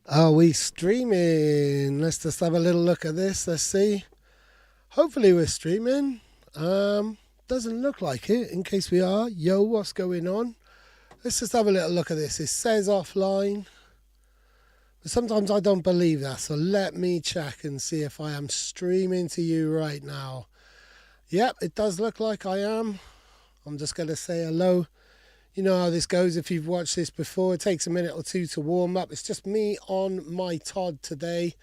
Are we streaming? Let's just have a little look at this. Let's see. Hopefully we're streaming. Doesn't look like it. In case we are, yo, what's going on? Let's just have a little look at this. It says offline, but sometimes I don't believe that. So let me check and see if I am streaming to you right now. Yep, it does look like I am. I'm just going to say hello. You know how this goes if you've watched this before. It takes a minute or two to warm up. It's just me on my Todd today.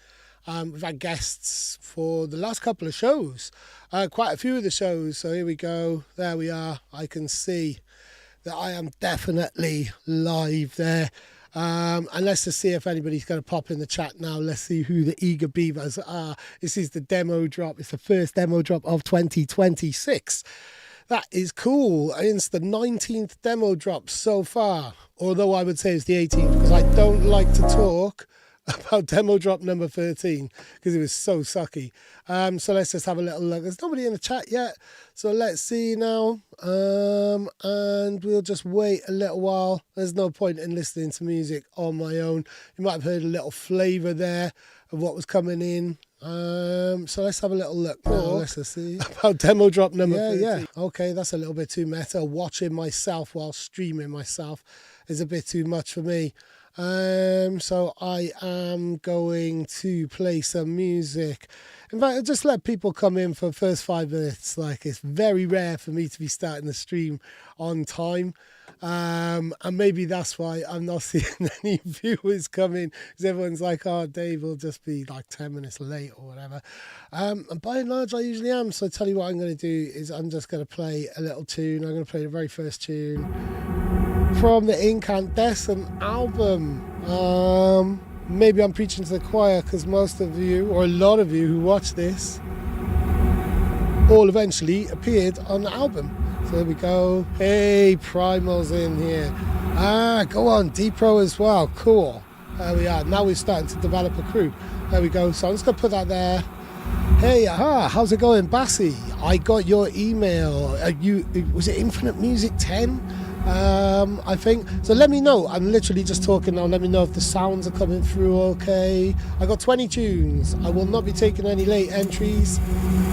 We've had guests for the last couple of shows, quite a few of the shows. So here we go. There we are. I can see that I am definitely live there. And let's just see if anybody's going to pop in the chat now. Let's see who the eager beavers are. This is the demo drop. It's the first demo drop of 2026. That is cool. It's the 19th demo drop so far. Although I would say it's the 18th because I don't like to talk about demo drop number 13 because it was so sucky. So let's just have a little look. There's nobody in the chat yet. So let's see now. And we'll just wait a little while. There's no point in listening to music on my own. You might have heard a little flavour there of what was coming in. So let's have a little look now. Let's just see about demo drop number 13. Yeah. Okay, that's a little bit too meta. Watching myself while streaming myself is a bit too much for me. So I am going to play some music. In fact, I just let people come in for the first 5 minutes. Like, it's very rare for me to be starting the stream on time. And maybe that's why I'm not seeing any viewers come in, because everyone's like, oh, Dave will just be like 10 minutes late or whatever. And by and large, I usually am. So I tell you what I'm going to do is I'm just going to play a little tune. I'm going to play the very first tune from the Incandescent album. Maybe I'm preaching to the choir because most of you, or a lot of you who watch this, all eventually appeared on the album. So there we go. Hey, Primal's in here. Go on, D-Pro as well. Cool. There we are. Now we're starting to develop a crew. There we go. So I'm just going to put that there. Hey, how's it going, Bassy? I got your email. Was it Infinite Music 10? I think. So let me know. I'm literally just talking now. Let me know if the sounds are coming through okay. I got 20 tunes. I will not be taking any late entries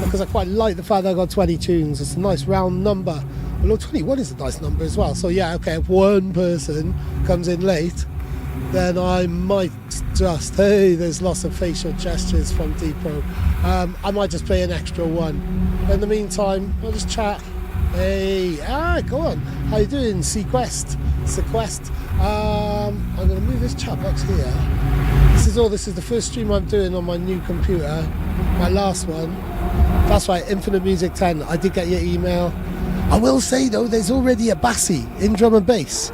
because I quite like the fact that I got 20 tunes. It's a nice round number. Although 21 is a nice number as well. So yeah, okay, if one person comes in late, then I might just, hey, there's lots of facial gestures from D-Pro. I might just play an extra one. In the meantime, I'll just chat. Hey, go on. How you doing, Sequest? I'm going to move this chat box here. This is the first stream I'm doing on my new computer. My last one. That's right, Infinite Music 10. I did get your email. I will say, though, there's already a Bassy in drum and bass.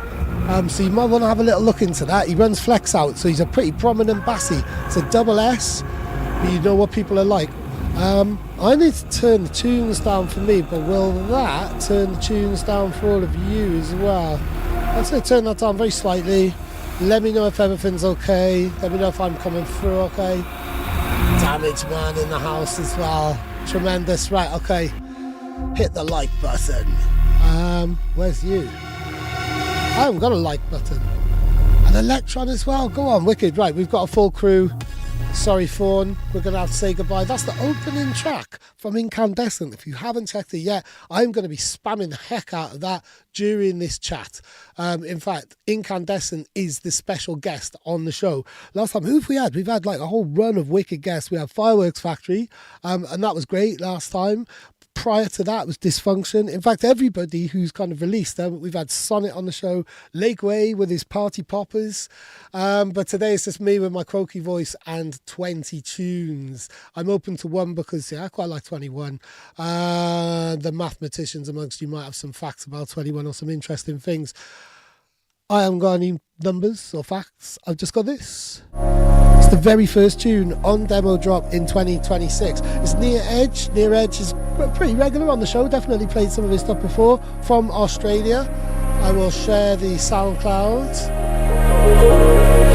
So you might want to have a little look into that. He runs Flex Out, so he's a pretty prominent Bassy. It's a double S, but you know what people are like. I need to turn the tunes down for me, but will that turn the tunes down for all of you as well? I'm going to turn that down very slightly. Let me know if everything's okay. Let me know if I'm coming through okay. Damage Man in the house as well. Tremendous. Right, okay. Hit the like button. Where's you? I haven't got a like button. An Electron as well. Go on, wicked. Right, we've got a full crew. Sorry, Fawn, we're going to have to say goodbye. That's the opening track from Incandescent. If you haven't checked it yet, I'm going to be spamming the heck out of that during this chat. In fact, Incandescent is the special guest on the show. Last time, who have we had? We've had like a whole run of wicked guests. We had Fireworks Factory, and that was great last time. Prior to that was Dysfunction. In fact, everybody who's kind of released them. We've had Sonnet on the show, Lakeway with his Party Poppers. But today it's just me with my croaky voice and 20 tunes. I'm open to one because I quite like 21. The mathematicians amongst you might have some facts about 21 or some interesting things. I haven't got any numbers or facts. I've just got this. It's the very first tune on demo drop in 2026. It's Near Edge. Near Edge is pretty regular on the show. Definitely played some of his stuff before. From Australia. I will share the SoundCloud.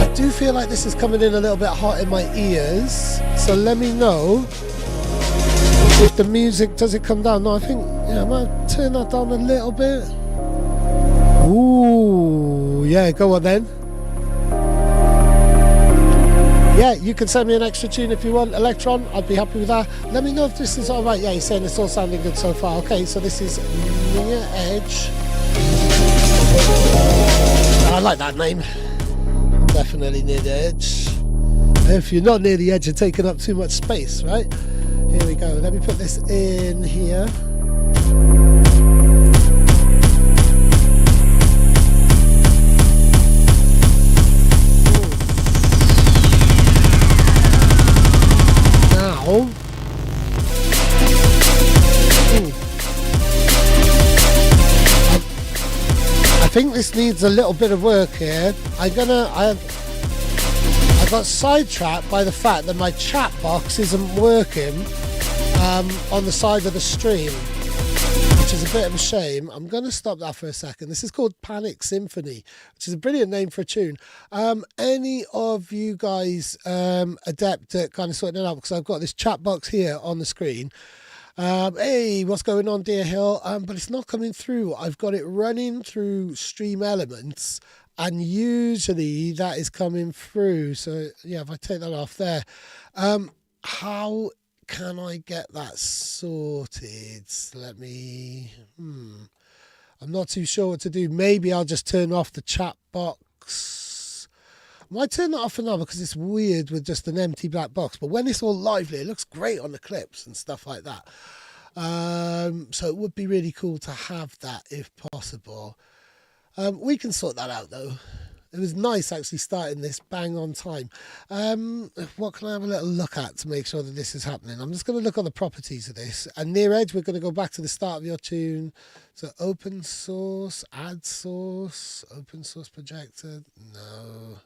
I do feel like this is coming in a little bit hot in my ears. So let me know if the music, does it come down? No, I think, I might turn that down a little bit. Ooh, yeah, go on then. Yeah, you can send me an extra tune if you want. Electron, I'd be happy with that. Let me know if this is all right. Yeah, he's saying it's all sounding good so far. Okay, so this is Near Edge. I like that name. I'm definitely near the edge. If you're not near the edge, you're taking up too much space, right? Here we go. Let me put this in here. Now, I think this needs a little bit of work here. I've got sidetracked by the fact that my chat box isn't working on the side of the stream, which is a bit of a shame. I'm going to stop that for a second. This is called Panic Symphony, which is a brilliant name for a tune. Any of you guys adept at kind of sorting it out? Because I've got this chat box here on the screen. Hey, what's going on, Deer Hill? But it's not coming through. I've got it running through Stream Elements, and usually that is coming through. So yeah, if I take that off there, how can I get that sorted? Let me, I'm not too sure what to do. Maybe I'll just turn off the chat box. I might turn that off for now because it's weird with just an empty black box. But when it's all lively, it looks great on the clips and stuff like that. So it would be really cool to have that if possible. We can sort that out though. It was nice actually starting this bang on time. What can I have a little look at to make sure that this is happening? I'm just going to look on the properties of this. And Near Edge, we're going to go back to the start of your tune. So open source, add source, open source projector. No,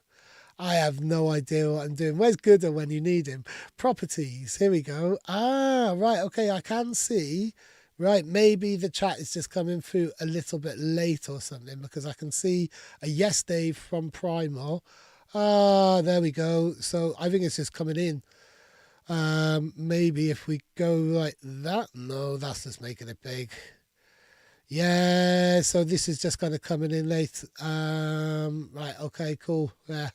I have no idea what I'm doing. Where's Gooder when you need him? Properties, here we go. Ah, right, okay, I can see. Right, maybe the chat is just coming through a little bit late or something, because I can see a yes, Dave from Primal. Ah, there we go. So I think it's just coming in. Maybe if we go like that. No, that's just making it big. Yeah, so this is just kind of coming in late. Right, okay, cool. Yeah.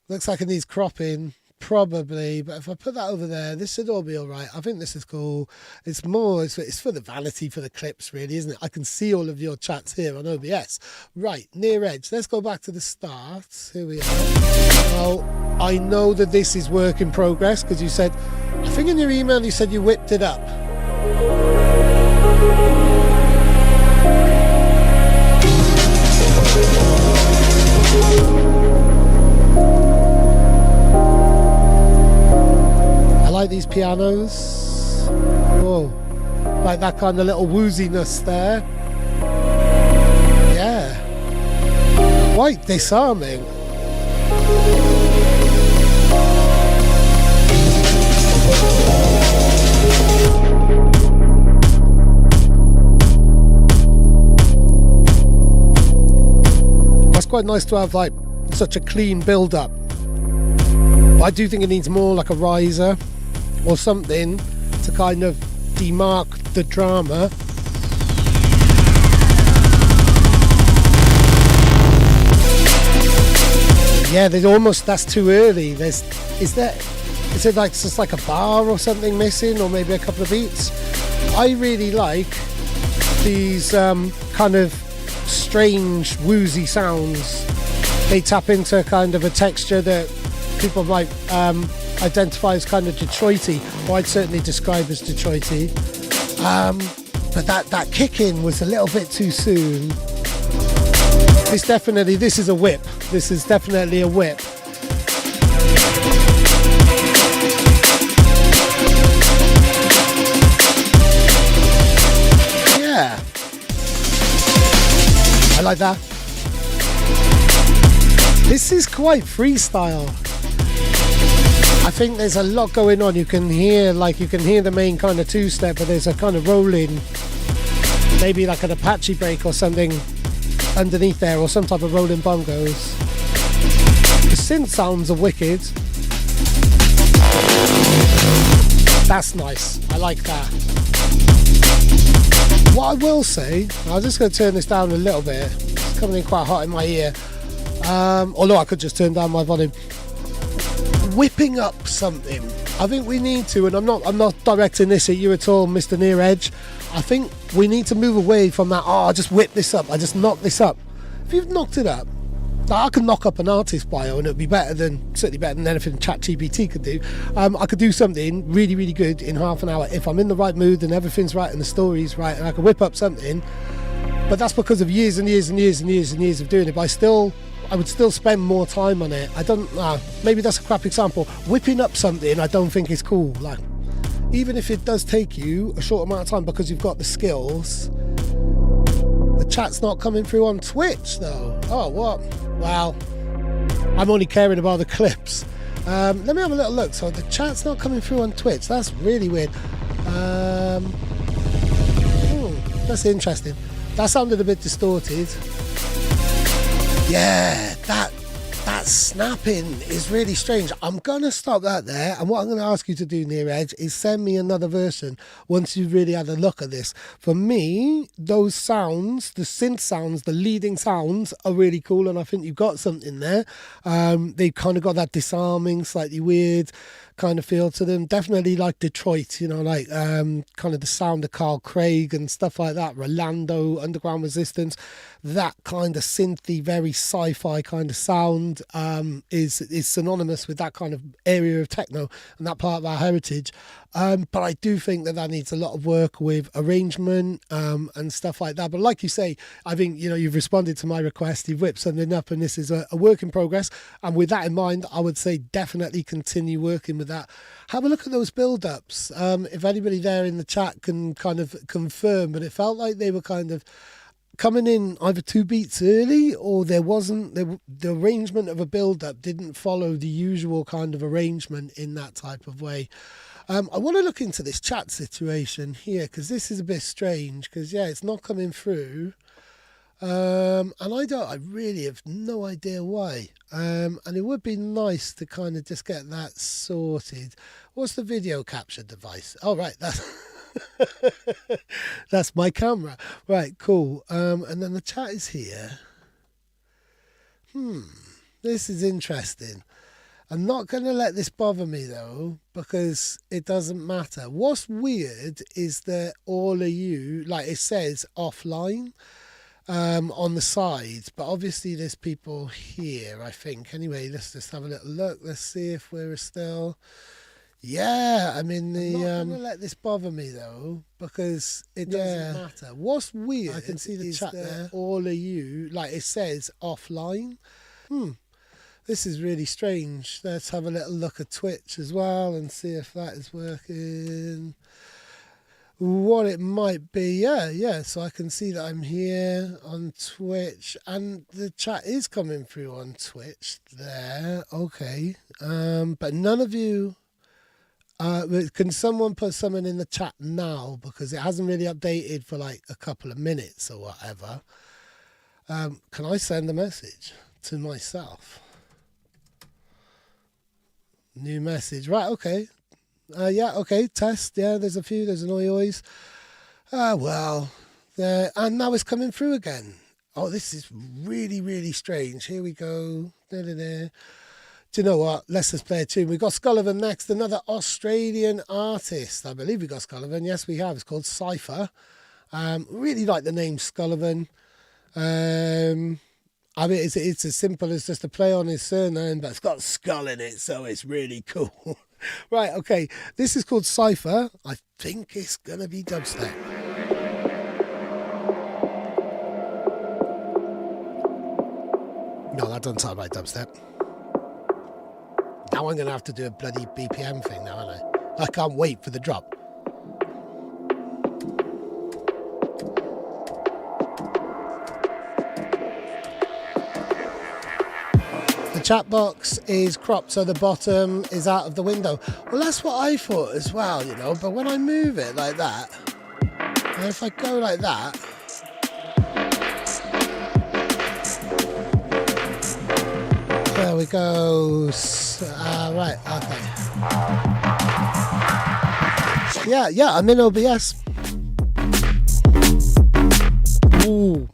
Looks like it needs cropping. Probably, but if I put that over there, this should all be all right. I think this is cool. It's for the vanity for the clips, really, isn't it? I can see all of your chats here on OBS. Right, Near Edge. Let's go back to the start. Here we are. Now, I know that this is work in progress because you said, I think in your email you said you whipped it up. I like these pianos. Oh, like that kind of little wooziness there. Yeah, quite disarming. That's quite nice to have like such a clean build up. But I do think it needs more like a riser or something to kind of demark the drama. Yeah, that's too early. Is it like just like a bar or something missing, or maybe a couple of beats? I really like these kind of strange woozy sounds. They tap into kind of a texture that people might identify as kind of Detroity, or I'd certainly describe as Detroity. But that kick in was a little bit too soon. This is a whip. This is definitely a whip. Yeah. I like that. This is quite freestyle. I think there's a lot going on. You can hear the main kind of two-step, but there's a kind of rolling, maybe like an Apache break or something underneath there, or some type of rolling bongos. The synth sounds are wicked. That's nice. I like that. What I will say, I'm just going to turn this down a little bit. It's coming in quite hot in my ear. Although I could just turn down my volume. whipping up something. I think we need to, and I'm not directing this at you at all, Mr. Near Edge. I think we need to move away from that, I just whip this up, I just knock this up. If you've knocked it up, I can knock up an artist bio and it'll be certainly better than anything ChatGPT could do. I could do something really, really good in half an hour if I'm in the right mood and everything's right and the story's right, and I can whip up something. But that's because of years and years and years and years and years of doing it. But I would still spend more time on it. Maybe that's a crap example. Whipping up something I don't think is cool. Like, even if it does take you a short amount of time because you've got the skills. The chat's not coming through on Twitch though. Oh, what? Well, I'm only caring about the clips. Let me have a little look. So the chat's not coming through on Twitch. That's really weird. That's interesting. That sounded a bit distorted. Yeah, that snapping is really strange. I'm going to stop that there, and what I'm going to ask you to do, Near Edge, is send me another version once you've really had a look at this. For me, those sounds, the synth sounds, the leading sounds are really cool, and I think you've got something there. They've kind of got that disarming, slightly weird kind of feel to them. Definitely like Detroit, like kind of the sound of Carl Craig and stuff like that. Rolando, Underground Resistance, that kind of synthy, very sci-fi kind of sound is synonymous with that kind of area of techno and that part of our heritage. But I do think that needs a lot of work with arrangement and stuff like that. But like you say, I think, you've responded to my request, you've whipped something up, and this is a work in progress. And with that in mind, I would say definitely continue working with that. Have a look at those build-ups. If anybody there in the chat can kind of confirm, but it felt like they were kind of coming in either 2 beats early, or the arrangement of a build-up didn't follow the usual kind of arrangement in that type of way. I want to look into this chat situation here, because this is a bit strange, because it's not coming through. And I really have no idea why. And it would be nice to kind of just get that sorted. What's the video capture device? Oh, right, that's my camera. Right, cool. And then the chat is here. This is interesting. I'm not going to let this bother me though, because it doesn't matter. What's weird is that all of you, like it says offline on the sides, but obviously there's people here, I think. Anyway, let's just have a little look. Let's see if we're still... Yeah, I'm in the... I'm not going to let this bother me though, because it doesn't matter. What's weird, I can see the chat there, all of you, like it says offline. This is really strange. Let's have a little look at Twitch as well and see if that is working. What it might be. Yeah. So I can see that I'm here on Twitch and the chat is coming through on Twitch there. Okay. But none of you... can someone put something in the chat now? Because it hasn't really updated for like a couple of minutes or whatever. Can I send a message to myself? New message. Right, okay. Okay, test. Yeah, there's a few. There's an oi-ois. Well. And now it's coming through again. Oh, this is really, really strange. Here we go. Da-da-da. Do you know what? Let's just play a tune. We've got Skullivan next, another Australian artist. I believe we got Skullivan. Yes, we have. It's called Cypher. Really like the name Skullivan. I mean, it's as simple as just a play on his surname, but it's got skull in it, so it's really cool. Right, okay. This is called Cypher. I think it's going to be dubstep. No, that doesn't sound like dubstep. Now I'm going to have to do a bloody BPM thing now, aren't I? I can't wait for the drop. The chat box is cropped so the bottom is out of the window. Well, that's what I thought as well, but when I move it like that, and if I go like that, there we go. Right, okay. Yeah, I'm in OBS. Ooh.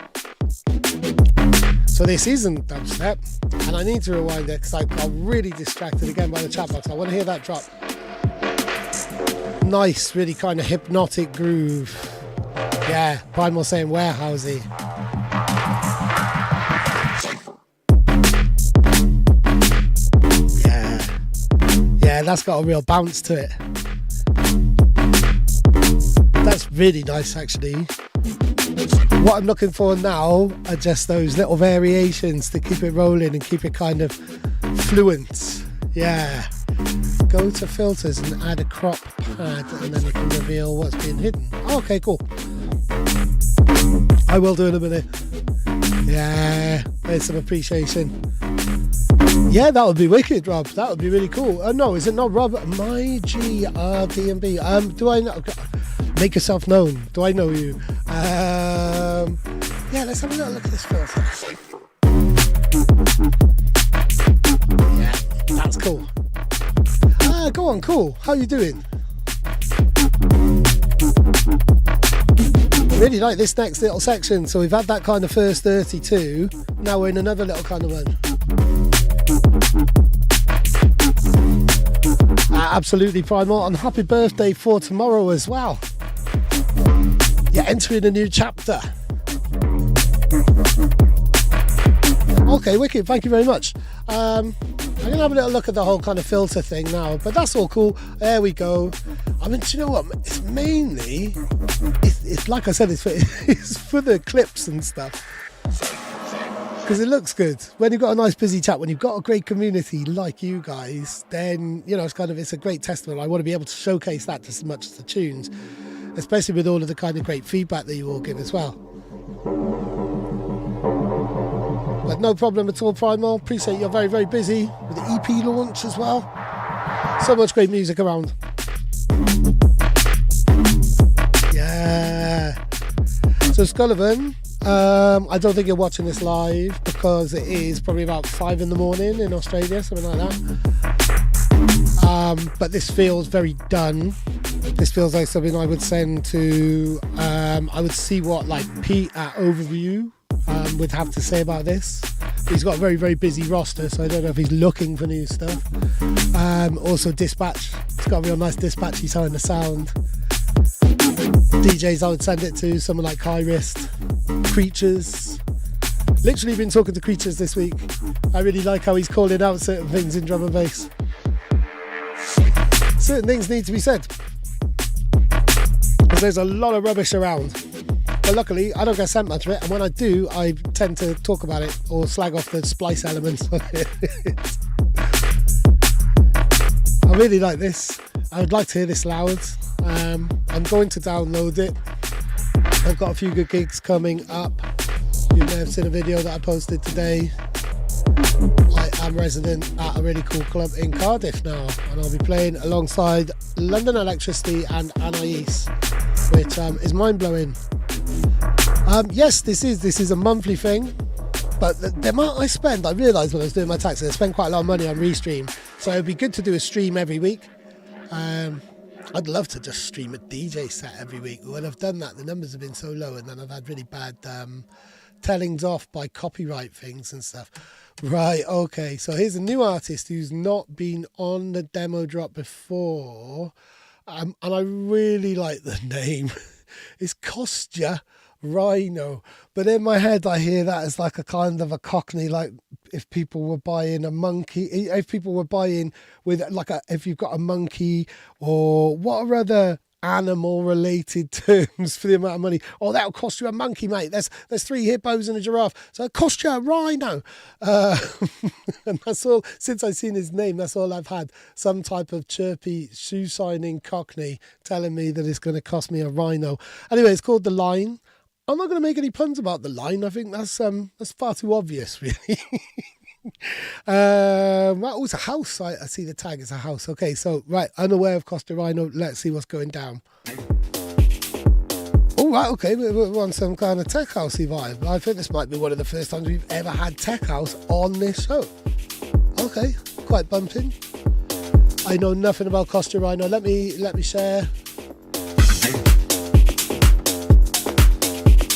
So this isn't dubstep, and and I need to rewind it because I got really distracted again by the chat box. I want to hear that drop. Nice, really kind of hypnotic groove. Yeah, Primal saying warehousey. Yeah, that's got a real bounce to it. That's really nice, actually. What I'm looking for now are just those little variations to keep it rolling and keep it kind of fluent. Yeah. Go to filters and add a crop pad, and then it can reveal what's being hidden. Okay, cool. I will do in a minute. Yeah, there's some appreciation. Yeah, that would be wicked, Rob. That would be really cool. No, is it not Rob? My G R D and B. Do I know? Make yourself known. Do I know you? Yeah, let's have a little look at this filter. Yeah, that's cool. Go on, cool. How you doing? Really like this next little section. So we've had that kind of first 32. Now we're in another little kind of one. Absolutely Primal, and happy birthday for tomorrow as well. You're entering a new chapter. Okay, wicked, thank you very much. I'm going to have a little look at the whole kind of filter thing now, but that's all cool. There we go. I mean, do you know what? It's mainly, it's like I said, it's for the clips and stuff. Because it looks good. When you've got a nice busy chat, when you've got a great community like you guys, then, you know, it's a great testament. I want to be able to showcase that just as much as the tunes, especially with all of the kind of great feedback that you all give as well. But no problem at all, Primal. Appreciate you're very, very busy with the EP launch as well. So much great music around. Yeah. So Scullivan, I don't think you're watching this live because it is probably about 5 in the morning in Australia, something like that. But this feels very done. This feels like something I would send to, I would see what like Pete at Overview would have to say about this. He's got a very, very busy roster, so I don't know if he's looking for new stuff. Also Dispatch, it's got a real nice dispatchy kind of sound. DJs I would send it to, someone like Kyrist, Creatures. Literally been talking to Creatures this week. I really like how he's calling out certain things in drum and bass. Certain things need to be said, because there's a lot of rubbish around. But luckily, I don't get sent much of it, and when I do, I tend to talk about it or slag off the splice elements of it. I really like this. I would like to hear this loud. I'm going to download it. I've got a few good gigs coming up. You may have seen a video that I posted today. I am resident at a really cool club in Cardiff now, and I'll be playing alongside London Electricity and Anais, which is mind-blowing. Yes, this is a monthly thing, but the amount I spend, I realised when I was doing my taxes, I spend quite a lot of money on Restream, so it'd be good to do a stream every week. I'd love to just stream a DJ set every week. When I've done that, the numbers have been so low, and then I've had really bad tellings off by copyright things and stuff. Right, okay, so here's a new artist who's not been on the demo drop before, and I really like the name. It's Kostya Rhino, but in my head I hear that as like a kind of a Cockney, like if people were buying a monkey, if people were buying with like if you've got a monkey or what are other animal related terms for the amount of money. Oh, that'll cost you a monkey, mate. There's 3 hippos and a giraffe, so it cost you a rhino. And that's all, since I've seen his name, that's all I've had, some type of chirpy shoe signing Cockney telling me that it's going to cost me a rhino. Anyway, it's called The Line. I'm not going to make any puns about The Line. I think that's far too obvious, really. Well, it's a house. I see the tag is a house. Okay, so right, unaware of Costa Rhino. Let's see what's going down. Oh, right, okay, we're on some kind of tech housey vibe. I think this might be one of the first times we've ever had tech house on this show. Okay, quite bumping. I know nothing about Costa Rhino. Let me share.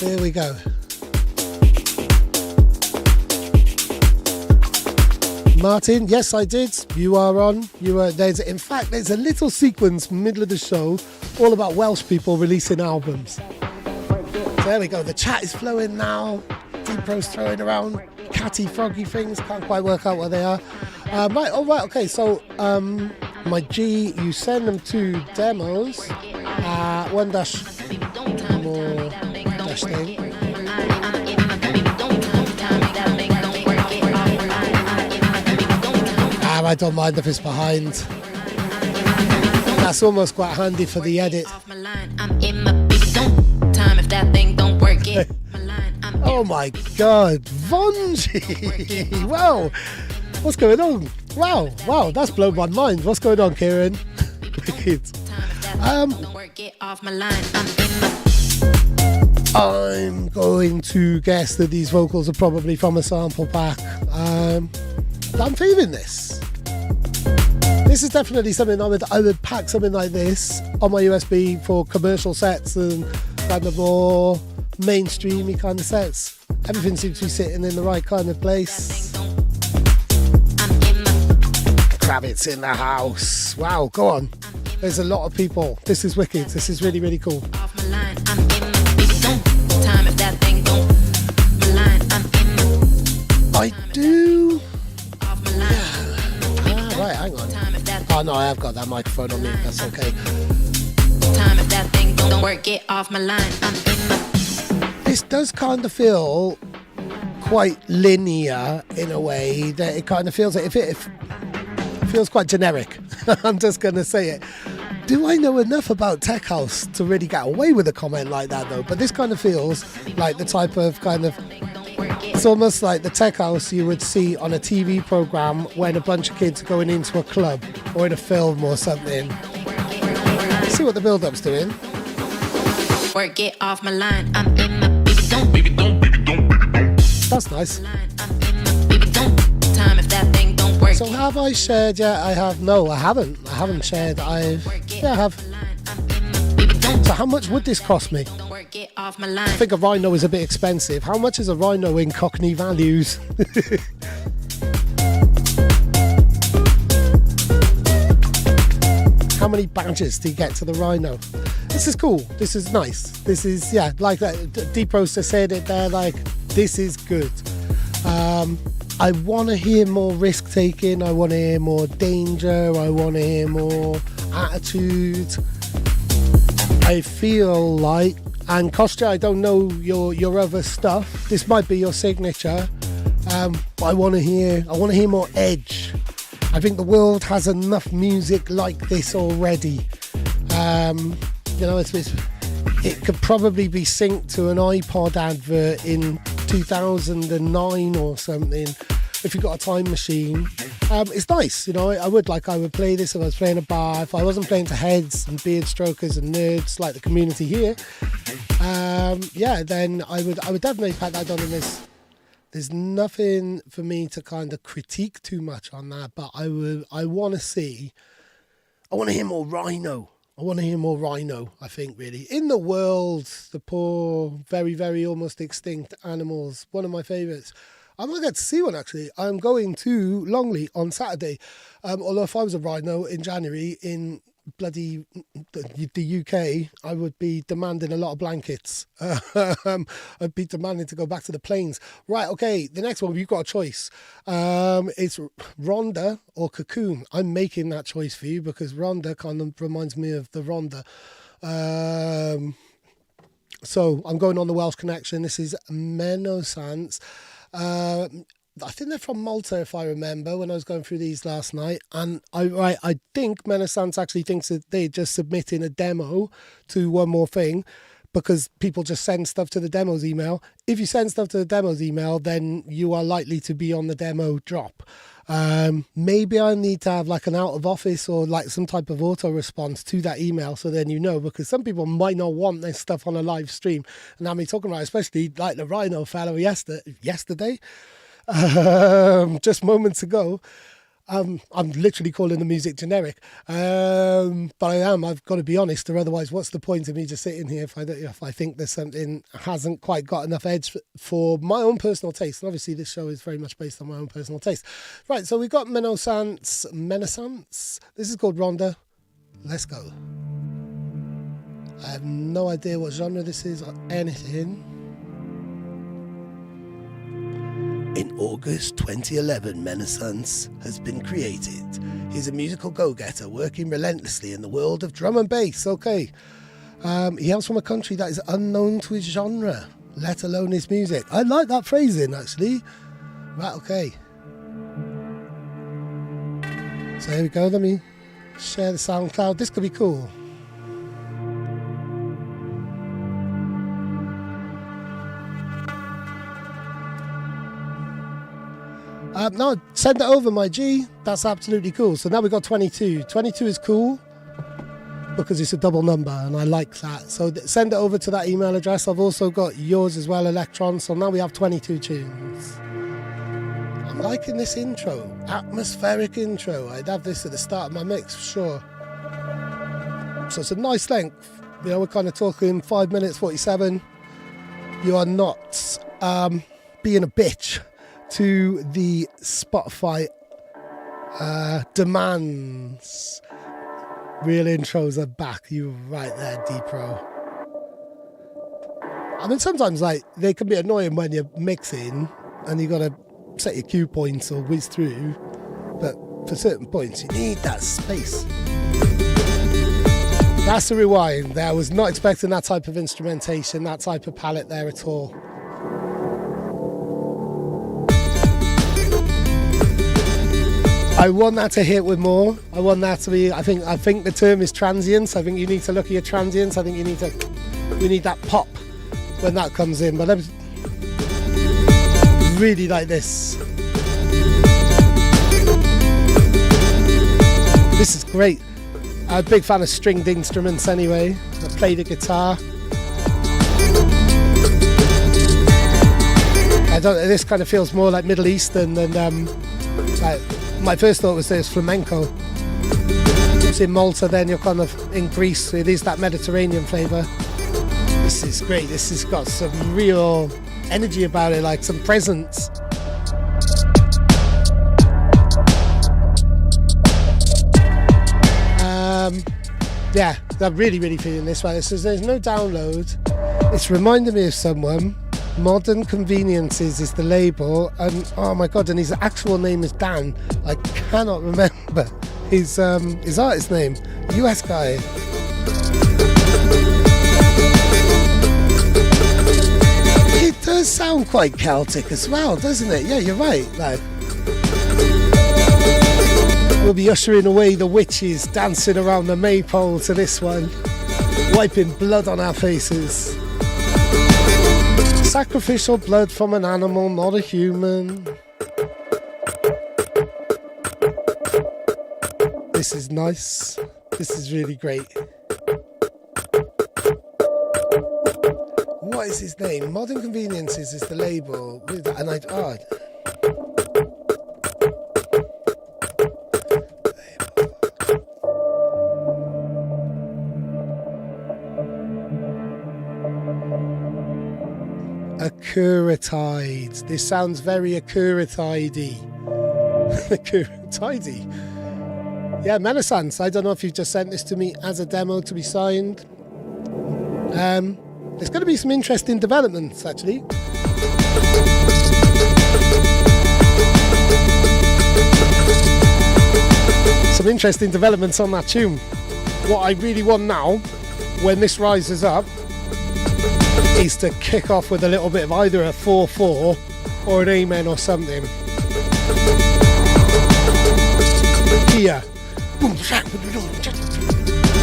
There we go. Martin, yes, I did. You are on. There's a little sequence middle of the show all about Welsh people releasing albums. So there we go. The chat is flowing now. Deepro's throwing around catty, froggy things. Can't quite work out what they are. Right. All right. Okay. So, my G, you send them to demos. One dash more dash thing. I don't mind if it's behind. That's almost quite handy for the edit. Oh my God, Vonji! Wow, what's going on? Wow, that's blown my mind. What's going on, Kieran? Wicked. I'm going to guess that these vocals are probably from a sample pack. I'm feeling this. This is definitely something I would pack something like this on my USB for commercial sets and kind of more mainstreamy kind of sets. Everything seems to be sitting in the right kind of place. Kravitz in the house. Wow, go on. There's a lot of people. This is wicked. This is really, really cool. I do. Right, hang on. Oh no, I have got that microphone on me. That's okay. Time if that thing don't work, get off my line. This does kind of feel quite linear in a way that it kind of feels like it feels quite generic. I'm just gonna say it. Do I know enough about Tech House to really get away with a comment like that though? But this kind of feels like the type of kind of. It's almost like the Tech House you would see on a TV program when a bunch of kids are going into a club or in a film or something. See what the build-up's doing. Work it off my line. I'm in my baby don't. That's nice. So have I shared yet? I have. No, I haven't. I haven't shared. I have. So how much would this cost me? I think a Rhino is a bit expensive. How much is a Rhino in Cockney values? How many badges do you get to the Rhino? This is cool. This is nice. This is, yeah, like that. Deepro said it there, like, this is good. I want to hear more risk taking. I want to hear more danger. I want to hear more attitude. I feel like, and Kostya, I don't know your other stuff. This might be your signature. But I want to hear more edge. I think the world has enough music like this already. It could probably be synced to an iPod advert in 2009 or something. If you've got a time machine, it's nice. I would play this if I was playing a bar. If I wasn't playing to heads and beard strokers and nerds like the community here, then I would definitely pack that on in this. There's nothing for me to kind of critique too much on that, but I want to hear more Rhino. I think, really. In the world, the poor, very, very almost extinct animals, one of my favourites. I might get to see one, actually. I'm going to Longley on Saturday. Although if I was a Rhino in January in bloody the UK, I would be demanding a lot of blankets. I'd be demanding to go back to the plains. Right, okay, the next one, you've got a choice. It's Rhonda or Cocoon. I'm making that choice for you because Rhonda kind of reminds me of the Rhonda. So I'm going on the Welsh connection. This is Menosans. I think they're from Malta, if I remember, when I was going through these last night. And I think Menosans actually thinks that they're just submitting a demo to One More Thing because people just send stuff to the demos email. If you send stuff to the demos email, then you are likely to be on the demo drop. Maybe I need to have like an out of office or like some type of auto response to that email so then because some people might not want their stuff on a live stream. And I'm talking about especially like the Rhino fellow yesterday, just moments ago. I'm literally calling the music generic, but I am. I've got to be honest, or otherwise, what's the point of me just sitting here if I think there's something hasn't quite got enough edge for my own personal taste? And obviously, this show is very much based on my own personal taste. Right, so we've got Menaçance. This is called Ronda. Let's go. I have no idea what genre this is or anything. In August 2011, Menaçance has been created. He's a musical go-getter working relentlessly in the world of drum and bass. Okay. He hails from a country that is unknown to his genre, let alone his music. I like that phrasing, actually. Right, okay. So here we go. Let me share the SoundCloud. This could be cool. No, send it over, my G. That's absolutely cool. So now we've got 22. 22 is cool because it's a double number, and I like that. So send it over to that email address. I've also got yours as well, Electron. So now we have 22 tunes. I'm liking this intro. Atmospheric intro. I'd have this at the start of my mix, for sure. So it's a nice length. You know, we're kind of talking 5 minutes, 47. You are not being a bitch to the Spotify demands. Real intros are back. You're right there, D-Pro. I mean, sometimes like they can be annoying when you're mixing and you got to set your cue points or whiz through, but for certain points you need that space. That's the rewind there. I was not expecting that type of instrumentation, that type of palette there at all. I want that to hit with more. I want that to be, I think the term is transience. I think you need to look at your transience. I think we need that pop when that comes in. But I really like this. This is great. I'm a big fan of stringed instruments anyway. I play the guitar. This kind of feels more like Middle Eastern than like, my first thought was there's flamenco. It's in Malta, then you're kind of in Greece. It is that Mediterranean flavour. This is great. This has got some real energy about it, like some presence. Yeah, I'm really, really feeling this one. It says there's no download. It's reminding me of someone. Modern Conveniences is the label, and oh my god, and his actual name is Dan. I cannot remember his artist name. US guy. It does sound quite Celtic as well, doesn't it? Yeah, you're right. Like, we'll be ushering away the witches dancing around the maypole to this one, wiping blood on our faces. Sacrificial blood from an animal, not a human. This is nice. This is really great. What is his name? Modern Conveniences is the label. And Acuritide. This sounds very Acuritide-y. Acuritide-y. Yeah, Menaçance. I don't know if you've just sent this to me as a demo to be signed. There's going to be some interesting developments, actually. Some interesting developments on that tune. What I really want now, when this rises up, is to kick off with a little bit of either a 4/4 or an amen or something. Here.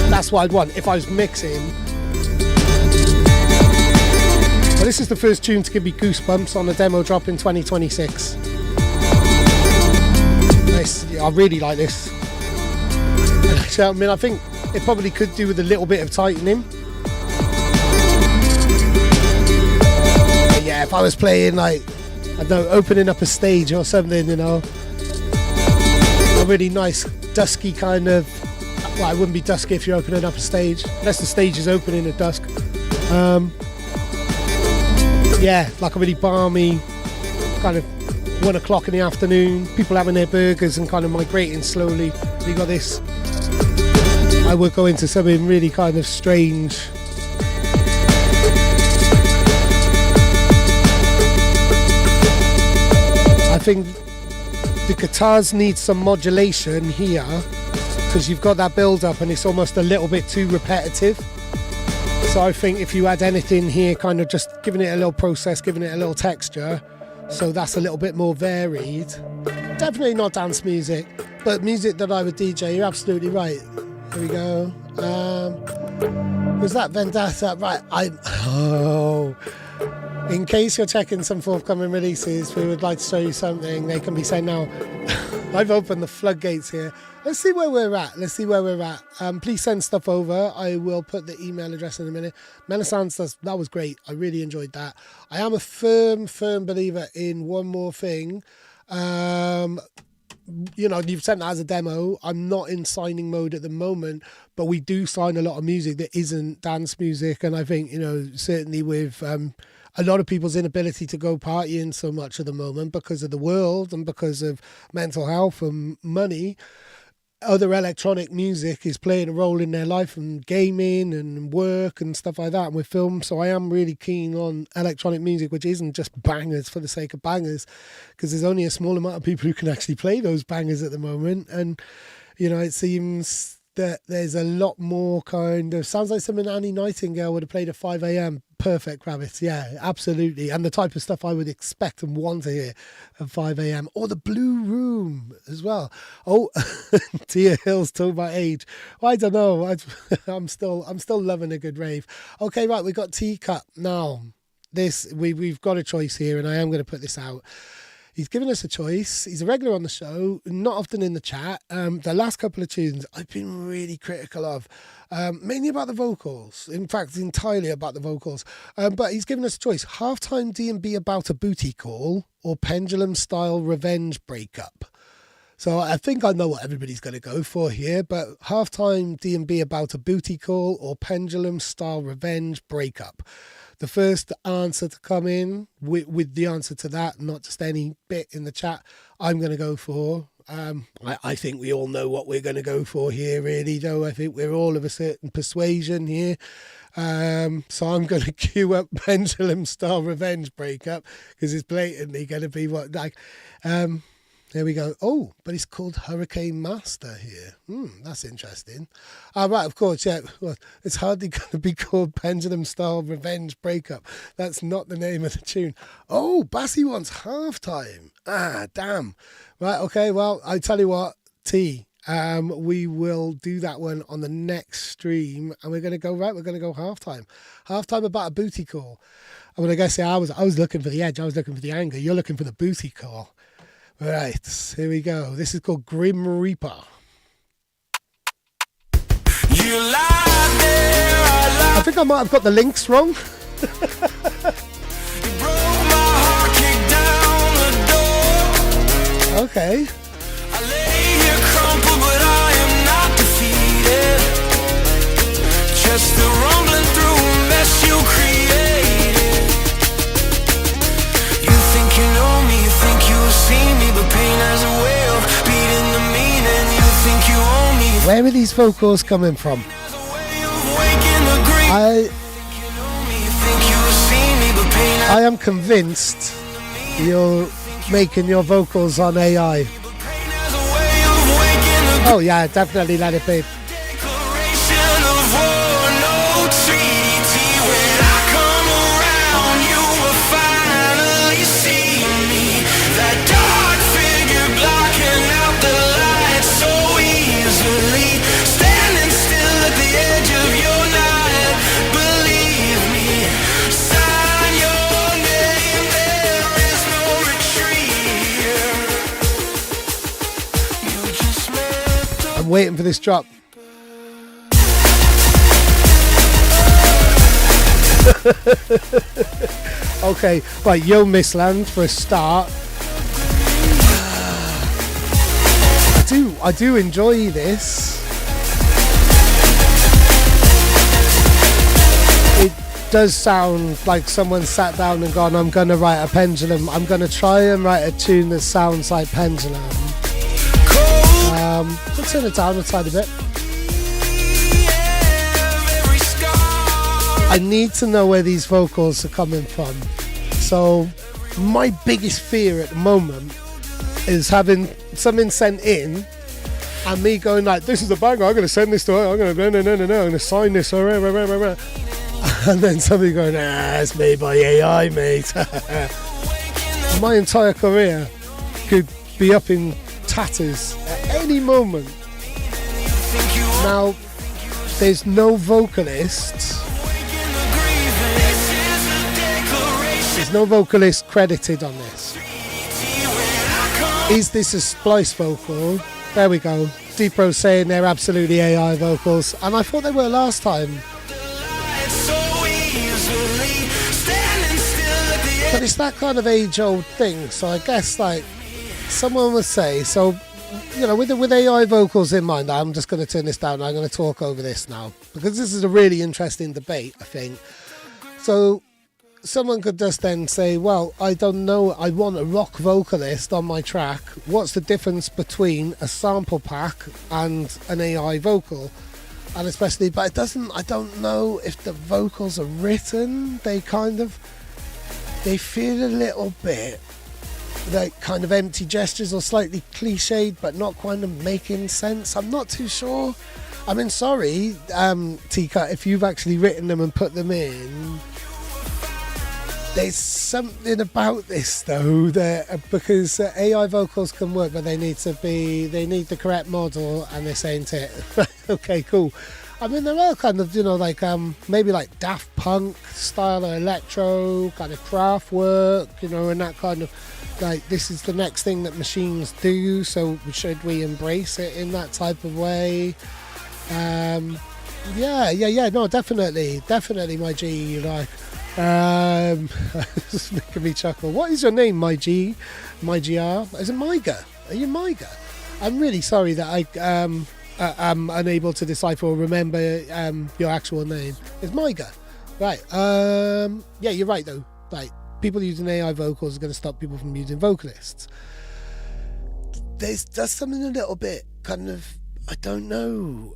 That's what I'd want if I was mixing. Well, this is the first tune to give me goosebumps on a demo drop in 2026. Nice. I really like this. I mean, I think it probably could do with a little bit of tightening. But yeah, if I was playing like, I don't know, opening up a stage or something, you know. a really nice dusky kind of, well, it wouldn't be dusky if you're opening up a stage, unless the stage is opening at dusk. Yeah, like a really balmy kind of 1 o'clock in the afternoon, people having their burgers and kind of migrating slowly. We got this. I would go into something really kind of strange. I think the guitars need some modulation here because you've got that build up and it's almost a little bit too repetitive. So I think if you add anything here, kind of just giving it a little process, giving it a little texture, so that's a little bit more varied. Definitely not dance music, but music that I would DJ. You're absolutely right. Here we go. Was that Vendetta? Right. In case you're checking some forthcoming releases, we would like to show you something. They can be saying now. I've opened the floodgates here. Let's see where we're at. Please send stuff over. I will put the email address in a minute. Menasounds, that was great. I really enjoyed that. I am a firm believer in one more thing. You've sent that as a demo. I'm not in signing mode at the moment, but we do sign a lot of music that isn't dance music. And I think, certainly with a lot of people's inability to go partying so much at the moment because of the world and because of mental health and money, other electronic music is playing a role in their life, and gaming and work and stuff like that, and with film. So I am really keen on electronic music, which isn't just bangers for the sake of bangers, because there's only a small amount of people who can actually play those bangers at the moment. And it seems that there's a lot more kind of, sounds like something Annie Nightingale would have played at 5 a.m. Perfect, Kravitz. Yeah, absolutely. And the type of stuff I would expect and want to hear at 5 a.m. Or the Blue Room as well. Oh, Tia Hill's talking about age. Well, I don't know. I'm still loving a good rave. Okay, right, we've got Teacup. Now, we've got a choice here, and I am going to put this out. He's given us a choice. He's a regular on the show, not often in the chat. The last couple of tunes I've been really critical of, mainly about the vocals. In fact, entirely about the vocals. But he's given us a choice. Halftime D&B about a booty call or pendulum style revenge breakup. So I think I know what everybody's going to go for here, but halftime D&B about a booty call or pendulum style revenge breakup. The first answer to come in with the answer to that, not just any bit in the chat, I'm going to go for. I think we all know what we're going to go for here, really, though. I think we're all of a certain persuasion here. So I'm going to queue up pendulum style revenge breakup because it's blatantly going to be there we go. Oh, but it's called Hurricane Master here. That's interesting. Right, of course, yeah. Well, it's hardly going to be called Pendulum Style Revenge Breakup. That's not the name of the tune. Oh, Bassy wants Halftime. Damn. Right, okay, well, I tell you what, we will do that one on the next stream, and we're going to go Halftime. Halftime about a booty call. I mean, I guess, yeah, I was looking for the edge. I was looking for the anger. You're looking for the booty call. Right, here we go. This is called Grim Reaper. I think I might have got the links wrong. Okay. I lay here crumpled, but I am not defeated. Just the rumbling through a mess you created. You think you know me, you think you see me, but pain has a way of beating the meaning. You think you own me. Where are these vocals coming from? I am convinced you're making your vocals on AI. Oh yeah, definitely let it be. I'm waiting for this drop. Okay, right, Yo Missland for a start. I do enjoy this. It does sound like someone sat down and gone, I'm going to write a pendulum. I'm going to try and write a tune that sounds like pendulum. Let's turn it down a tiny bit. I need to know where these vocals are coming from. So my biggest fear at the moment is having something sent in and me going like, this is a banger, I'm going to send this to her, I'm going to I'm going to sign this, and then somebody going, it's made by AI, mate. My entire career could be up in tatters at any moment. Now, there's no vocalists. There's no vocalist credited on this. Is this a splice vocal? There we go. Deepro saying they're absolutely AI vocals, and I thought they were last time. But it's that kind of age-old thing, so I guess like someone would say, so you know, with AI vocals in mind, I'm just going to turn this down. I'm going to talk over this now because this is a really interesting debate, I think. So someone could just then say, well, I don't know, I want a rock vocalist on my track. What's the difference between a sample pack and an AI vocal? And especially, but it doesn't, I don't know if the vocals are written, they feel a little bit like kind of empty gestures or slightly cliched, but not kind of making sense. I'm not too sure. I mean, sorry, Tika, if you've actually written them and put them in. There's something about this though that because AI vocals can work, but they need the correct model, and this ain't it. Okay, cool. I mean, they're all kind of, you know, like maybe like Daft Punk style or electro kind of craft work, you know, and that kind of like this is the next thing that machines do. So should we embrace it in that type of way? Yeah. No, definitely, my G. Like. It's making me chuckle. What is your name, my G? My GR? Is it Myga? Are you Myga? I'm really sorry that I'm unable to decipher or remember your actual name. It's Myga. Right. Yeah, you're right though. Like, people using AI vocals are going to stop people from using vocalists. There's just something a little bit kind of, I don't know.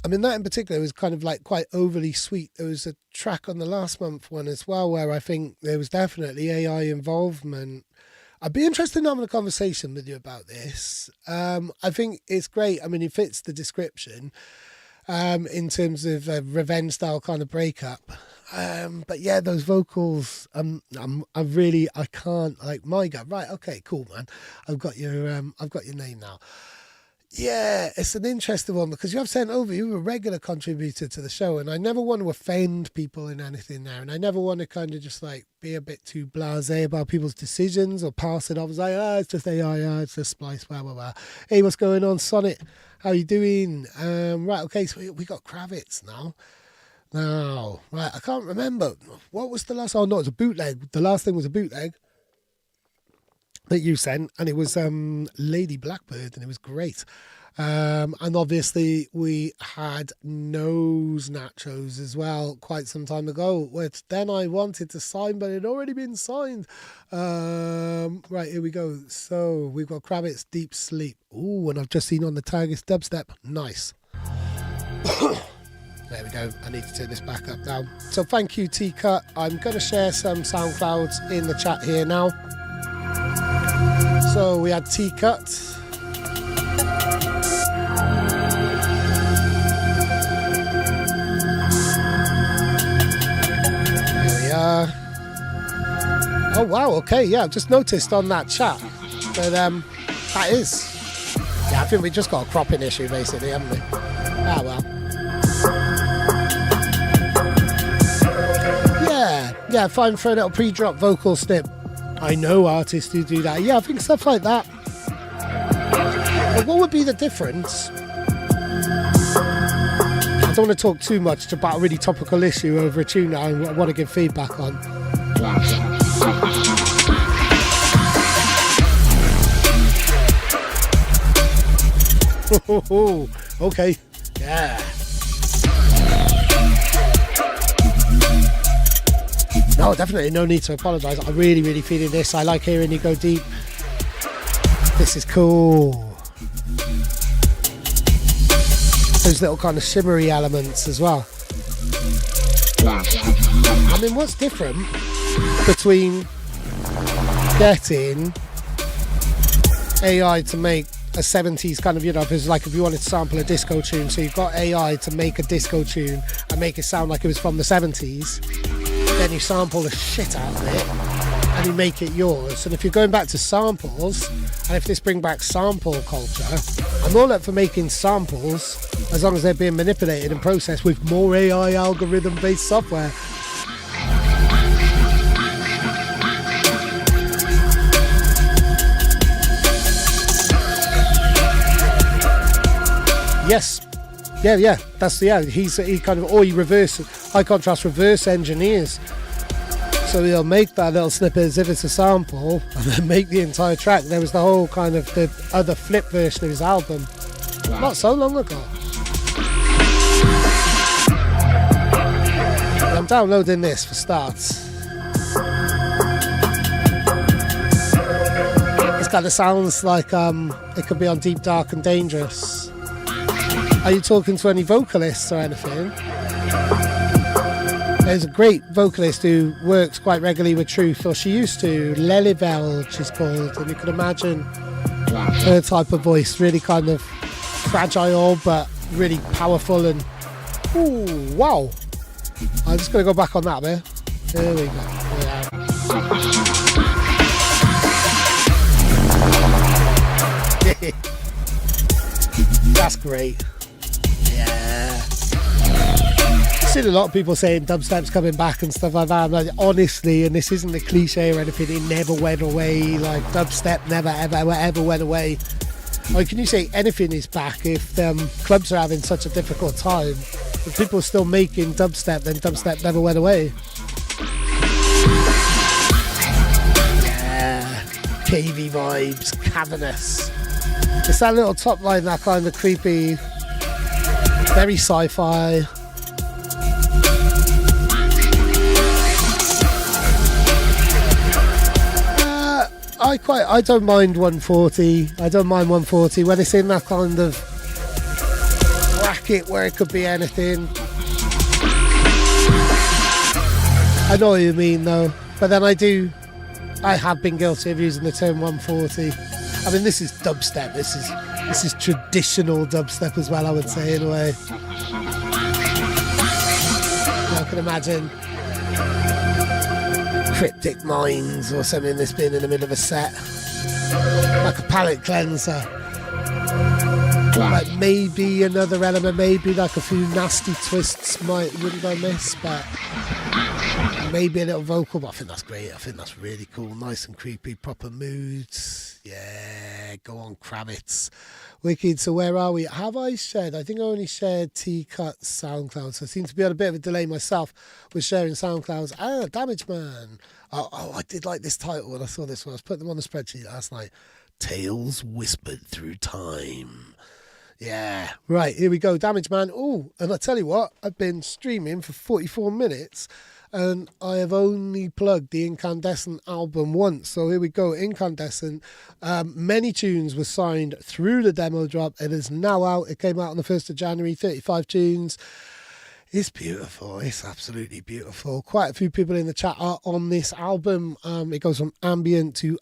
I mean, that in particular was kind of like quite overly sweet. There was a track on the last month one as well where I think there was definitely AI involvement. I'd be interested in having a conversation with you about this. I think it's great. I mean, it fits the description in terms of a revenge style kind of breakup. But yeah, those vocals, I can't, like, Myga. Right, okay, cool, man. I've got your name now. Yeah, it's an interesting one because you have sent over, you're a regular contributor to the show, and I never want to offend people in anything there, and I never want to kind of just like be a bit too blasé about people's decisions or pass it off as like, it's just AI, it's just Splice, blah, blah, blah. Hey, what's going on, Sonnet? How you doing? Right, okay, so we got Kravitz now. Now, right, I can't remember. What was the last? Oh, no, it was a bootleg. The last thing was a bootleg that you sent, and it was Lady Blackbird, and it was great. And obviously we had Nose Nachos as well quite some time ago, which then I wanted to sign, but it had already been signed. Right, here we go. So we've got Kravitz, Deep Sleep. Ooh, and I've just seen on the tag it's dubstep. Nice. There we go. I need to turn this back up now. So thank you, T-Cut. I'm going to share some SoundClouds in the chat here now. So we had T-Cut. There we are. Oh wow, okay, yeah, I've just noticed on that chat that that is. Yeah, I think we just got a cropping issue basically, haven't we? Ah well. Yeah, fine for a little pre-drop vocal snip. I know artists who do that. Yeah, I think stuff like that. But what would be the difference? I don't want to talk too much about a really topical issue over a tune that I want to give feedback on. Okay, yeah. No, definitely no need to apologise. I'm really, really feeling this. I like hearing you go deep. This is cool. Those little kind of shimmery elements as well. I mean, what's different between getting AI to make a 70s kind of, you know, if it's like if you wanted to sample a disco tune, so you've got AI to make a disco tune and make it sound like it was from the 70s, then you sample the shit out of it and you make it yours. And if you're going back to samples, and if this brings back sample culture, I'm all up for making samples as long as they're being manipulated and processed with more AI algorithm based software. Yes, yeah. He kind of, or he reverse high contrast reverse engineers. So he'll make that little snippet as if it's a sample, and then make the entire track. There was the whole kind of the other flip version of his album, not so long ago. I'm downloading this for starts. It kind of sounds like it could be on Deep, Dark and Dangerous. Are you talking to any vocalists or anything? There's a great vocalist who works quite regularly with Truth, or she used to. Lelyvel, she's called, and you can imagine her type of voice, really kind of fragile but really powerful. And ooh, wow! I'm just going to go back on that bit. There we go. Yeah. That's great. Yeah. I've seen a lot of people saying dubstep's coming back and stuff like that. I'm like, honestly, and this isn't a cliche or anything, it never went away. Like, dubstep never, ever went away. Like, can you say anything is back if clubs are having such a difficult time? If people are still making dubstep, then dubstep never went away. Yeah. KV vibes, cavernous. It's that little top line, that kind of creepy, very sci-fi. I don't mind 140. I don't mind 140 when it's in that kind of bracket where it could be anything. I know what you mean though, but then I have been guilty of using the term 140. I mean, this is dubstep. This is traditional dubstep as well, I would say, in a way. I can imagine Cryptic Minds or something that's been in the middle of a set, like a palate cleanser. Like maybe another element, maybe like a few nasty twists wouldn't I miss, but maybe a little vocal. But I think that's great. I think that's really cool. Nice and creepy, proper moods. Yeah, go on, Kravitz. Wicked. So where are we? Have I shared? I think I only shared T-Cut SoundCloud. So I seem to be on a bit of a delay myself with sharing SoundClouds. Damage Man. Oh, I did like this title when I saw this one. I was putting them on the spreadsheet last night. Tales Whispered Through Time. Yeah, right, here we go, Damage Man. Oh, and I tell you what, I've been streaming for 44 minutes and I have only plugged the Incandescent album once. So here we go, Incandescent. Many tunes were signed through the demo drop. It is now out. It came out on the 1st of January, 35 tunes. It's beautiful. It's absolutely beautiful. Quite a few people in the chat are on this album. It goes from ambient to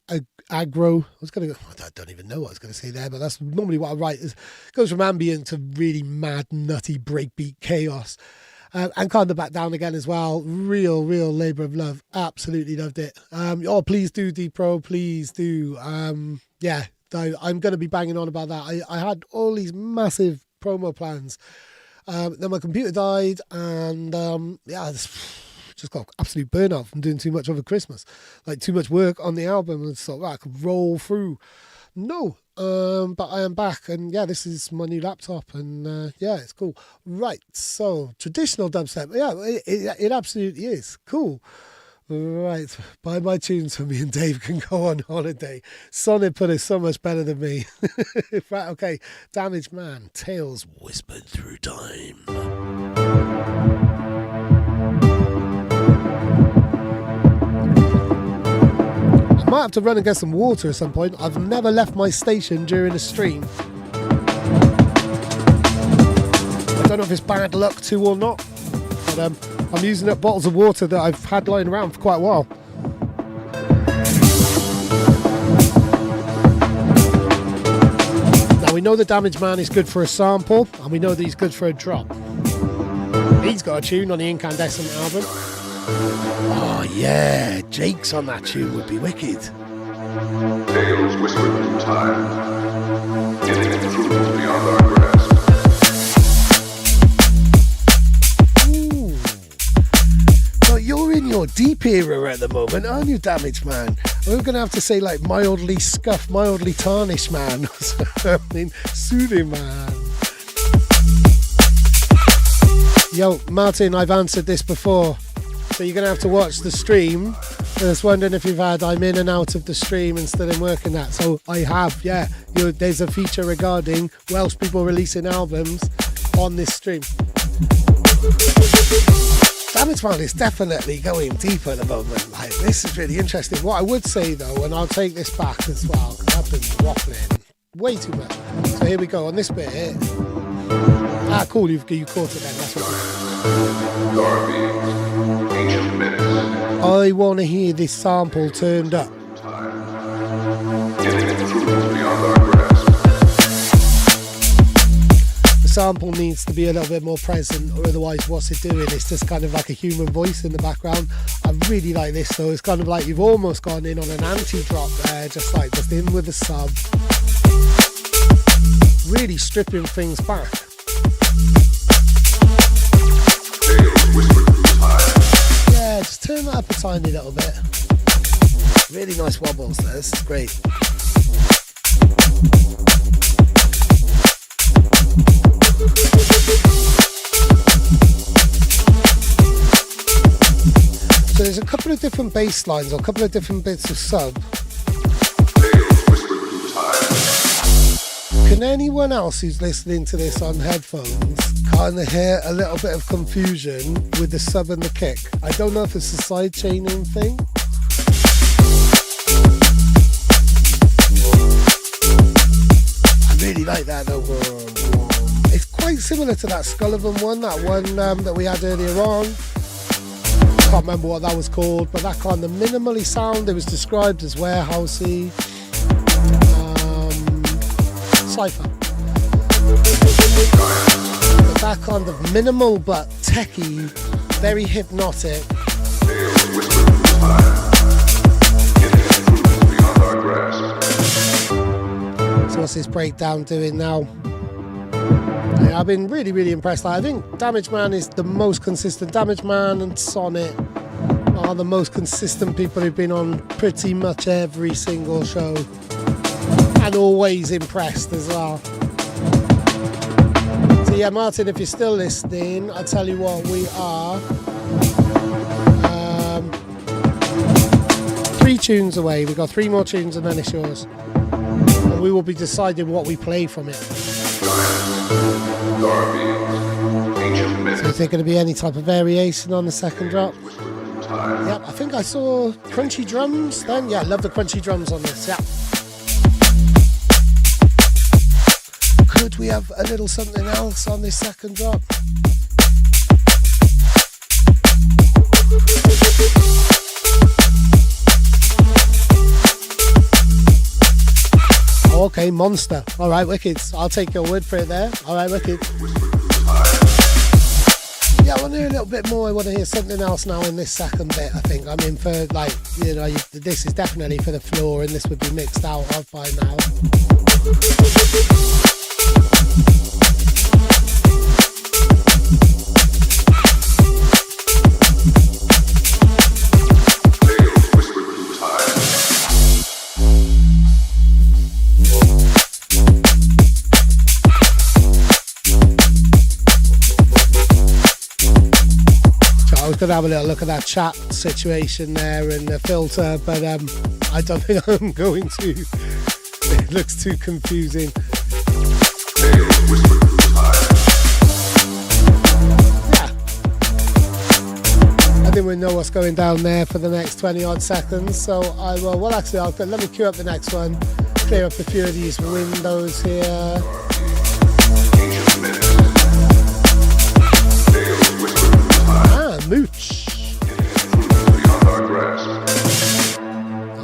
aggro. I don't even know what I was going to say there, but that's normally what I write. It goes from ambient to really mad, nutty breakbeat chaos. And kind of back down again as well. Real labour of love. Absolutely loved it. Please do, D-Pro. Please do. I'm going to be banging on about that. I had all these massive promo plans. Then my computer died and I just got absolute burnout from doing too much over Christmas. Like too much work on the album and so I could roll through. No, but I am back and yeah, this is my new laptop and it's cool. Right, so traditional dubstep, yeah, it absolutely is. Cool. Right, buy my tunes for me and Dave can go on holiday. Sonic put it so much better than me. Right, okay. Damaged Man, Tales Whispered Through Time. I might have to run and get some water at some point. I've never left my station during a stream. I don't know if it's bad luck too or not, but I'm using up bottles of water that I've had lying around for quite a while. Now we know the Damaged Man is good for a sample, and we know that he's good for a drop. He's got a tune on the Incandescent album. Oh yeah, Jake's on that tune would be wicked. Tales whispered through time, getting the truth beyond our grasp. Ooh. So you're in your deep era at the moment, aren't you, Damaged Man? We're going to have to say like mildly scuffed, mildly tarnished man or something. Soothing man. Yo, Martin, I've answered this before. So you're going to have to watch the stream. I was wondering if you've had I'm in and out of the stream and still in working that. So I have, yeah. There's a feature regarding Welsh people releasing albums on this stream. Damaged Man is definitely going deeper at the moment. Like, this is really interesting. What I would say though, and I'll take this back as well, because I've been waffling way too much. So here we go on this bit here. Ah, cool, you caught it then. That's what. Darby, ancient myths. I want to hear this sample turned up. Getting the truth beyond our grasp. The sample needs to be a little bit more present, or otherwise what's it doing? It's just kind of like a human voice in the background. I really like this though. It's kind of like you've almost gone in on an anti-drop there, just in with the sub. Really stripping things back. Yeah, just turn that up a tiny little bit. Really nice wobbles there, this is great. So there's a couple of different bass lines or a couple of different bits of sub. Can anyone else who's listening to this on headphones kind of hear a little bit of confusion with the sub and the kick? I don't know if it's a side chaining thing. I really like that though. It's quite similar to that Scullivan one, that we had earlier on. I can't remember what that was called, but that kind of minimally sound, it was described as warehousey. Cypher. But that kind of minimal but techy, very hypnotic. So what's this breakdown doing now? Yeah, I've been really, really impressed. I think Damaged Man is the most consistent. Damaged Man and Sonnet are the most consistent people who've been on pretty much every single show. And always impressed as well. So yeah, Martin, if you're still listening, I tell you what, we are 3 tunes away. We've got 3 more tunes and then it's yours. And we will be deciding what we play from it. So is there going to be any type of variation on the second drop? Yep, I think I saw crunchy drums then. Yeah, I love the crunchy drums on this, yeah. Could we have a little something else on this second drop? Oh, okay, Monster. All right, wicked. I'll take your word for it there. All right, wicked. Yeah, I want to hear a little bit more. I want to hear something else now in this second bit, I think. I'm in for, like, you know, this is definitely for the floor and this would be mixed out of by now. going to have a little look at that chat situation there and the filter, but I don't think I'm going to. It looks too confusing. Tales whispered through time. Yeah. I think we know what's going down there for the next 20 odd seconds, so I will. Well, actually, let me queue up the next one. Clear up a few of these windows here. Ancient minutes. Tales whispered through time. Mooch. Beyond our grasp.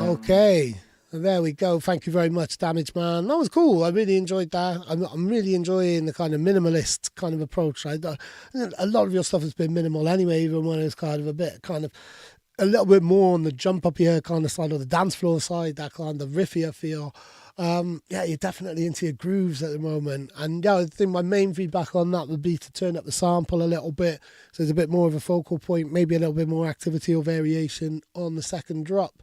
Okay. There we go. Thank you very much, Damage Man. That was cool. I really enjoyed that. I'm really enjoying the kind of minimalist kind of approach. A lot of your stuff has been minimal anyway, even when it's kind of a little bit more on the jump up here kind of side or the dance floor side, that kind of riffier feel. Yeah, you're definitely into your grooves at the moment. And yeah, I think my main feedback on that would be to turn up the sample a little bit. So there's a bit more of a focal point, maybe a little bit more activity or variation on the second drop.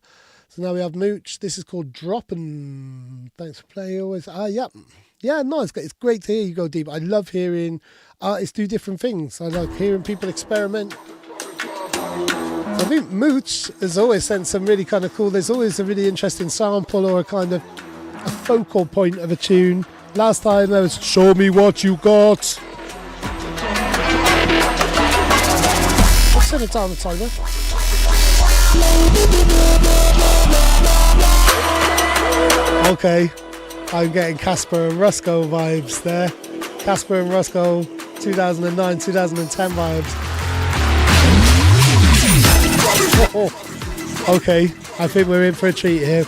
So now we have Mooch. This is called Droppin'. Thanks for playing always. Yeah, no, it's great to hear you go deep. I love hearing artists do different things. I like hearing people experiment. So I think Mooch has always sent some really kind of cool, there's always a really interesting sample or a kind of a focal point of a tune. Last time there was Show Me What You Got. What's in it down the timer? Okay, I'm getting Casper and Rusko vibes there. Casper and Rusko 2009, 2010 vibes. Oh, okay, I think we're in for a treat here.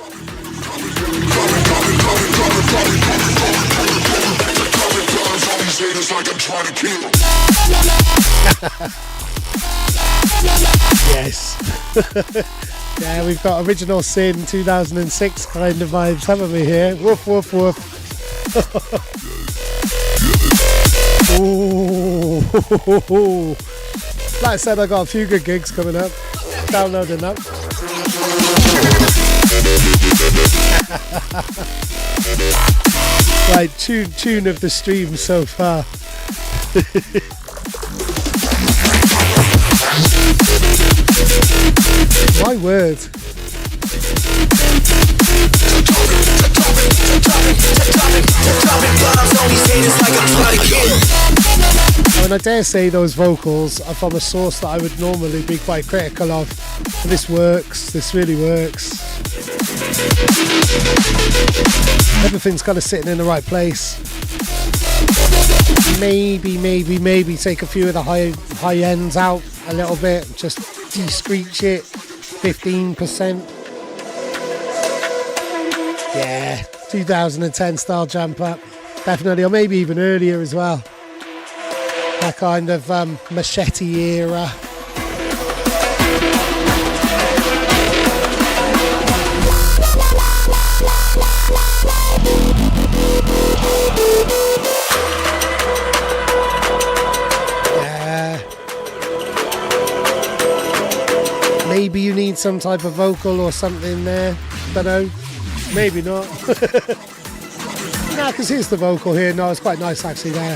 Yes. Yeah, we've got Original Sin 2006 kind of vibes, haven't we here? Woof, woof, woof. Ooh. Like I said, I got a few good gigs coming up. Downloading that. Right, tune of the stream so far. My word. And I dare say those vocals are from a source that I would normally be quite critical of. And this works, this really works. Everything's kind of sitting in the right place. Maybe take a few of the high ends out a little bit, just de-screech it 15%. Yeah, 2010 style jump up, definitely, or maybe even earlier as well. That kind of machete era. Maybe you need some type of vocal or something there. Don't know. Maybe not. Nah, because here's the vocal here. No, it's quite nice actually there.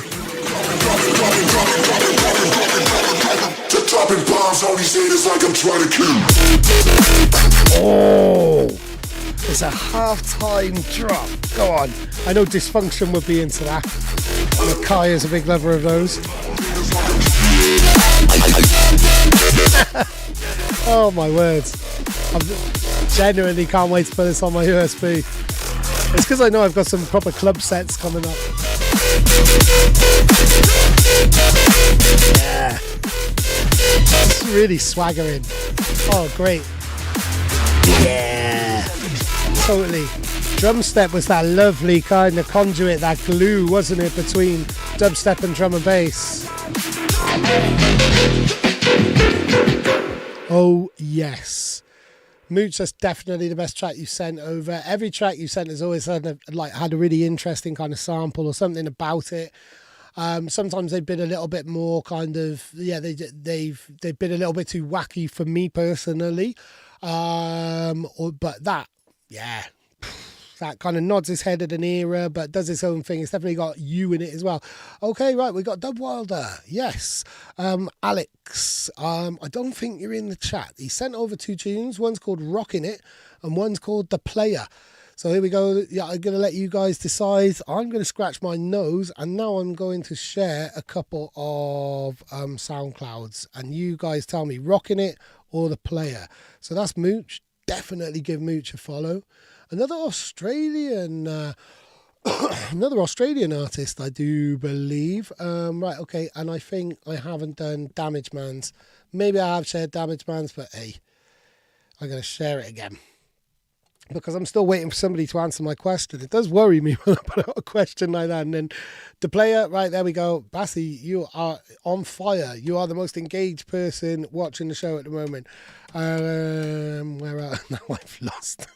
Oh, it's a half-time drop. Go on. I know Dysfunction would be into that. Kai is a big lover of those. Oh my words. I genuinely can't wait to put this on my USB. It's because I know I've got some proper club sets coming up. Yeah. It's really swaggering. Oh, great. Yeah. Totally. Drum step was that lovely kind of conduit, that glue, wasn't it, between dubstep and drum and bass. Oh, yes. Mooch, that's definitely the best track you sent over. Every track you sent has always had a really interesting kind of sample or something about it. Sometimes they've been a little bit more kind of, yeah, they've been a little bit too wacky for me personally. But that, yeah, that kind of nods his head at an era, but does its own thing. It's definitely got you in it as well. Okay, right, we got Dub Wilder. Yes. Alex, I don't think you're in the chat. He sent over 2 tunes. One's called Rockin' It and one's called The Player. So here we go. Yeah, I'm going to let you guys decide. I'm going to scratch my nose, and now I'm going to share a couple of SoundClouds, and you guys tell me Rockin' It or The Player. So that's Mooch. Definitely give Mooch a follow. Another Australian artist, I do believe. Right, okay, and I think I haven't done Damage Man's. Maybe I have shared Damage Man's, but hey, I'm going to share it again, because I'm still waiting for somebody to answer my question. It does worry me when I put out a question like that. And then The Player, right, there we go. Bassy, you are on fire. You are the most engaged person watching the show at the moment. Where are now I've lost.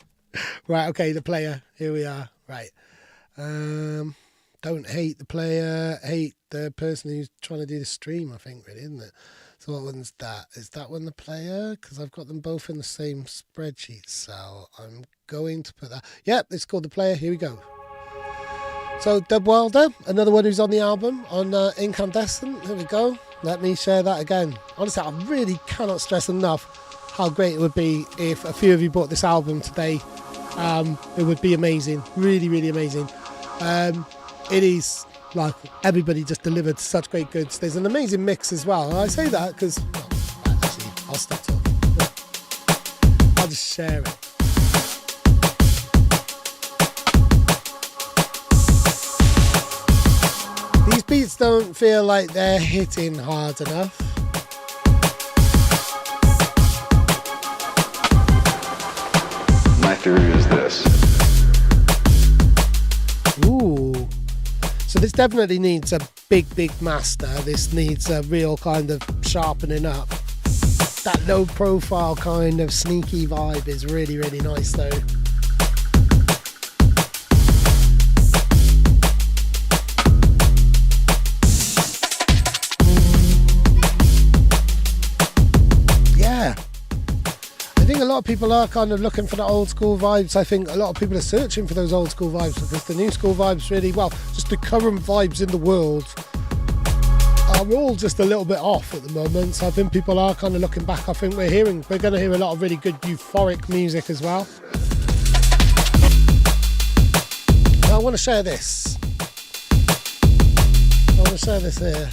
Right, okay, The Player. Here we are. Right. Don't hate The Player. Hate the person who's trying to do the stream, I think, really, isn't it? So what one's that? Is that one The Player? Because I've got them both in the same spreadsheet. So I'm going to put that. Yep, it's called The Player. Here we go. So Dub Wilder, another one who's on the album on Incandescent. Here we go. Let me share that again. Honestly, I really cannot stress enough how great it would be if a few of you bought this album today. It would be amazing. Really, really amazing. It is... like, everybody just delivered such great goods. There's an amazing mix as well. And I say that because... actually, I'll stop talking. I'll just share it. These beats don't feel like they're hitting hard enough. My theory is this. Ooh. So this definitely needs a big master. This needs a real kind of sharpening up. That low profile kind of sneaky vibe is really, really nice though. Yeah. I think a lot of people are kind of looking for the old school vibes. I think a lot of people are searching for those old school vibes, because the new school vibes really, well, just the current vibes in the world are all just a little bit off at the moment. So I think people are kind of looking back. I think we're going to hear a lot of really good euphoric music as well. Now I want to share this. I want to share this here.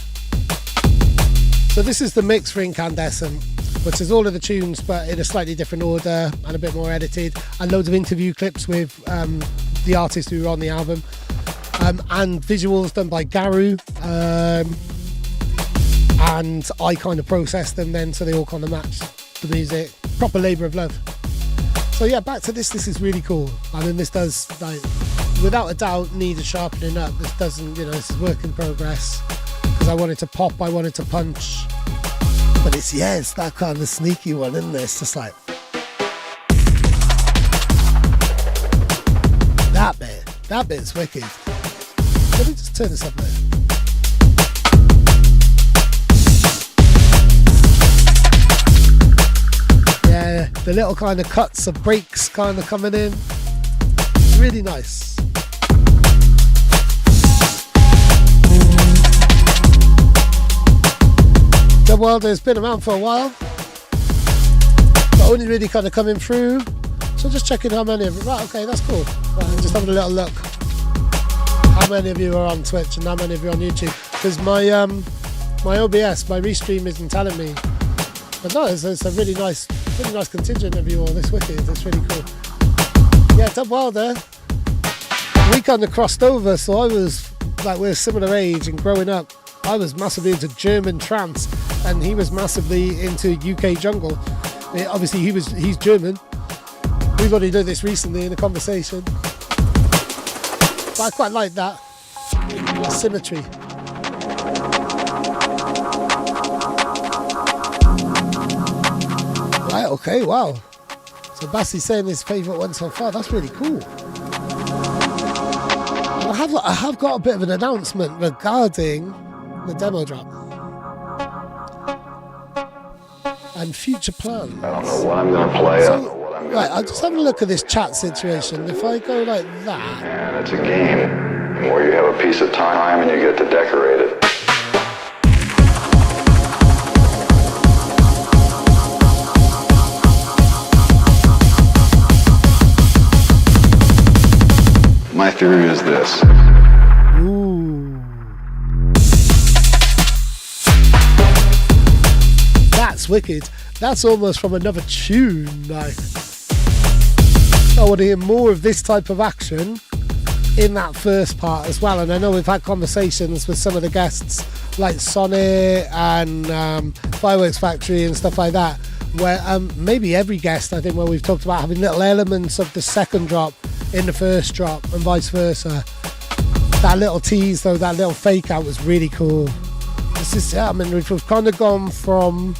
So this is the mix for Incandescent, which is all of the tunes but in a slightly different order and a bit more edited, and loads of interview clips with the artists who were on the album, and visuals done by Garu, and I kind of processed them then so they all kind of match the music. Proper labour of love. So yeah, back to this. This is really cool. I mean, this does, like, without a doubt, need a sharpening up. This doesn't, this is work in progress, because I wanted to pop, I wanted to punch. But it's that kind of sneaky one, isn't it? It's just like that bit's wicked. Let me just turn this up there. Yeah, the little kind of cuts of breaks kind of coming in. Really nice. Dub Wilder has been around for a while, but only really kind of coming through. So just checking how many of you. Right, okay, that's cool. Right, just having a little look. How many of you are on Twitch and how many of you are on YouTube? Because my OBS, my restream isn't telling me. But no, it's a really nice contingent of you all. This wicked. It's really cool. Yeah, Dub Wilder. We kind of crossed over, so I was like, we're similar age, and growing up, I was massively into German trance, and he was massively into UK jungle. Obviously, he's German. We've only done this recently in a conversation, but I quite like that symmetry. Right, okay, wow. So Bassy's saying his favourite one so far. That's really cool. I have got a bit of an announcement regarding the demo drop and future plans. I don't know what I'm going to play. I don't know what I'm Right, I'll just have a look at this chat situation. If I go like that. And it's a game where you have a piece of time and you get to decorate it. My theory is this. Ooh. That's wicked. That's almost from another tune. Like, I want to hear more of this type of action in that first part as well. And I know we've had conversations with some of the guests like Sonnet and Fireworks Factory and stuff like that, where maybe every guest, I think, where we've talked about having little elements of the second drop in the first drop and vice versa. That little tease though, that little fake out was really cool. This is, I mean, we've kind of gone from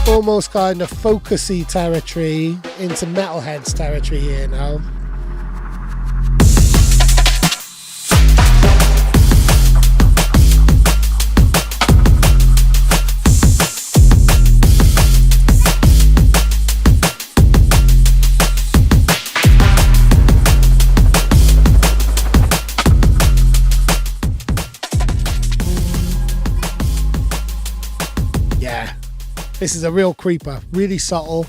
almost kind of focusy territory into Metalheadz territory here now. This is a real creeper, really subtle.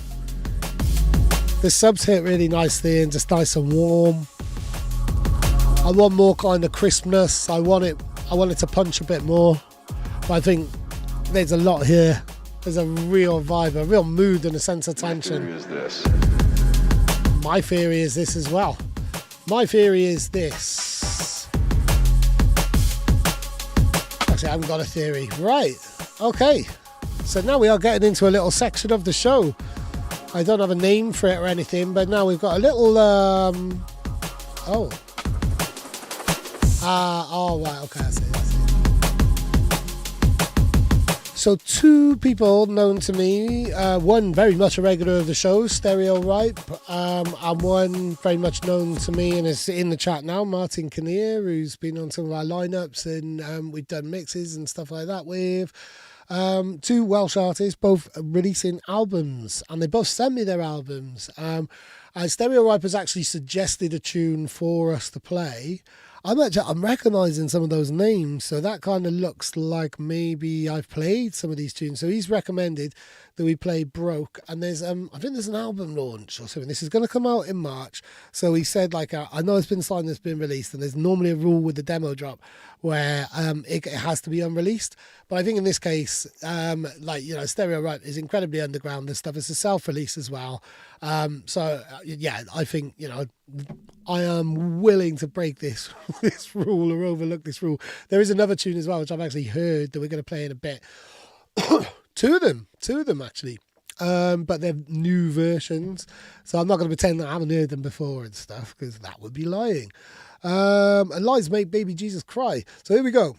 The subs hit really nicely and just nice and warm. I want more kind of crispness. I want it to punch a bit more. But I think there's a lot here. There's a real vibe, a real mood and a sense of tension. My theory is this as well. My theory is this. Actually, I haven't got a theory. Right, okay. So now we are getting into a little section of the show. I don't have a name for it or anything, but now we've got a little, right, okay, I see. So two people known to me, one very much a regular of the show, Stereo Ripe, and one very much known to me and is in the chat now, Martin Kinnear, who's been on some of our lineups and we've done mixes and stuff like that with. Two Welsh artists, both releasing albums, and they both sent me their albums. And Stereo Ripe has actually suggested a tune for us to play. I'm recognising some of those names, so that kind of looks like maybe I've played some of these tunes. So he's recommended that we play Broke, and there's I think there's an album launch or something. This is going to come out in March. So he said, like, I know it's been signed, it's been released, and there's normally a rule with the demo drop where it has to be unreleased. But I think in this case, Stereo Ripe is incredibly underground. This stuff is a self-release as well. Yeah, I think, I am willing to break this rule or overlook this rule. There is another tune as well, which I've actually heard that we're going to play in a bit. Two of them actually. But they're new versions. So I'm not going to pretend that I haven't heard them before and stuff, because that would be lying. And lies make baby Jesus cry. So here we go.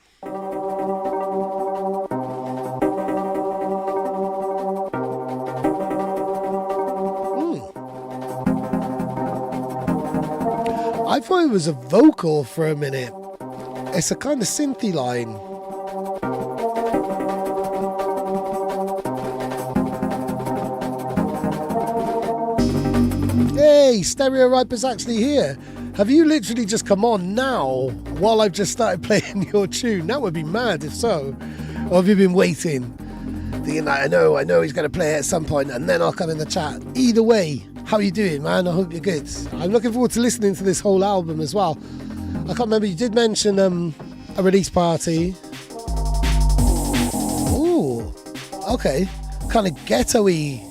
I thought it was a vocal for a minute. It's a kind of synthy line. Hey, Stereo Ripe is actually here. Have you literally just come on now while I've just started playing your tune? That would be mad if so. Or have you been waiting? Thinking like, I know he's going to play it at some point and then I'll come in the chat. Either way, how are you doing, man? I hope you're good. I'm looking forward to listening to this whole album as well. I can't remember, you did mention a release party. Ooh, okay. Kind of ghetto-y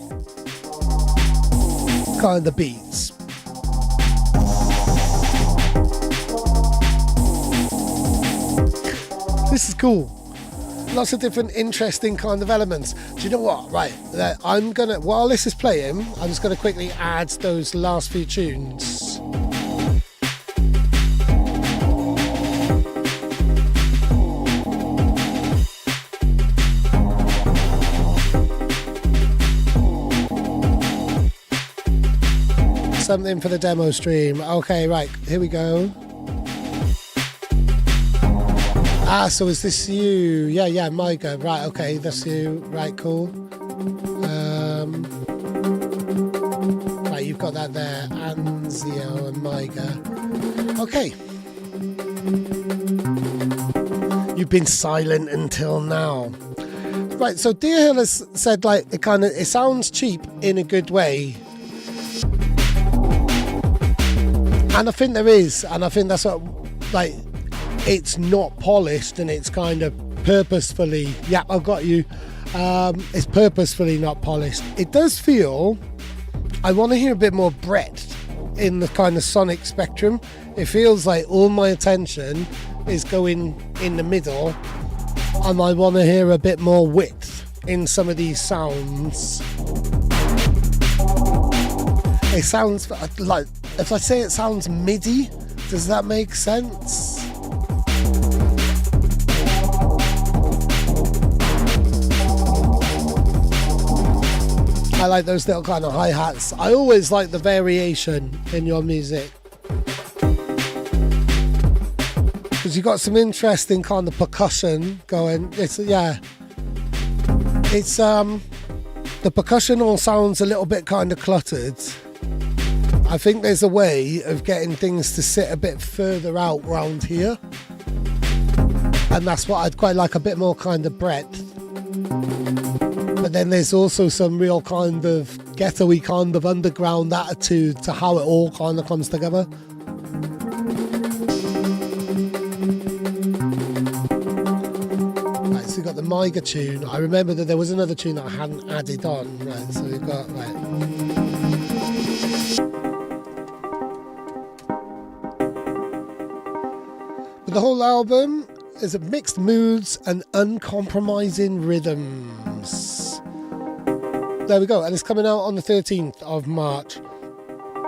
kind of beats. This is cool. Lots of different interesting kind of elements. Do you know what? Right, while this is playing, I'm just gonna quickly add those last few tunes. Something for the demo stream. Okay, right, here we go. So is this you? Yeah, Micah. Right, okay, that's you. Right, cool. Right, you've got that there, Anzio and Maiga. Okay. You've been silent until now. Right, so Deer Hill has said like it sounds cheap in a good way. And I think there is, and I think that's what, like, it's not polished and it's kind of purposefully, yeah, I've got you. It's purposefully not polished. It does feel, I want to hear a bit more breadth in the kind of sonic spectrum. It feels like all my attention is going in the middle, and I want to hear a bit more width in some of these sounds. It sounds like, if I say it sounds MIDI, does that make sense? I like those little kind of hi-hats. I always like the variation in your music, because you got some interesting kind of percussion going. It's the percussion all sounds a little bit kind of cluttered. I think there's a way of getting things to sit a bit further out round here, and that's what I'd quite like, a bit more kind of breadth. But then there's also some real kind of ghetto-y kind of underground attitude to how it all kind of comes together. Right, so we've got the Maiga tune. I remember that there was another tune that I hadn't added on. Right, so we've got, right. But the whole album is of mixed moods and uncompromising rhythms. There we go, and it's coming out on the 13th of March.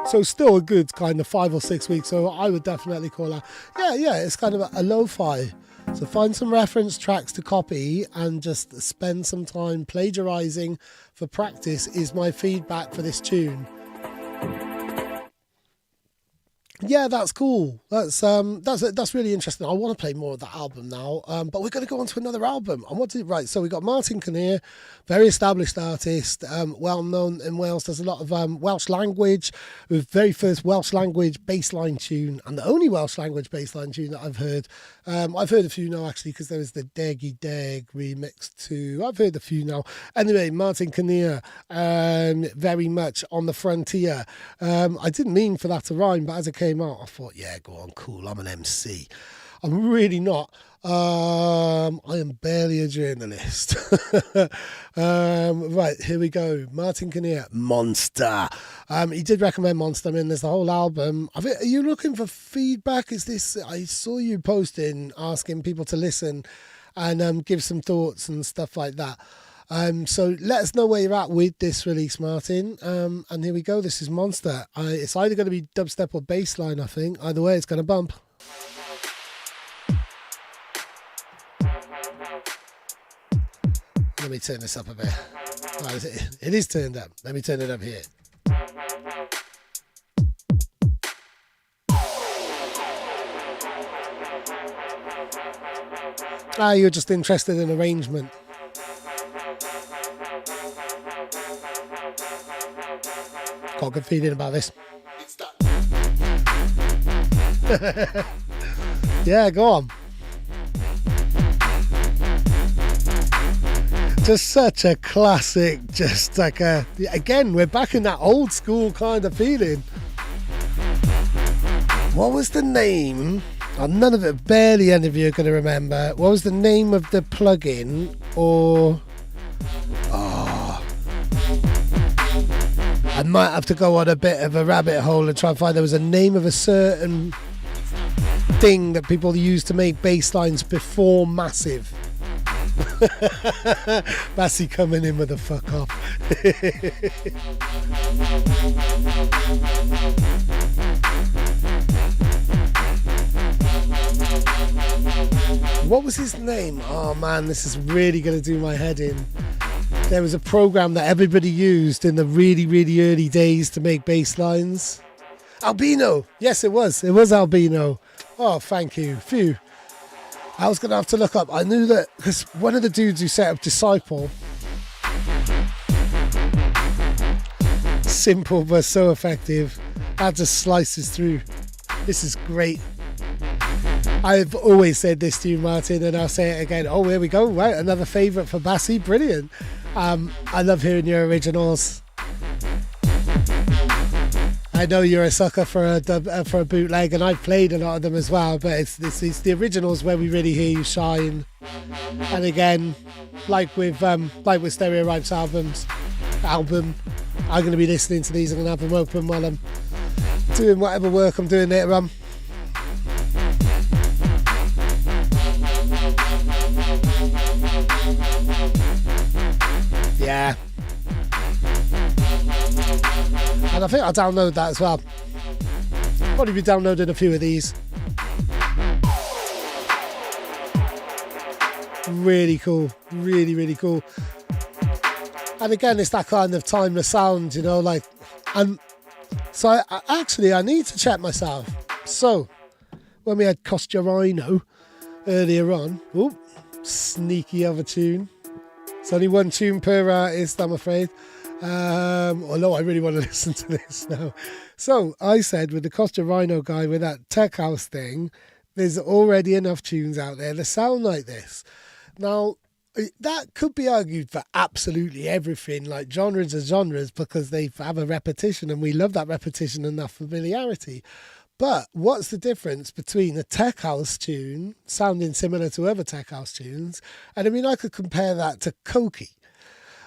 So still a good kind of 5 or 6 weeks, so I would definitely call that. Yeah, it's kind of a lo-fi. So find some reference tracks to copy and just spend some time plagiarizing for practice is my feedback for this tune. Yeah, that's cool. That's really interesting. I want to play more of that album now. But we're going to go on to another album. Right, so we got Martin Kinnear, very established artist, well known in Wales. There's a lot of Welsh language, the very first Welsh language bassline tune, and the only Welsh language bassline tune that I've heard. I've heard a few now actually, because there was the Deggy Deg remix too. I've heard a few now. Anyway, Martin Kinnear, very much on the frontier. I didn't mean for that to rhyme, but as it came out, I thought, yeah, go on, cool, I'm an MC. I'm really not. I am barely a journalist. Right, here we go. Martin Kinnear, Monster. He did recommend Monster. I mean, there's the whole album. Are you looking for feedback? Is this? I saw you posting, asking people to listen and give some thoughts and stuff like that. So let us know where you're at with this release, Martin. And here we go. This is Monster. It's either going to be dubstep or bassline, I think. Either way, it's going to bump. Let me turn this up a bit. Right, it is turned up. Let me turn it up here. You're just interested in arrangement. Got a good feeling about this. Yeah, go on. Just such a classic, just like again, we're back in that old school kind of feeling. What was the name? None of it, barely any of you are going to remember. What was the name of the plugin? Or... I might have to go on a bit of a rabbit hole and try and find. There was a name of a certain thing that people used to make bass lines before Massive. Massey coming in with a fuck off. What was his name? Oh man, this is really going to do my head in. There was a program that everybody used in the really, really early days to make bass lines. Albino. Yes, it was. It was Albino. Oh, thank you. Phew. I was going to have to look up. I knew that because one of the dudes who set up Disciple, simple but so effective. That just slices through. This is great. I've always said this to you, Martin, and I'll say it again. Oh, here we go. Right, another favourite for Bassi. Brilliant. I love hearing your originals. I know you're a sucker for a bootleg, and I've played a lot of them as well. But it's the originals where we really hear you shine. And again, like with Stereo Ripe's album, I'm going to be listening to these. I'm going to have them open while I'm doing whatever work I'm doing later on. Yeah. And I think I'll download that as well. Probably be downloading a few of these. Really cool. Really, really cool. And again, it's that kind of timeless sound, you know, like, and so I need to check myself. So when we had Costa Rhino earlier on, sneaky other tune. It's only one tune per artist, I'm afraid. Although I really want to listen to this now. So I said with the Costa Rhino guy with that tech house thing, there's already enough tunes out there that sound like this. Now, that could be argued for absolutely everything, like genres are genres, because they have a repetition and we love that repetition and that familiarity. But what's the difference between a tech house tune sounding similar to other tech house tunes? And I mean, I could compare that to Koki.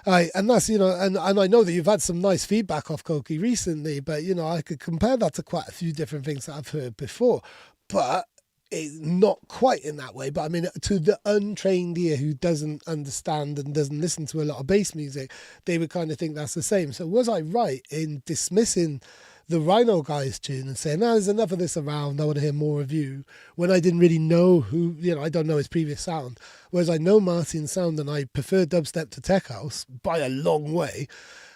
And that's, you know, and I know that you've had some nice feedback off Koki recently, but, you know, I could compare that to quite a few different things that I've heard before. But it's not quite in that way. But I mean, to the untrained ear who doesn't understand and doesn't listen to a lot of bass music, they would kind of think that's the same. So was I right in dismissing the Rhino guy's tune and saying, there's enough of this around, I want to hear more of you, when I didn't really know who, you know, I don't know his previous sound. Whereas I know Martin's sound and I prefer dubstep to tech house by a long way.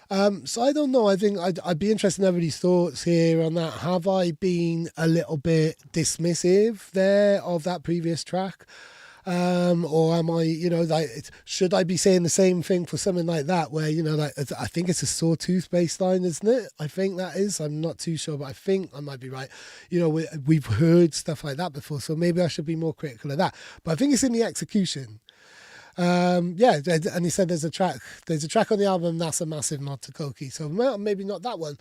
So I don't know. I think I'd be interested in everybody's thoughts here on that. Have I been a little bit dismissive there of that previous track? Or am I, you know, like, should I be saying the same thing for something like that where, you know, like, I think it's a Sawtooth bass line, isn't it? I think that is. I'm not too sure, but I think I might be right. You know, we've heard stuff like that before, so maybe I should be more critical of that. But I think it's in the execution. Yeah, and he said there's a track on the album that's a massive nod to Koki, so maybe not that one.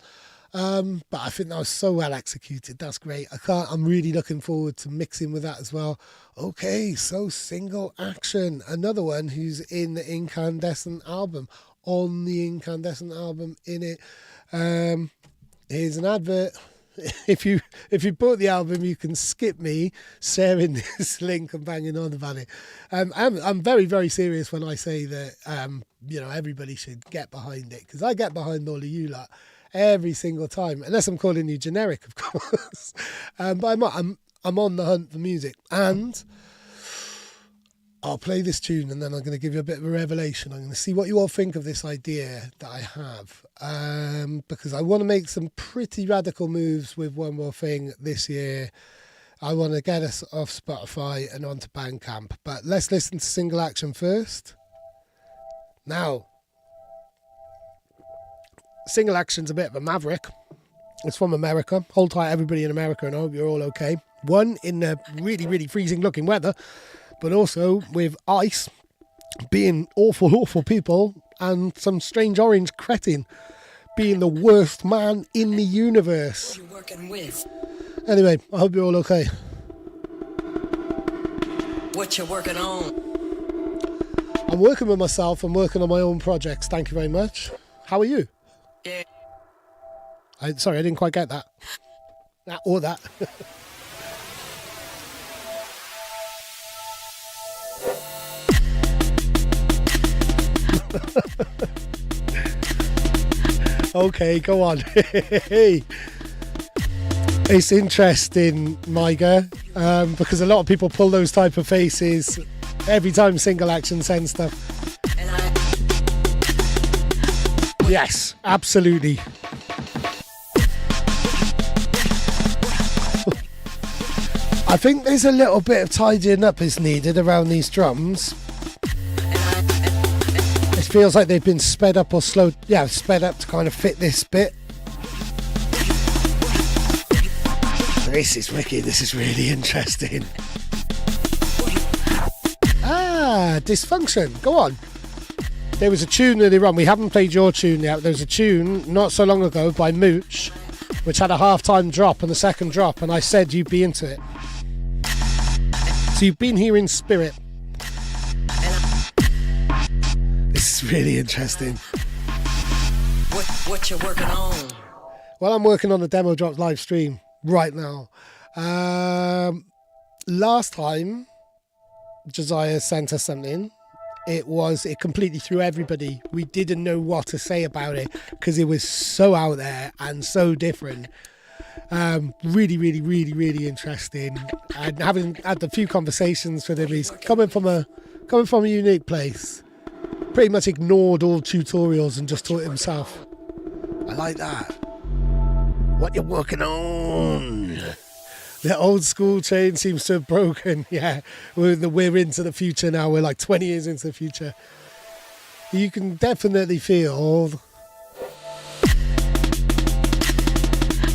But I think that was so well executed. That's great. I'm really looking forward to mixing with that as well. Okay, so Single Action, another one who's in the Incandescent album, on the Incandescent album in it. Here's an advert. If you bought the album, you can skip me sharing this link and banging on about it. I'm very, very serious when I say that you know, everybody should get behind it, because I get behind all of you lot every single time, unless I'm calling you generic, of course. But I'm on the hunt for music, and I'll play this tune, and then I'm going to give you a bit of a revelation. I'm going to see what you all think of this idea that I have, because I want to make some pretty radical moves with One More Thing this year. I want to get us off Spotify and onto Bandcamp. But let's listen to Single Action first. Now, Single Action's a bit of a maverick. It's from America. Hold tight, everybody in America, and I hope you're all okay. One, in the really, really freezing looking weather, but also with ice, being awful people, and some strange orange cretin being the worst man in the universe. You're working with. Anyway, I hope you're all okay. What you working on? I'm working with myself. I'm working on my own projects. Thank you very much. How are you? Yeah. Sorry, I didn't quite get that. That or that. Okay, go on. Hey. It's interesting, Miga, because a lot of people pull those type of faces every time Single Action sends stuff. Yes, absolutely. I think there's a little bit of tidying up is needed around these drums. It feels like they've been sped up or slowed, sped up to kind of fit this bit. This is wicked. This is really interesting. Dysfunction. Go on. There was a tune earlier on. We haven't played your tune yet. There was a tune not so long ago by Mooch, which had a half-time drop and a second drop, and I said you'd be into it. So you've been here in spirit. This is really interesting. What you working on? Well, I'm working on the Demo Drops live stream right now. Last time Josiah sent us something, it completely threw everybody. We didn't know what to say about it because it was so out there and so different. Really, really, really, really interesting. And having had a few conversations with him, he's coming from a unique place. Pretty much ignored all tutorials and just taught it himself. I like that. What you working on? The old school chain seems to have broken. Yeah, we're into the future now. We're like 20 years into the future. You can definitely feel.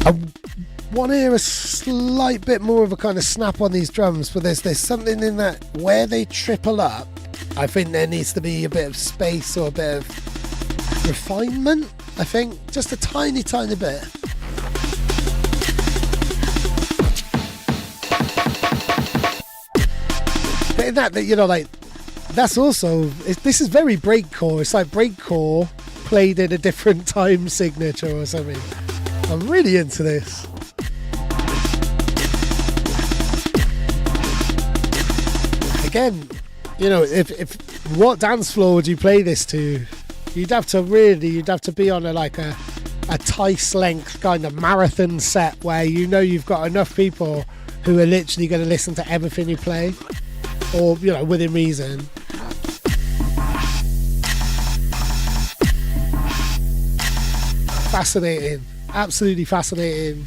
I want to hear a slight bit more of a kind of snap on these drums, but there's something in that where they triple up. I think there needs to be a bit of space or a bit of refinement. I think just a tiny, tiny bit. That that's also this is very breakcore. It's like breakcore played in a different time signature or something. I'm really into this. Again, if what dance floor would you play this to? You'd have to be on a Tice length kind of marathon set where you've got enough people who are literally going to listen to everything you play. Or, within reason. Fascinating. Absolutely fascinating.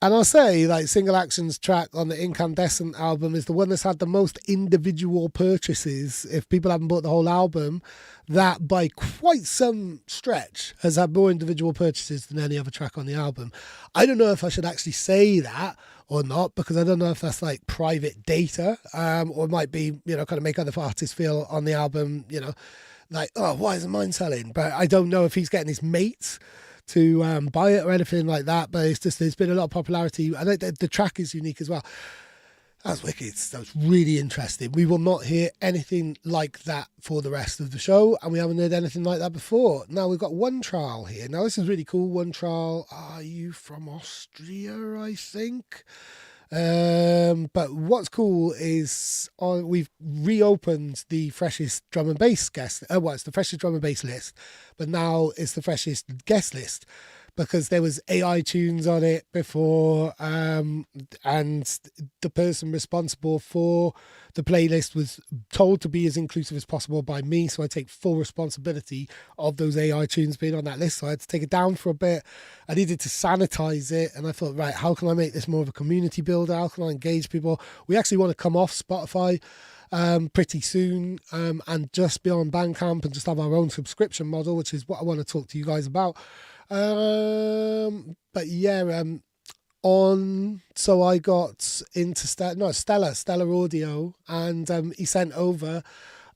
And I'll say, Single Action's track on the Incandescent album is the one that's had the most individual purchases. If people haven't bought the whole album, that by quite some stretch has had more individual purchases than any other track on the album. I don't know if I should actually say that or not, because I don't know if that's private data, or it might be, kind of make other artists feel on the album, oh, why isn't mine selling? But I don't know if he's getting his mates to buy it or anything like that, but it's just there's been a lot of popularity. I think the track is unique as well. That's wicked. That's really interesting. We will not hear anything like that for the rest of the show, and we haven't heard anything like that before. Now we've got One Trial here. Now this is really cool. One Trial, are you from Austria, I think? But what's cool is we've reopened the freshest drum and bass guest. It's the freshest drum and bass list, but now it's the freshest guest list because there was AI tunes on it before, and the person responsible for the playlist was told to be as inclusive as possible by me, so I take full responsibility of those AI tunes being on that list. So I had to take it down for a bit. I needed to sanitize it, and I thought, right, how can I make this more of a community builder? How can I engage people? We actually want to come off Spotify pretty soon, and just be on Bandcamp and just have our own subscription model, which is what I want to talk to you guys about. But yeah, so I got into Stellar Audio, and he sent over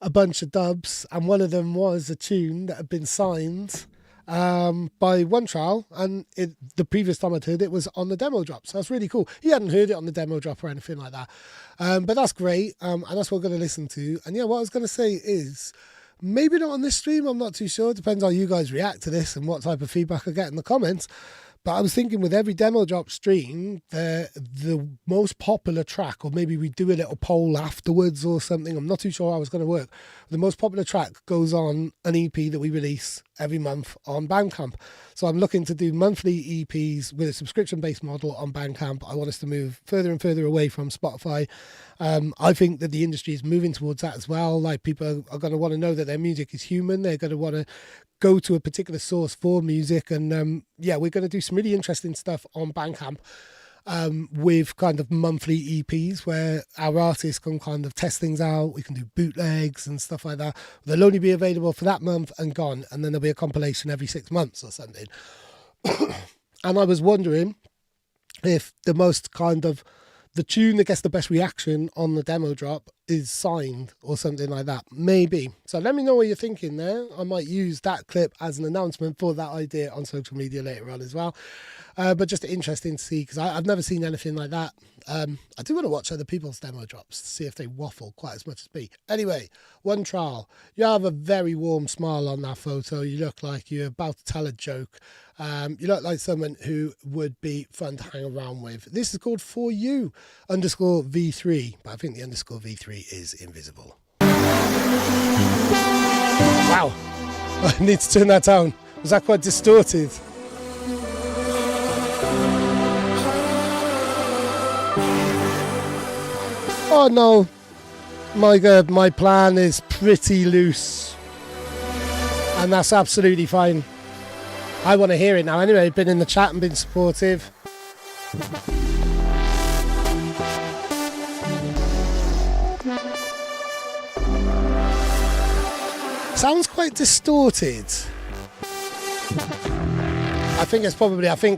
a bunch of dubs, and one of them was a tune that had been signed by One Trial, and the previous time I'd heard it was on the Demo Drop, so that's really cool. He hadn't heard it on the Demo Drop or anything like that, but that's great, and that's what we're going to listen to. And yeah, what I was going to say is, maybe not on this stream, I'm not too sure. It depends how you guys react to this and what type of feedback I get in the comments. But I was thinking with every Demo Drop stream, the most popular track, or maybe we do a little poll afterwards or something, I'm not too sure how it's going to work. The most popular track goes on an EP that we release every month on Bandcamp. So I'm looking to do monthly EPs with a subscription-based model on Bandcamp. I want us to move further and further away from Spotify. I think that the industry is moving towards that as well. People are going to want to know that their music is human. They're going to want to go to a particular source for music. And we're going to do some really interesting stuff on Bandcamp with kind of monthly EPs where our artists can kind of test things out. We can do bootlegs and stuff like that. They'll only be available for that month and gone, and then there'll be a compilation every 6 months or something. And I was wondering if the most kind of the tune that gets the best reaction on the demo drop is signed or something like that. Maybe. So let me know what you're thinking there. I might use that clip as an announcement for that idea on social media later on as well. But just interesting to see, because I've never seen anything like that. I do want to watch other people's demo drops to see if they waffle quite as much as me. Anyway, One Trial. You have a very warm smile on that photo. You look like you're about to tell a joke. You look like someone who would be fun to hang around with. This is called For You _V3, but I think the underscore V3 is invisible. Wow. I need to turn that down. Was that quite distorted? Oh no, my God, my plan is pretty loose, and that's absolutely fine. I want to hear it now anyway. Been in the chat and been supportive. Sounds quite distorted. I think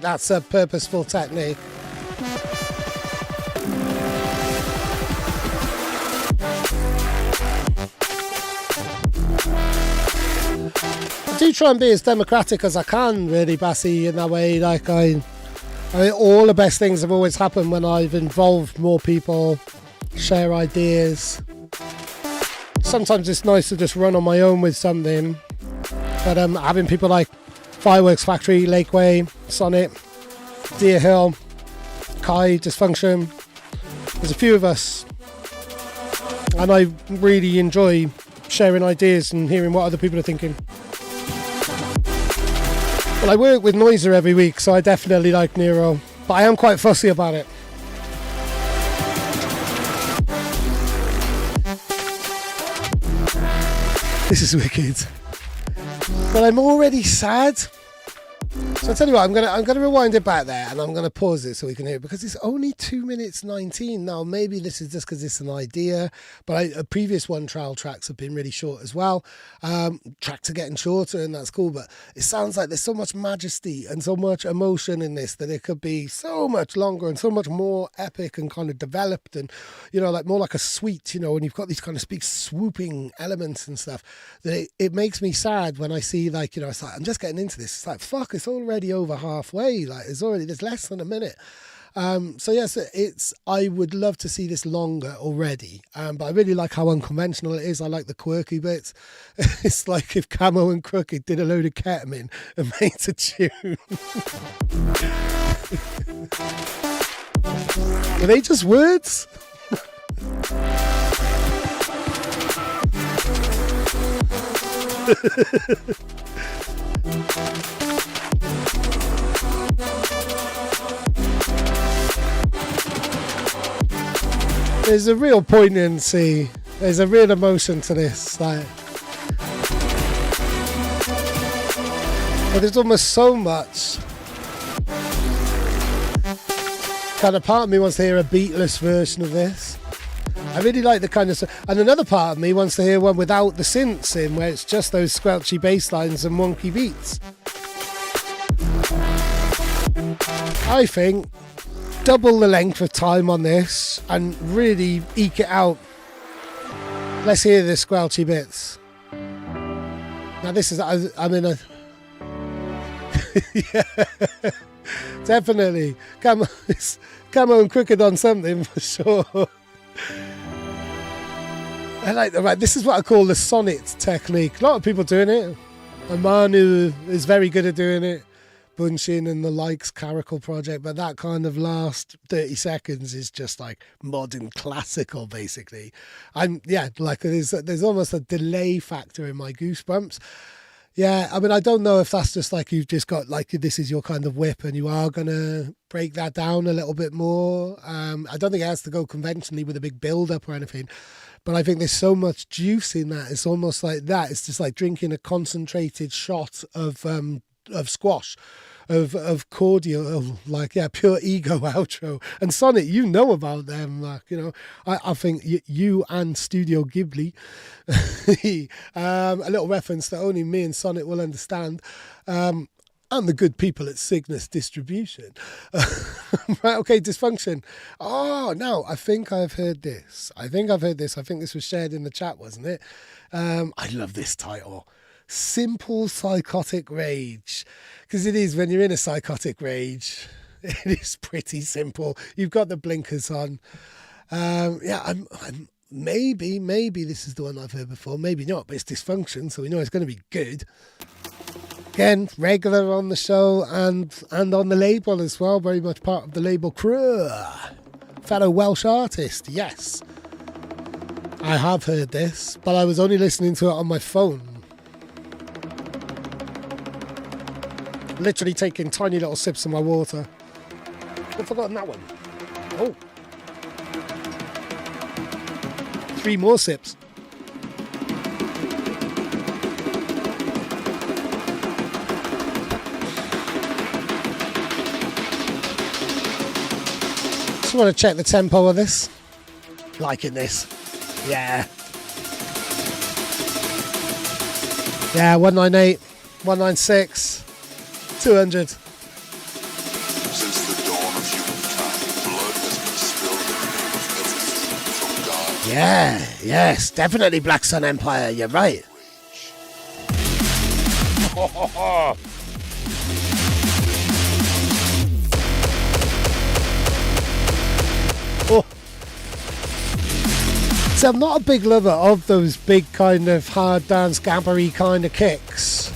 that's a purposeful technique. I do try and be as democratic as I can, really, Bassy, in that way. Like I mean, all the best things have always happened when I've involved more people, share ideas. Sometimes it's nice to just run on my own with something, but having people like Fireworks Factory, Lakeway, Sonnet, Deer Hill, Kai, Dysfunction, there's a few of us, and I really enjoy sharing ideas and hearing what other people are thinking. Well, I work with Noiser every week, so I definitely like Nero, but I am quite fussy about it. This is wicked. But I'm already sad. So I'll tell you what, I'm gonna rewind it back there, and I'm gonna pause it so we can hear it, because it's only 2 minutes 19. Now maybe this is just because it's an idea, but previous One Trial tracks have been really short as well. Tracks are getting shorter, and that's cool, but it sounds like there's so much majesty and so much emotion in this that it could be so much longer and so much more epic and kind of developed, and like more like a suite, when you've got these kind of big swooping elements and stuff, that it makes me sad when I see it's like I'm just getting into this. It's like, fuck, it's already over halfway. Like there's less than a minute. So yes, I would love to see this longer already. But I really like how unconventional it is. I like the quirky bits. It's like if Camo and Crooked did a load of ketamine and made a tune. Are they just words? There's a real poignancy. There's a real emotion to this. But there's almost so much. Kind of part of me wants to hear a beatless version of this. I really like the kind of, and another part of me wants to hear one without the synths in, where it's just those squelchy bass lines and wonky beats. I think double the length of time on this and really eke it out. Let's hear the squelchy bits. Now this is, I mean, yeah, definitely. Camo and Crooked on something for sure. I like that. Right, this is what I call the sonnet technique. A lot of people doing it. A man who is very good at doing it. Bunchin and the likes, Caracal Project, but that kind of last 30 seconds is just like modern classical, basically. There's almost a delay factor in my goosebumps. Yeah, I mean, I don't know if that's just like you've just got like this is your kind of whip and you are going to break that down a little bit more. I don't think it has to go conventionally with a big build-up or anything, but I think there's so much juice in that. It's almost like that. It's just like drinking a concentrated shot of squash, of cordial, pure ego outro. And Sonnet, you know about them, I think you and Studio Ghibli, a little reference that only me and Sonnet will understand. and the good people at Cygnus Distribution. Right, okay, Dysfunction. Oh, no, I think I've heard this. I think this was shared in the chat, wasn't it? I love this title. Simple Psychotic Rage. Because it is, when you're in a psychotic rage, it is pretty simple. You've got the blinkers on. I'm maybe this is the one I've heard before. Maybe not, but it's Dysfunction, so we know it's going to be good. Again, regular on the show and on the label as well. Very much part of the label crew. Fellow Welsh artist, yes. I have heard this, but I was only listening to it on my phone. Literally taking tiny little sips of my water. I've forgotten that one. Oh. 3 more sips. Just want to check the tempo of this. Liking this. Yeah. Yeah, 198, 196, 200. Since the dawn of humankind, blood has been spilled in the name of everything from God. Yeah, yes, definitely Black Sun Empire, you're right. Oh. So I'm not a big lover of those big kind of hard dance gabbery kind of kicks.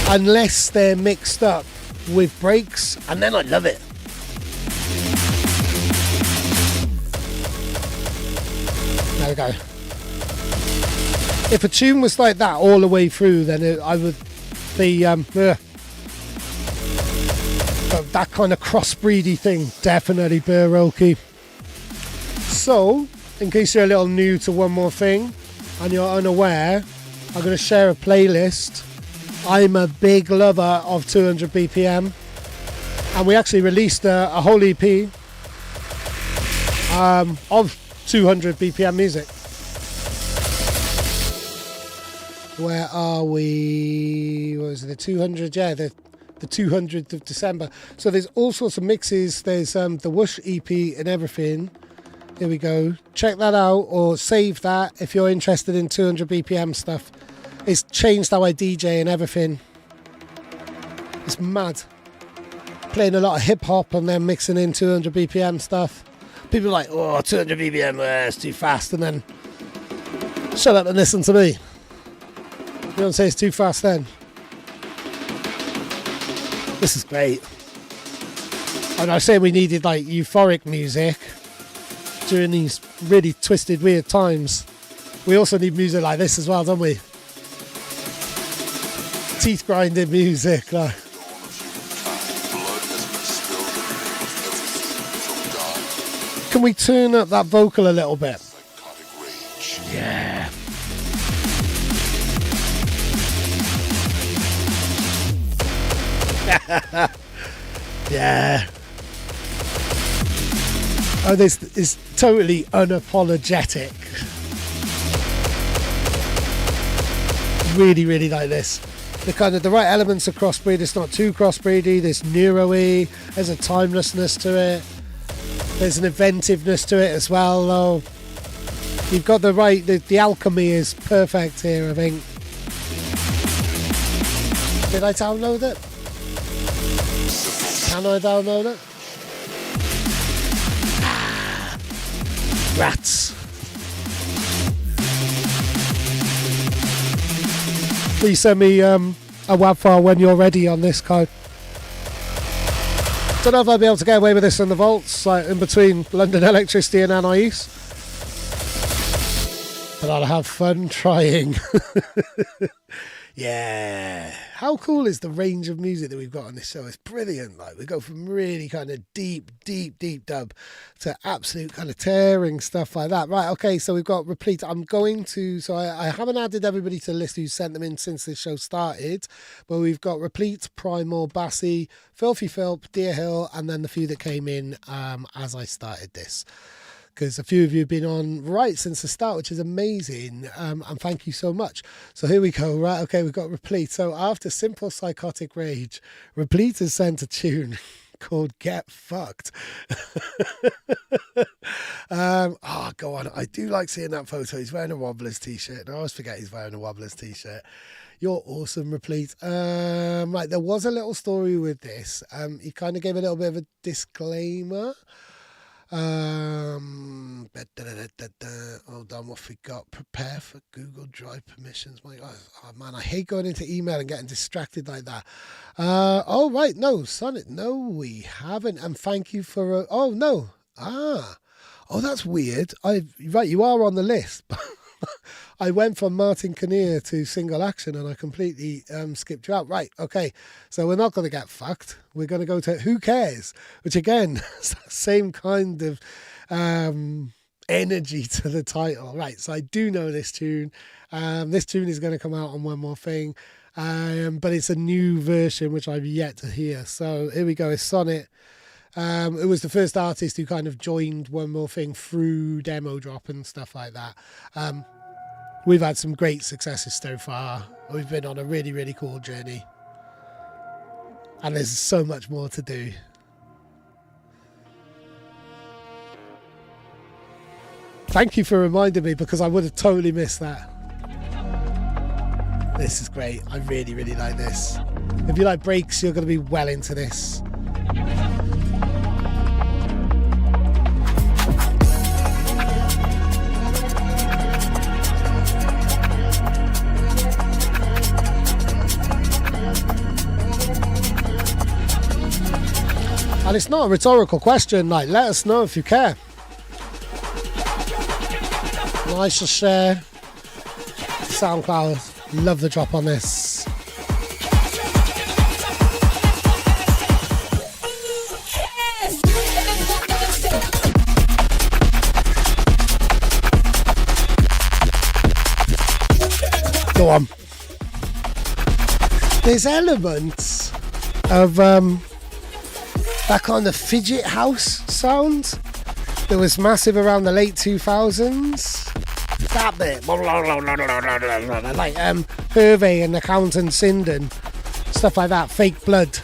Unless they're mixed up with breaks, and then I love it. There we go. If a tune was like that all the way through, then I would be but that kind of crossbreedy thing, definitely Burroki. So, in case you're a little new to One More Thing and you're unaware, I'm going to share a playlist. I'm a big lover of 200 BPM, and we actually released a whole EP of 200 BPM music. Where are we? What was it? The 200? Yeah, the 200th of December. So there's all sorts of mixes. There's the Whoosh EP and everything. Here we go. Check that out or save that if you're interested in 200 BPM stuff. It's changed how I DJ and everything. It's mad. Playing a lot of hip hop and then mixing in 200 BPM stuff. People are like, oh, 200 BPM, it's too fast. And then shut up and listen to me. You don't say it's too fast then. This is great. And I was saying we needed like euphoric music during these really twisted, weird times. We also need music like this as well, don't we? Teeth grinding music. Like. Can we turn up that vocal a little bit? Yeah. Yeah. Oh, this is totally unapologetic. Really, really like this. The right elements of crossbreed. It's not too crossbreedy. There's neuro-y. There's a timelessness to it. There's an inventiveness to it as well, though. You've got the right. The alchemy is perfect here, I think. Did I download it? Can I download it? Rats. Please send me a WAV file when you're ready on this code. Don't know if I'll be able to get away with this in the vaults, like in between London Electricity and Anais. But I'll have fun trying. Yeah. How cool is the range of music that we've got on this show? It's brilliant. Like, we go from really kind of deep dub to absolute kind of tearing stuff like that. Right, okay, so we've got Replete. I haven't added everybody to the list who sent them in since this show started, but we've got Replete, Primal, Bassy, Filthy Philp, Deer Hill, and then the few that came in as I started this. because a few of you have been on right since the start, which is amazing. And thank you so much. So here we go. Right, okay, we've got Replete. So after Simple Psychotic Rage, Replete has sent a tune called Get Fucked. Oh, go on. I do like seeing that photo. He's wearing a Wobblers t-shirt. I always forget he's wearing a Wobblers t-shirt. You're awesome, Replete. Right, there was a little story with this. He kind of gave a little bit of a disclaimer. Hold on, what we got? Prepare for Google Drive permissions. My God, oh man, I hate going into email and getting distracted like that. Oh right, no, Sonnet, no, we haven't. And thank you for. Oh no, oh that's weird. Right, you are on the list. I went from Martin Kinnear to Single Action and I completely skipped you out. Right, okay. So we're not going to get fucked. We're going to go to Who Cares? Which again, same kind of energy to the title. Right, so I do know this tune. This tune is going to come out on One More Thing. But it's a new version which I've yet to hear. So here we go. It's Sonnet. It was the first artist who kind of joined One More Thing through Demo Drop and stuff like that. We've had some great successes so far. We've been on a really, really cool journey. And there's so much more to do. Thank you for reminding me because I would have totally missed that. This is great. I really, really like this. If you like breaks, you're going to be well into this. And it's not a rhetorical question, like, let us know if you care. And I shall share SoundCloud. Love the drop on this. Go on. There's elements of that kind of fidget house sound that was massive around the late 2000s. That bit. Like Hervé and Accountant Sinden. Stuff like that. Fake Blood.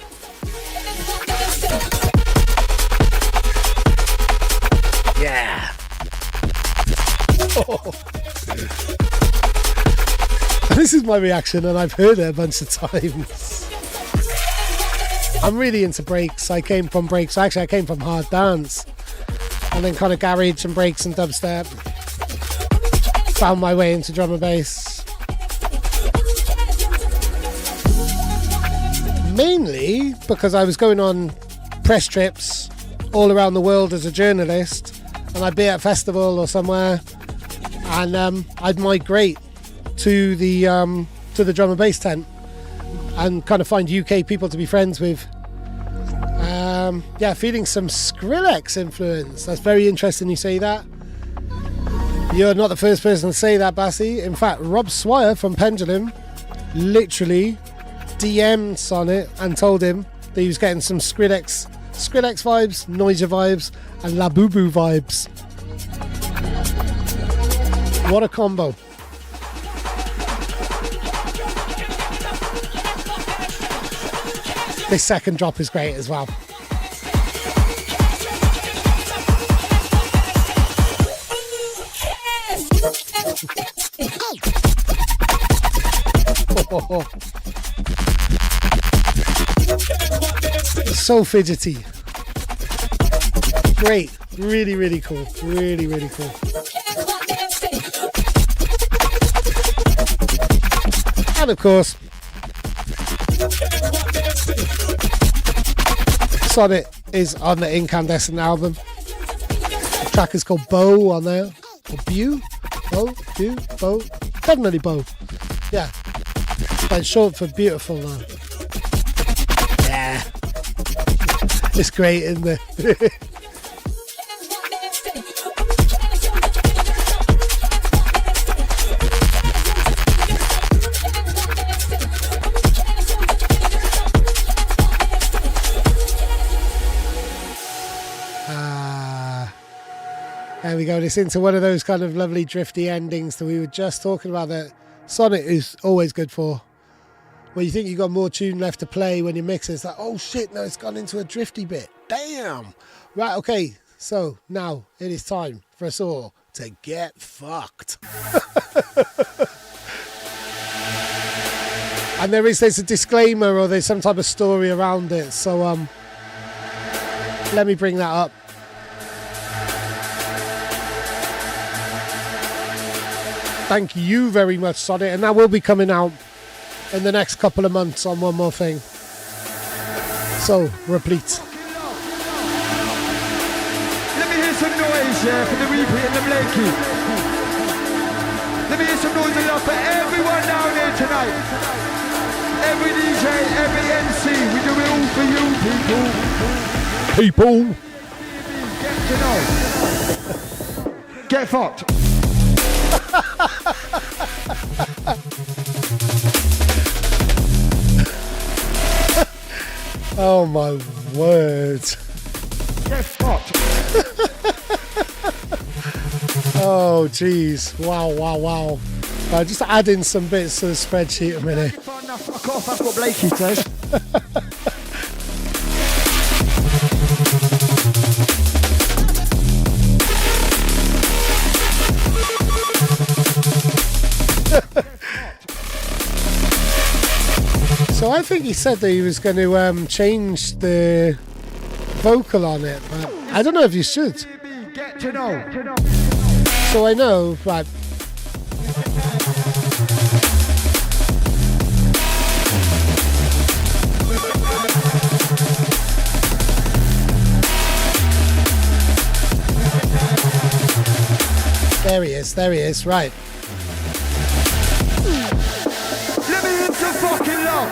Yeah. Oh. This is my reaction and I've heard it a bunch of times. I'm really into breaks. I came from breaks. Actually, I came from hard dance. And then kind of garage and breaks and dubstep. Found my way into drum and bass. Mainly because I was going on press trips all around the world as a journalist. And I'd be at a festival or somewhere. And I'd migrate to the drum and bass tent. And kind of find UK people to be friends with. Feeling some Skrillex influence. That's very interesting you say that. You're not the first person to say that, Bassie. In fact, Rob Swire from Pendulum literally DM'd Sonnet and told him that he was getting some Skrillex vibes, Noisia vibes, and La Boo Boo vibes. What a combo. This second drop is great as well. So fidgety. Great. Really, really cool. Really, really cool. And of course, Sonnet is on the Incandescent album. The track is called Bow on there. Or Bew? Bow? Bew? Bow? Definitely Bow. Yeah. But it's short for beautiful now. Yeah. It's great, isn't it? There we go. It's into one of those kind of lovely drifty endings that we were just talking about that Sonic is always good for. Where you think you've got more tune left to play when you mix it. It's like, oh shit, no, it's gone into a drifty bit. Damn. Right, okay. So now it is time for us all to get fucked. And there's a disclaimer or there's some type of story around it. So let me bring that up. Thank you very much, Sonic. And that will be coming out in the next couple of months on One More Thing. So, replete. Let me hear some noise for the repeat and the Blakey. Let me hear some noise and love for everyone down here tonight. Every DJ, every MC, we do it all for you, people. Get to know. Get fucked. Oh my word. Get fucked. Oh jeez. Wow. I'll just add in some bits to the spreadsheet a minute. Fuck off, that's what Blakey says. So I think he said that he was going to change the vocal on it, but I don't know if you should. Get to know. So I know, right. There he is, right. Let me hit some fucking love.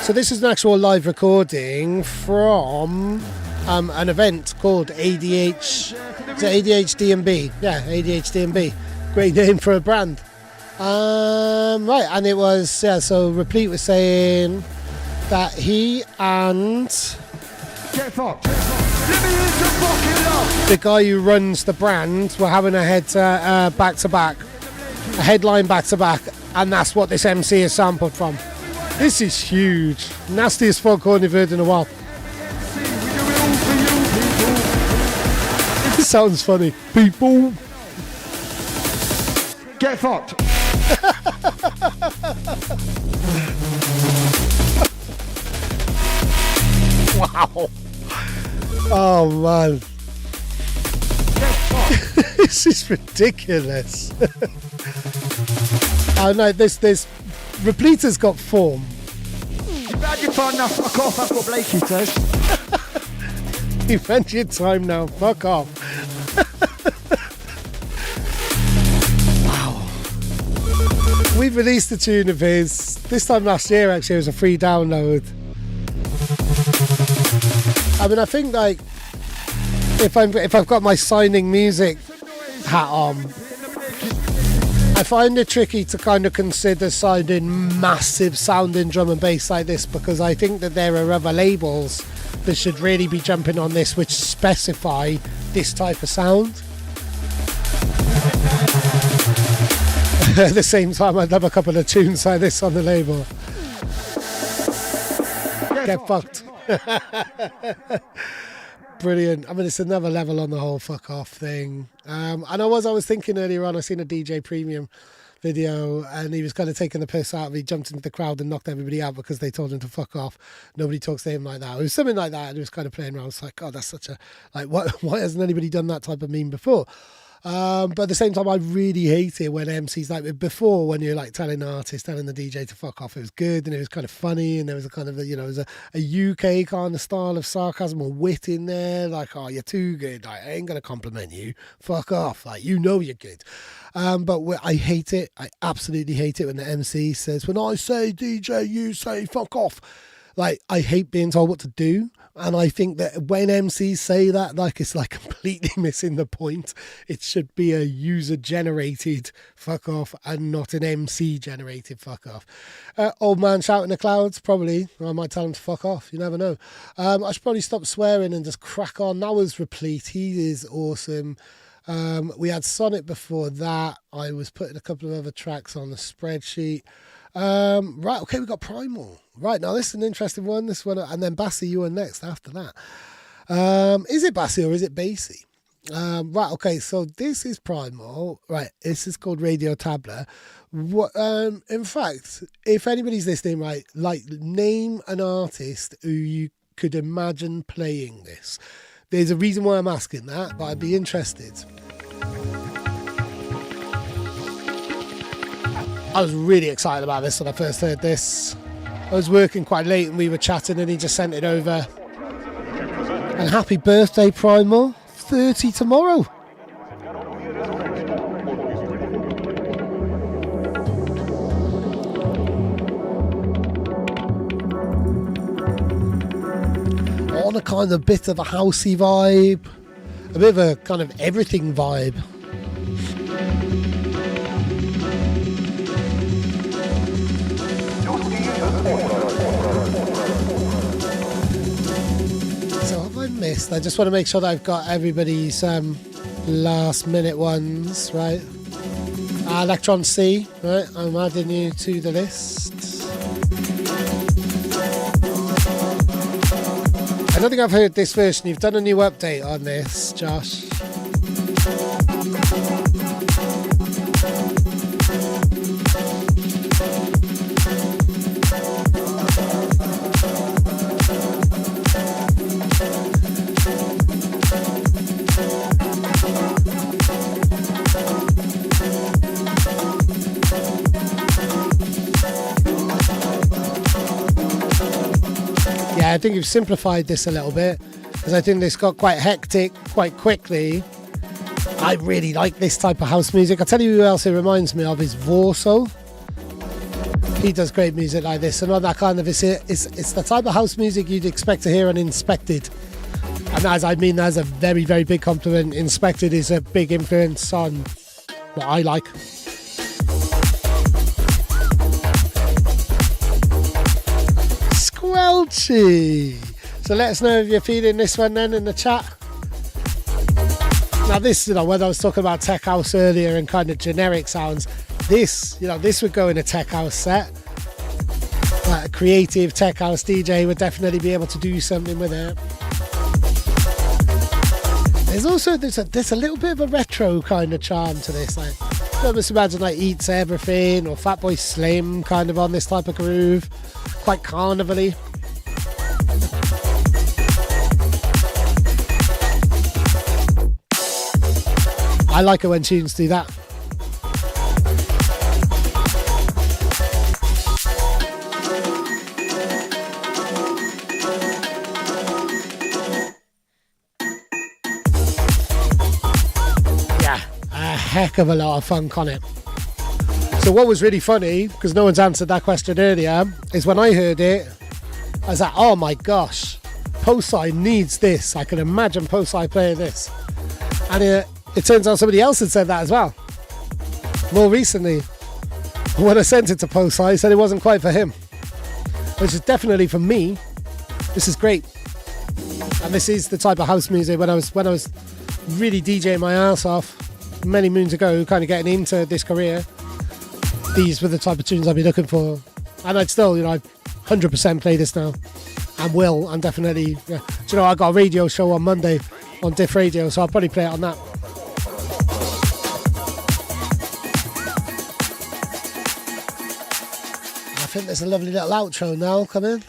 So this is an actual live recording from an event called ADHD&B. Yeah, ADHD&B. Great name for a brand. Right, and it was, so Replete was saying that he and Get fucked. Let me hear some fucking love. the guy who runs the brand were having a back-to-back, a headline back-to-back, and that's what this MC is sampled from. This is huge. Nastiest foghorn you've heard in a while. It sounds funny. People. Get fucked. Wow. Oh man. This is ridiculous. Oh no, this Repleter's got form. You've had your fun now, fuck off, that's what Blakey says. You've had your time now, fuck off. Wow. We've released a tune of his this time last year. Actually, it was a free download. I mean, I think like if I've got my signing music hat on, I find it tricky to kind of consider signing massive sounding drum and bass like this, because I think that there are other labels that should really be jumping on this which specify this type of sound. At the same time, I'd love a couple of tunes like this on the label. Get fucked. Brilliant. I mean, it's another level on the whole fuck off thing. And I was thinking earlier on, I seen a DJ Premium video and he was kind of taking the piss out of it. He jumped into the crowd and knocked everybody out because they told him to fuck off. Nobody talks to him like that. It was something like that, and he was kind of playing around. It's like, God, that's such a, like, why hasn't anybody done that type of meme before? But at the same time, I really hate it when MCs, like before, when you're like telling the artist, telling the DJ to fuck off, it was good and it was kind of funny, and there was a kind of, it was a UK kind of style of sarcasm or wit in there, like, oh, you're too good, like, I ain't gonna compliment you, fuck off, like, you know you're good. But I hate it, I absolutely hate it when the MC says, when I say DJ, you say fuck off. Like, I hate being told what to do And I think that when MCs say that, like, it's like completely missing the point. It should be a user-generated fuck off and not an MC-generated fuck off. Old man shouting the clouds, probably. I might tell him to fuck off. You never know. I should probably stop swearing and just crack on. That was Replete. He is awesome. We had Sonic before that. I was putting a couple of other tracks on the spreadsheet. Right, okay, we got Primal. Right, now this is an interesting one. This one, and then Bassy, you are next after that. Is it Bassy or is it Bassy? Right, okay, so this is Primal. Right, this is called Radio Tabla. What? In fact, if anybody's listening, right, like, name an artist who you could imagine playing this. There's a reason why I'm asking that, but I'd be interested. I was really excited about this when I first heard this. I was working quite late and we were chatting and he just sent it over. And happy birthday, Primal. 30 tomorrow. On a kind of bit of a housey vibe. A bit of a kind of everything vibe. Missed. I just want to make sure that I've got everybody's last minute ones, right? Electron C, right? I'm adding you to the list. I don't think I've heard this version. You've done a new update on this, Josh. I think you've simplified this a little bit because I think this got quite hectic quite quickly. I really like this type of house music. I'll tell you who else it reminds me of is Vorso. He does great music like this, and all that kind of it's the type of house music you'd expect to hear on Inspected. And as I mean, that's a very, very big compliment. Inspected is a big influence on what I like. Squelchy. So let us know if you're feeling this one then in the chat. Now this, when I was talking about tech house earlier and kind of generic sounds, this would go in a tech house set. Like a creative tech house DJ would definitely be able to do something with it. There's also there's a little bit of a retro kind of charm to this. Like, I just imagine like Eats Everything or Fatboy Slim kind of on this type of groove, quite carnival-y. I like it when tunes do that. Heck of a lot of funk on it. So what was really funny, because no one's answered that question earlier, is when I heard it, I was like, oh my gosh, Posei needs this. I can imagine Posei playing this. And it turns out somebody else had said that as well. More recently, when I sent it to Posei, he said it wasn't quite for him. Which is definitely for me. This is great. And this is the type of house music when I was really DJing my ass off many moons ago, kind of getting into this career. These were the type of tunes I'd be looking for, and I'd still, I'd 100% play this now, and will, and definitely. I got a radio show on Monday on Diff Radio, so I'll probably play it on that. I think there's a lovely little outro now coming.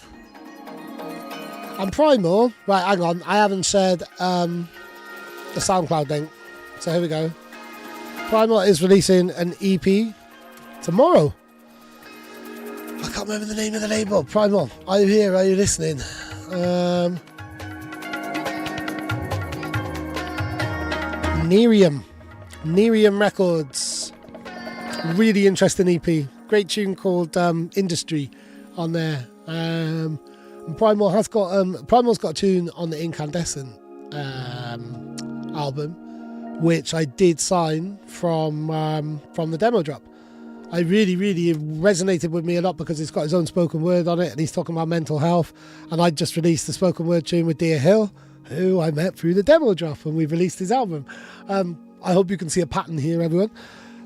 And Primal, right? Hang on, I haven't shared the SoundCloud link, so here we go. Primal is releasing an EP tomorrow. I can't remember the name of the label. Primal, are you here? Are you listening? Nerium Records. Really interesting EP. Great tune called Industry on there. And Primal's got a tune on the Incandescent album, which I did sign from the demo drop. I really resonated with me a lot because it's got his own spoken word on it, and he's talking about mental health. And I just released the spoken word tune with Dear Hill, who I met through the demo drop, and we've released his album. I hope you can see a pattern here, everyone.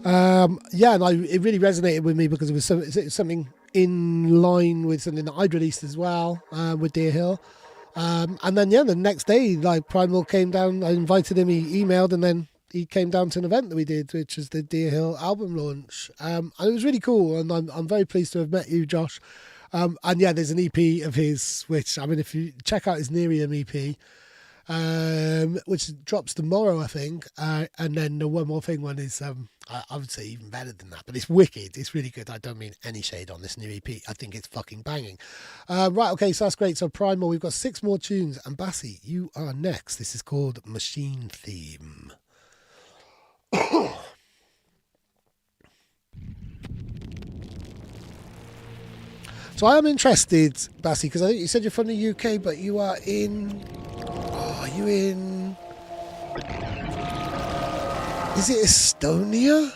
And it really resonated with me because it was something in line with something that I'd released as well with Dear Hill. And then the next day, like, Primal came down. I invited him. He emailed, and then he came down to an event that we did, which was the Dear Hill album launch. And it was really cool, and I'm very pleased to have met you, Josh. And yeah, there's an EP of his, which, I mean, if you check out his Nerium EP, which drops tomorrow, I think. And then the One More Thing one is, I would say even better than that, but it's wicked. It's really good. I don't mean any shade on this new EP. I think it's fucking banging. Right, okay, so that's great. So Primal, we've got 6 more tunes, and Bassi, you are next. This is called Machine Theme. So I am interested, Bassi, because I think you said you're from the UK, but you are in... Are you in... Is it Estonia?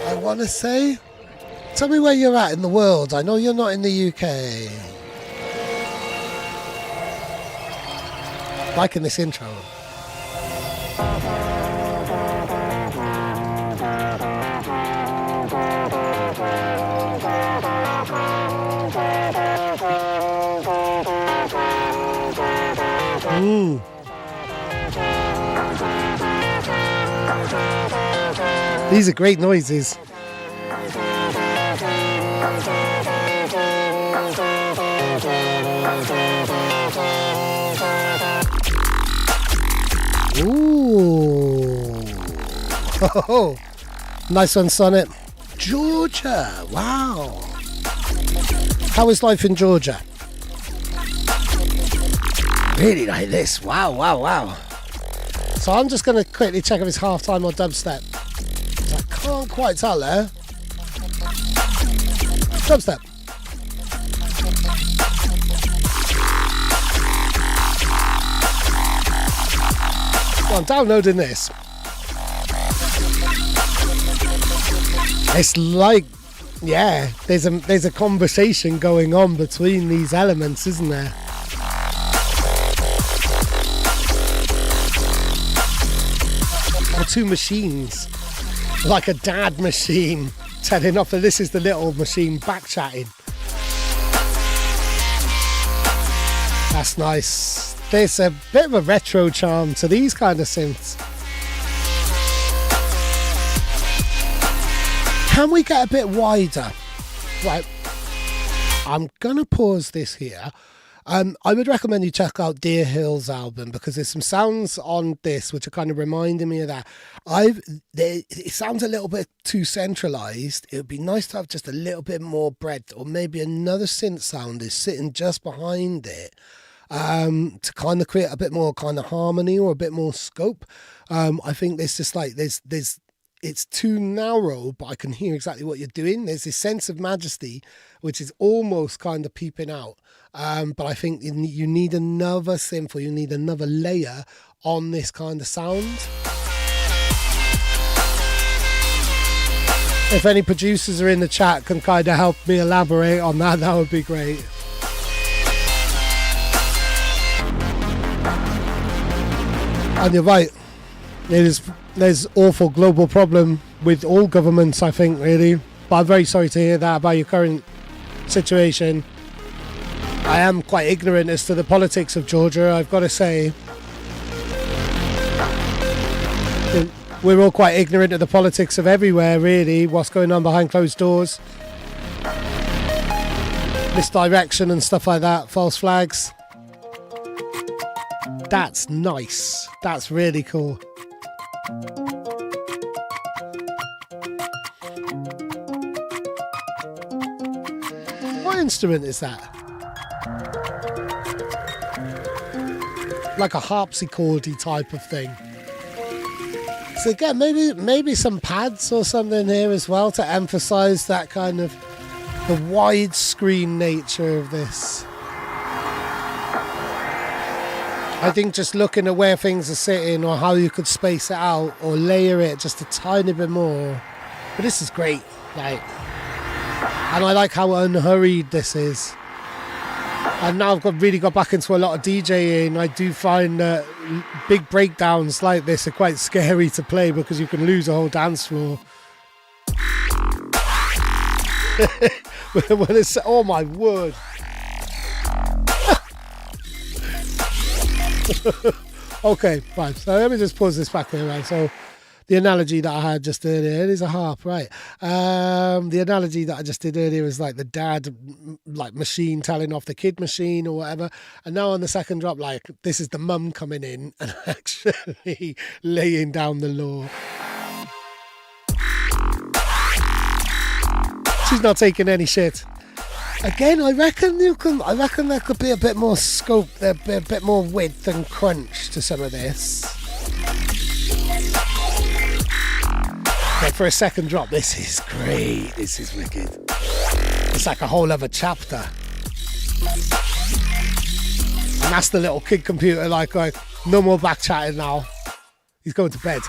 I want to say. Tell me where you're at in the world. I know you're not in the UK. Liking this intro. These are great noises. Ooh. Oh, nice one, Sonnet. Georgia. Wow. How is life in Georgia? Really like this. Wow, wow, wow. So I'm just going to quickly check if it's halftime or dubstep. I can't quite tell there. Dubstep. Well, I'm downloading this. It's like, yeah, there's a conversation going on between these elements, isn't there? Or 2 machines, like a dad machine telling off that this is the little machine back chatting. That's nice. There's a bit of a retro charm to these kind of synths. Can we get a bit wider? Right, I'm gonna pause this here. I would recommend you check out Dear Hill's album because there's some sounds on this which are kind of reminding me of that. It sounds a little bit too centralized. It would be nice to have just a little bit more breadth, or maybe another synth sound is sitting just behind it to kind of create a bit more kind of harmony or a bit more scope. I think there's just like it's too narrow, but I can hear exactly what you're doing. There's this sense of majesty which is almost kind of peeping out. But I think you need another synth, or you need another layer on this kind of sound. If any producers are in the chat can kind of help me elaborate on that, that would be great. And you're right, there's awful global problem with all governments, I think, really. But I'm very sorry to hear that about your current situation. I am quite ignorant as to the politics of Georgia, I've got to say. We're all quite ignorant of the politics of everywhere, really, what's going on behind closed doors. Misdirection and stuff like that, false flags. That's nice. That's really cool. What instrument is that? Like a harpsichordy type of thing. So again, maybe some pads or something here as well to emphasize that kind of the widescreen nature of this. I think just looking at where things are sitting or how you could space it out or layer it just a tiny bit more. But this is great. Like, and I like how unhurried this is. And now I've really got back into a lot of DJing. I do find that big breakdowns like this are quite scary to play because you can lose a whole dance floor. When it's, oh my word. Okay, right, so let me just pause this back here, right? So the analogy that I had just earlier, it is a harp, right? The analogy that I just did earlier is like the dad like machine telling off the kid machine or whatever. And now on the second drop, like this is the mum coming in and actually laying down the law. She's not taking any shit. Again, I reckon there could be a bit more scope, a bit more width and crunch to some of this. But for a second drop, this is great. This is wicked. It's like a whole other chapter. And that's the little kid computer, like no more back chatting now. He's going to bed.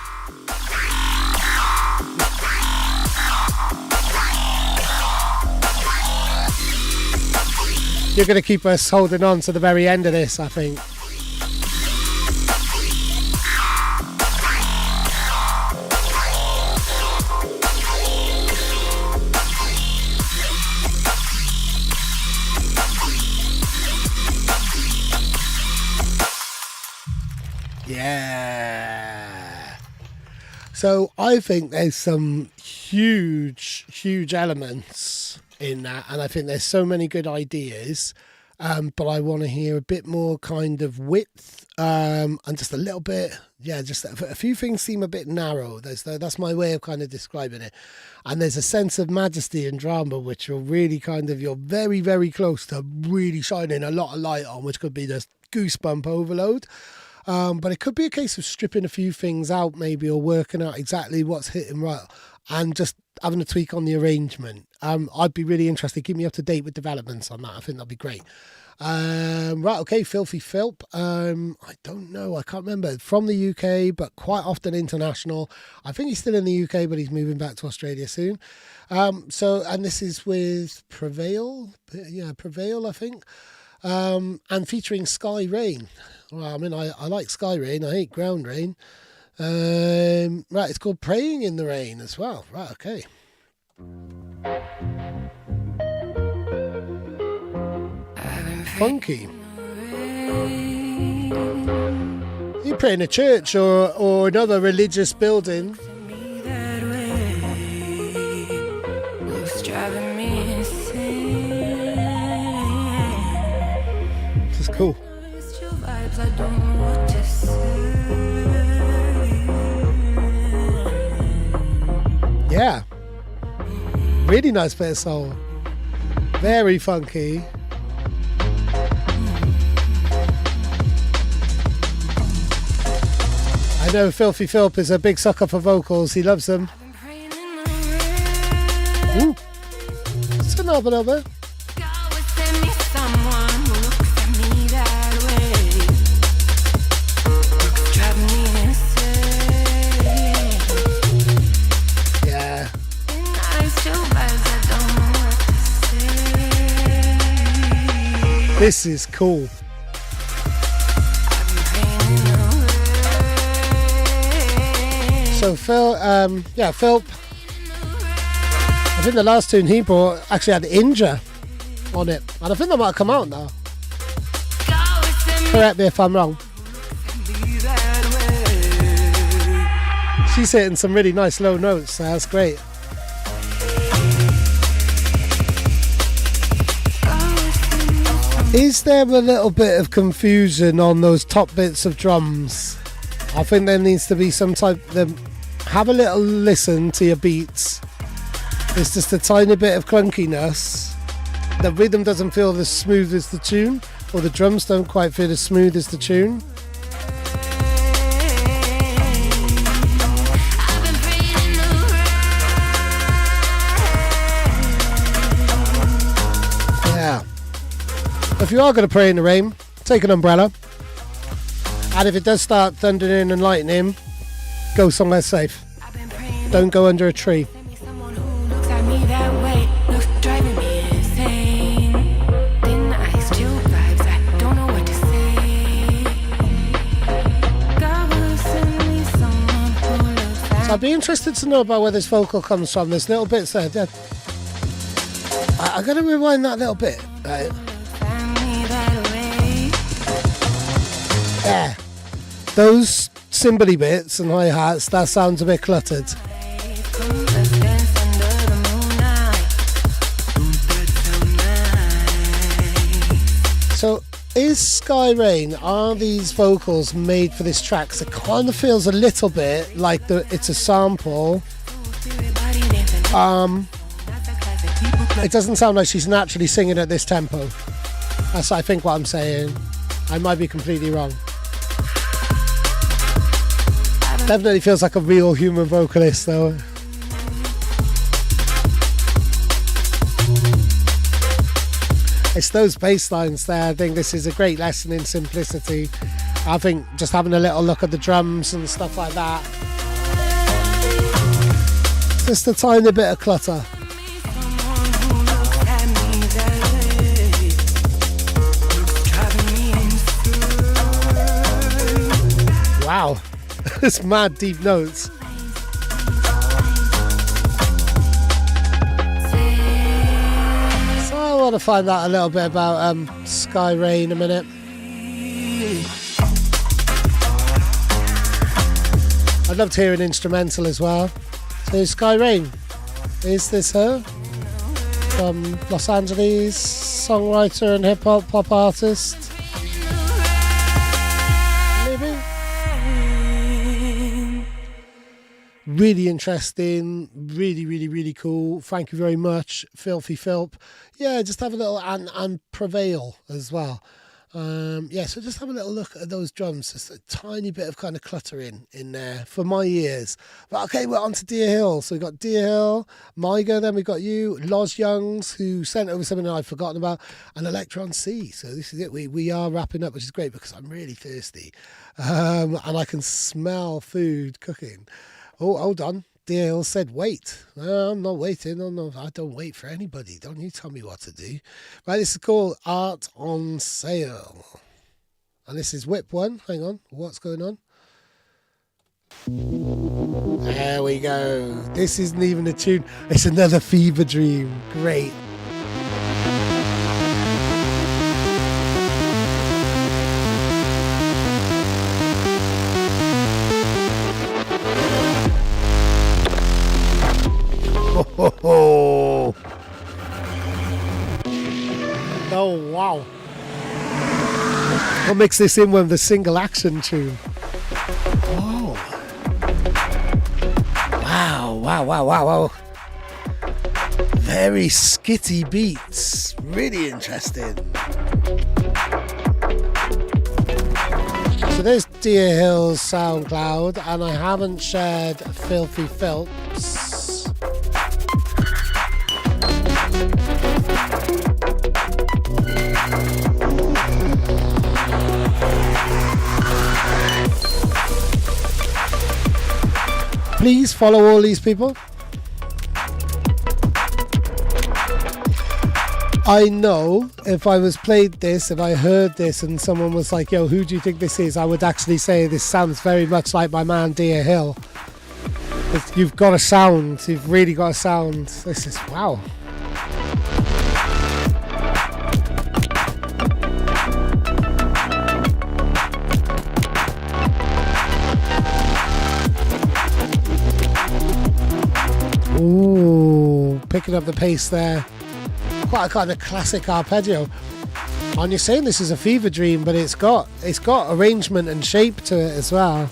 You're going to keep us holding on to the very end of this, I think. Yeah. So I think there's some huge elements in that, and I think there's so many good ideas, but I want to hear a bit more kind of width, and just a little bit, just a few things seem a bit narrow. That's my way of kind of describing it. And there's a sense of majesty and drama which are really kind of, you're very, very close to really shining a lot of light on, which could be just goosebump overload. But it could be a case of stripping a few things out maybe, or working out exactly what's hitting right and just having a tweak on the arrangement. I'd be really interested. Keep me up to date with developments on that. I think that'd be great. Right, okay, Filthy Philp. I don't know. I can't remember. From the UK, but quite often international. I think he's still in the UK, but he's moving back to Australia soon. And this is with Prevail. Yeah, Prevail, I think. And featuring Sky Rain. Well, I mean, I like Sky Rain. I hate Ground Rain. Right, it's called Praying in the Rain as well. Right, okay. Funky. You pray in a church or another religious building. This is cool. Yeah, really nice bit of soul, very funky. I know Filthy Philp is a big sucker for vocals, he loves them. Ooh, it's another. This is cool. So Philp, I think the last tune he brought actually had Inja on it, and I think that might have come out now. Correct me if I'm wrong. She's hitting some really nice low notes, so that's great. Is there a little bit of confusion on those top bits of drums? I think there needs to be some type of... Have a little listen to your beats. It's just a tiny bit of clunkiness. The rhythm doesn't feel as smooth as the tune, or the drums don't quite feel as smooth as the tune. If you are going to pray in the rain, take an umbrella. And if it does start thundering and lightning, go somewhere safe. Don't go under a tree. So I'd be interested to know about where this vocal comes from. There's little bits there. Yeah. I got to rewind that little bit. Right. Yeah. Those cymbally bits and hi-hats, that sounds a bit cluttered. So, is Sky Rain, are these vocals made for this track? 'Cause it kind of feels a little bit like it's a sample. It doesn't sound like she's naturally singing at this tempo. That's, I think, what I'm saying. I might be completely wrong. Definitely feels like a real human vocalist, though. It's those bass lines there. I think this is a great lesson in simplicity. I think just having a little look at the drums and stuff like that. Just a tiny bit of clutter. Wow, it's mad deep notes. I want to find out a little bit about Sky Rain a minute. I'd love to hear an instrumental as well. So Sky Rain, is this her? From Los Angeles, songwriter and hip hop pop artist. Maybe. Really interesting, really cool. Thank you very much, Filthy Philp. Yeah, just have a little and Prevail as well. Yeah, so just have a little look at those drums. Just a tiny bit of kind of cluttering in there for my ears. But okay, we're on to Deer Hill. So we've got Deer Hill, Myga, then we've got you, Loz Youngs, who sent over something that I've forgotten about, and Electron C. So this is it. We are wrapping up, which is great because I'm really thirsty. And I can smell food cooking. Oh, hold on. Deer Hill said wait. No, I'm not waiting. Oh, no, I don't wait for anybody. Don't you tell me what to do. Right, this is called Art on Sale. And this is Whip 1. Hang on. What's going on? There we go. This isn't even a tune. It's another Fever Dream. Great. Oh, wow. What makes this in with the single action tune? Oh. Wow. Very skitty beats. Really interesting. So there's Deer Hill's SoundCloud, and I haven't shared Filthy Phelps. Please follow all these people. I know if I was played this, if I heard this and someone was like, yo, who do you think this is? I would actually say this sounds very much like my man Deer Hill. You've got a sound. You've really got a sound. This is wow. Ooh, picking up the pace there. Quite a kind of classic arpeggio. And you're saying this is a Fever Dream, but it's got arrangement and shape to it as well.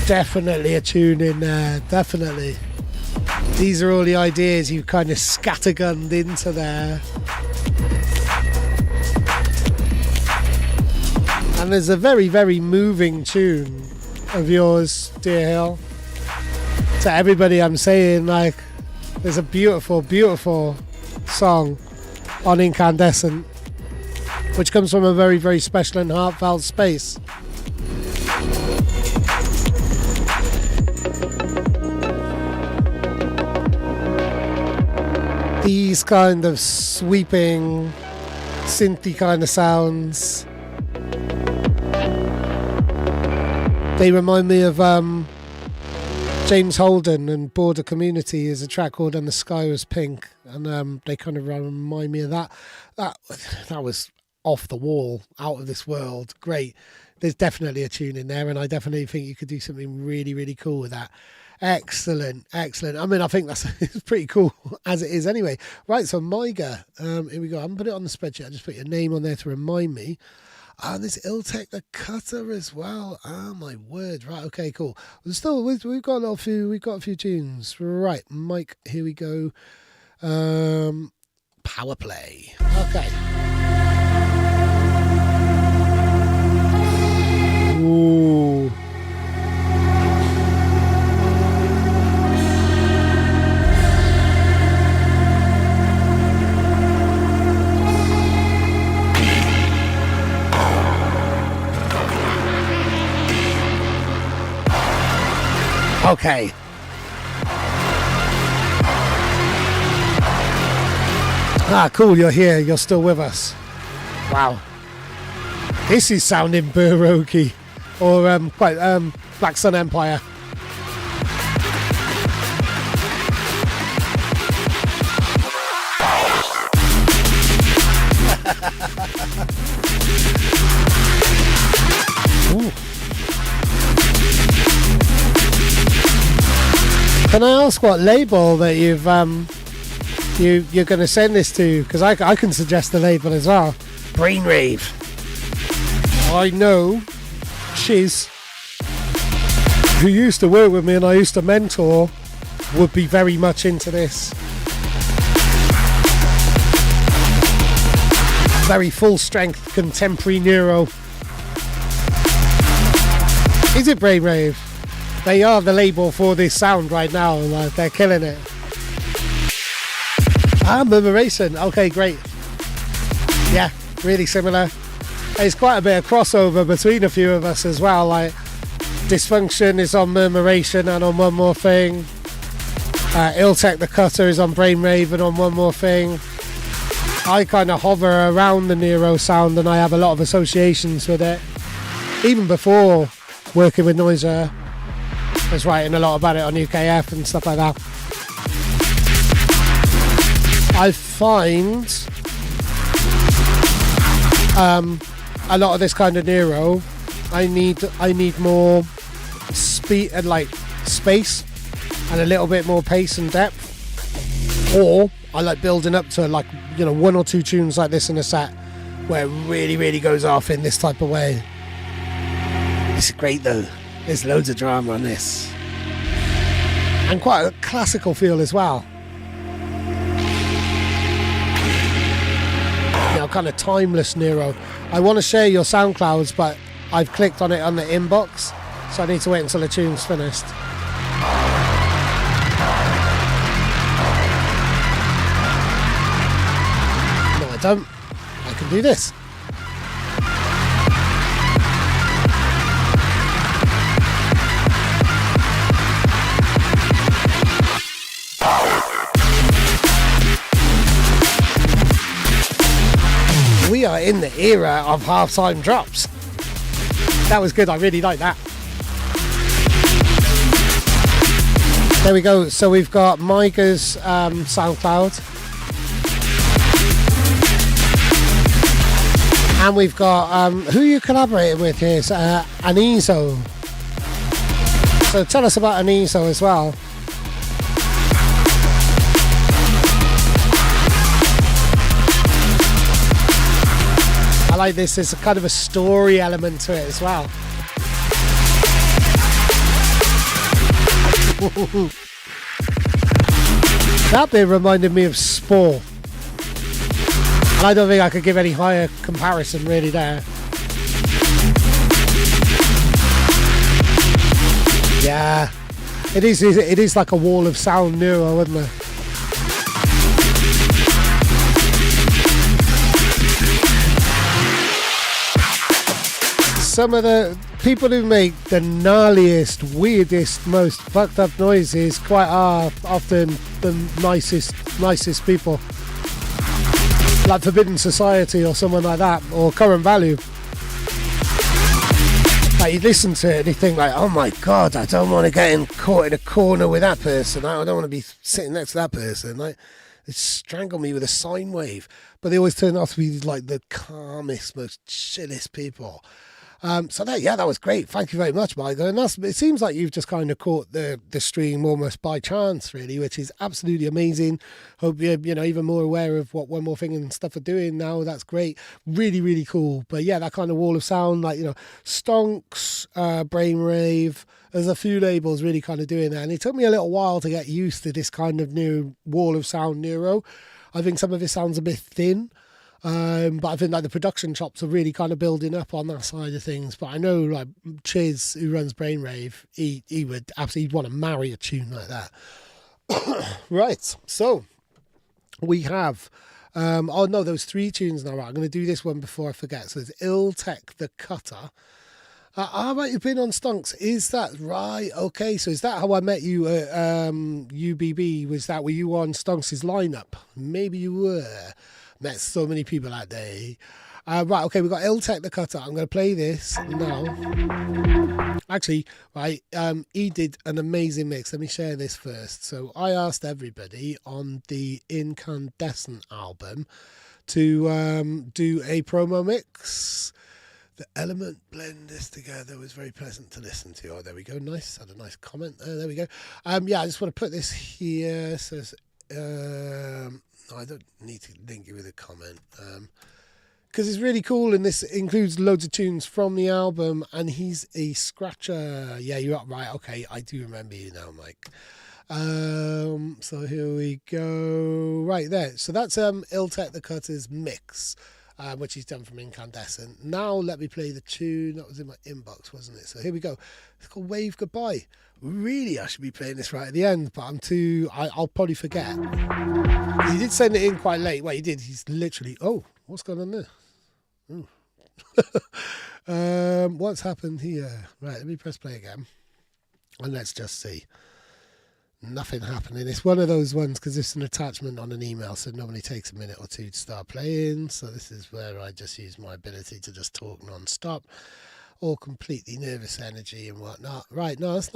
Definitely a tune in there, definitely. These are all the ideas you've kind of scattergunned into there. And there's a very, very moving tune of yours, Deer Hill. To everybody I'm saying, like, there's a beautiful song on Incandescent, which comes from a very, very special and heartfelt space. These kind of sweeping, synthy kind of sounds, they remind me of James Holden and Border Community is a track called And the Sky Was Pink, and they kind of remind me of that. That was off the wall, out of this world, great. There's definitely a tune in there, and I definitely think you could do something really, really cool with that. Excellent. I mean, I think that's it's pretty cool as it is anyway. Right, so Myga, here we go. I haven't put it on the spreadsheet. I just put your name on there to remind me. And there's Iltek the Cutter as well. Oh my word! Right, okay, cool. We've got a few tunes. Right, Mike, here we go. Power play. Okay. Ooh. Okay. Ah, cool, you're here. You're still with us. Wow. This is sounding Baroque or quite Black Sun Empire. Ooh. Can I ask what label that you're going to send this to? Because I can suggest the label as well. Brainwave. I know Chiz, who used to work with me and I used to mentor, would be very much into this. Very full strength contemporary neuro. Is it Brainwave? They are the label for this sound right now. Like, they're killing it. Murmuration. Okay, great. Yeah, really similar. There's quite a bit of crossover between a few of us as well. Like, Dysfunction is on Murmuration and on One More Thing. Iltek the Cutter is on Brainwave and on One More Thing. I kind of hover around the Nero sound and I have a lot of associations with it. Even before working with Noiser, I was writing a lot about it on UKF and stuff like that. I find a lot of this kind of Nero, I need more speed and like space and a little bit more pace and depth. Or I like building up to like, you know, one or two tunes like this in a set where it really, really goes off in this type of way. It's great though. There's loads of drama on this. And quite a classical feel as well. You know, kind of timeless Nero. I want to share your SoundClouds, but I've clicked on it on the inbox, so I need to wait until the tune's finished. No, I don't. I can do this. We are in the era of halftime drops. That was good, I really like that. There we go, so we've got Myga's SoundCloud. And we've got, who you collaborated with here is Anizo. So tell us about Anizo as well. I like this, there's a kind of a story element to it as well. That bit reminded me of Spore. And I don't think I could give any higher comparison really there. Yeah, it is like a wall of sound neuro, isn't it? some of the people who make the gnarliest, weirdest, most fucked up noises quite are often the nicest people. Like Forbidden Society or someone like that, or Current Value. Like you listen to it and you think like, oh my God, I don't want to get caught in a corner with that person. I don't want to be sitting next to that person. Like, they strangle me with a sine wave. But they always turn out to be like the calmest, most chillest people. So that was great. Thank you very much, Michael. And it seems like you've just kind of caught the stream almost by chance, really, which is absolutely amazing. Hope you're even more aware of what One More Thing and stuff are doing now. That's great. Really, really cool. But yeah, that kind of wall of sound, like, Stonks, Brainwave, there's a few labels really kind of doing that. And it took me a little while to get used to this kind of new wall of sound neuro. I think some of it sounds a bit thin. But I think like the production chops are really kind of building up on that side of things. But I know like Chiz, who runs Brainwave, he would absolutely want to marry a tune like that. Right, so we have those 3 tunes now. Right, I'm going to do this one before I forget. So it's Illtech the Cutter. Right, you've been on Stonks. Is that right? Okay, so is that how I met you at UBB? Were you on Stonks' lineup? Maybe you were. Met so many people that day. Right, okay, we've got Illtech the Cutter. I'm going to play this now. Actually, right, he did an amazing mix. Let me share this first. So I asked everybody on the Incandescent album to do a promo mix. The Element blend this together was very pleasant to listen to. Oh, there we go. Nice. Had a nice comment there. There we go. I just want to put this here. So I don't need to link you with a comment because it's really cool, and this includes loads of tunes from the album, and he's a scratcher. Yeah, you're up, right. Okay, I do remember you now, Mike. So here we go. Right there. So that's Illtech the Cutter's mix, which he's done from Incandescent. Now let me play the tune that was in my inbox, wasn't it? So here we go. It's called Wave Goodbye. Really, I should be playing this right at the end, but I'll probably forget. He did send it in quite late. Well, he did. He's literally, what's going on there? What's happened here? Right, let me press play again. And let's just see. Nothing happening. It's one of those ones because it's an attachment on an email, so it normally takes a minute or two to start playing. So this is where I just use my ability to just talk non-stop. All completely nervous energy and whatnot. Right, no, that's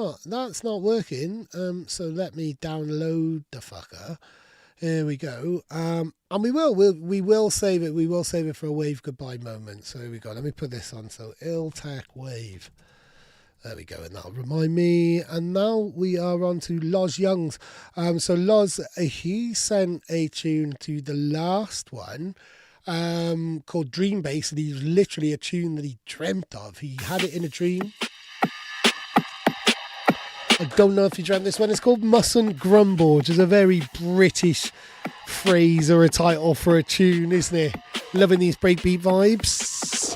not working. So let me download the fucker. Here we go. And we will save it. We will save it for a Wave Goodbye moment. So here we go. Let me put this on. So Illtech Wave. There we go, and that'll remind me. And now we are on to Loz Young's. So Loz, he sent a tune to the last one. Called Dream Bass, and he's literally a tune that he dreamt of. He had it in a dream. I don't know if he dreamt this one. It's called Mustn't Grumble, which is a very British phrase or a title for a tune, isn't it? Loving these breakbeat vibes.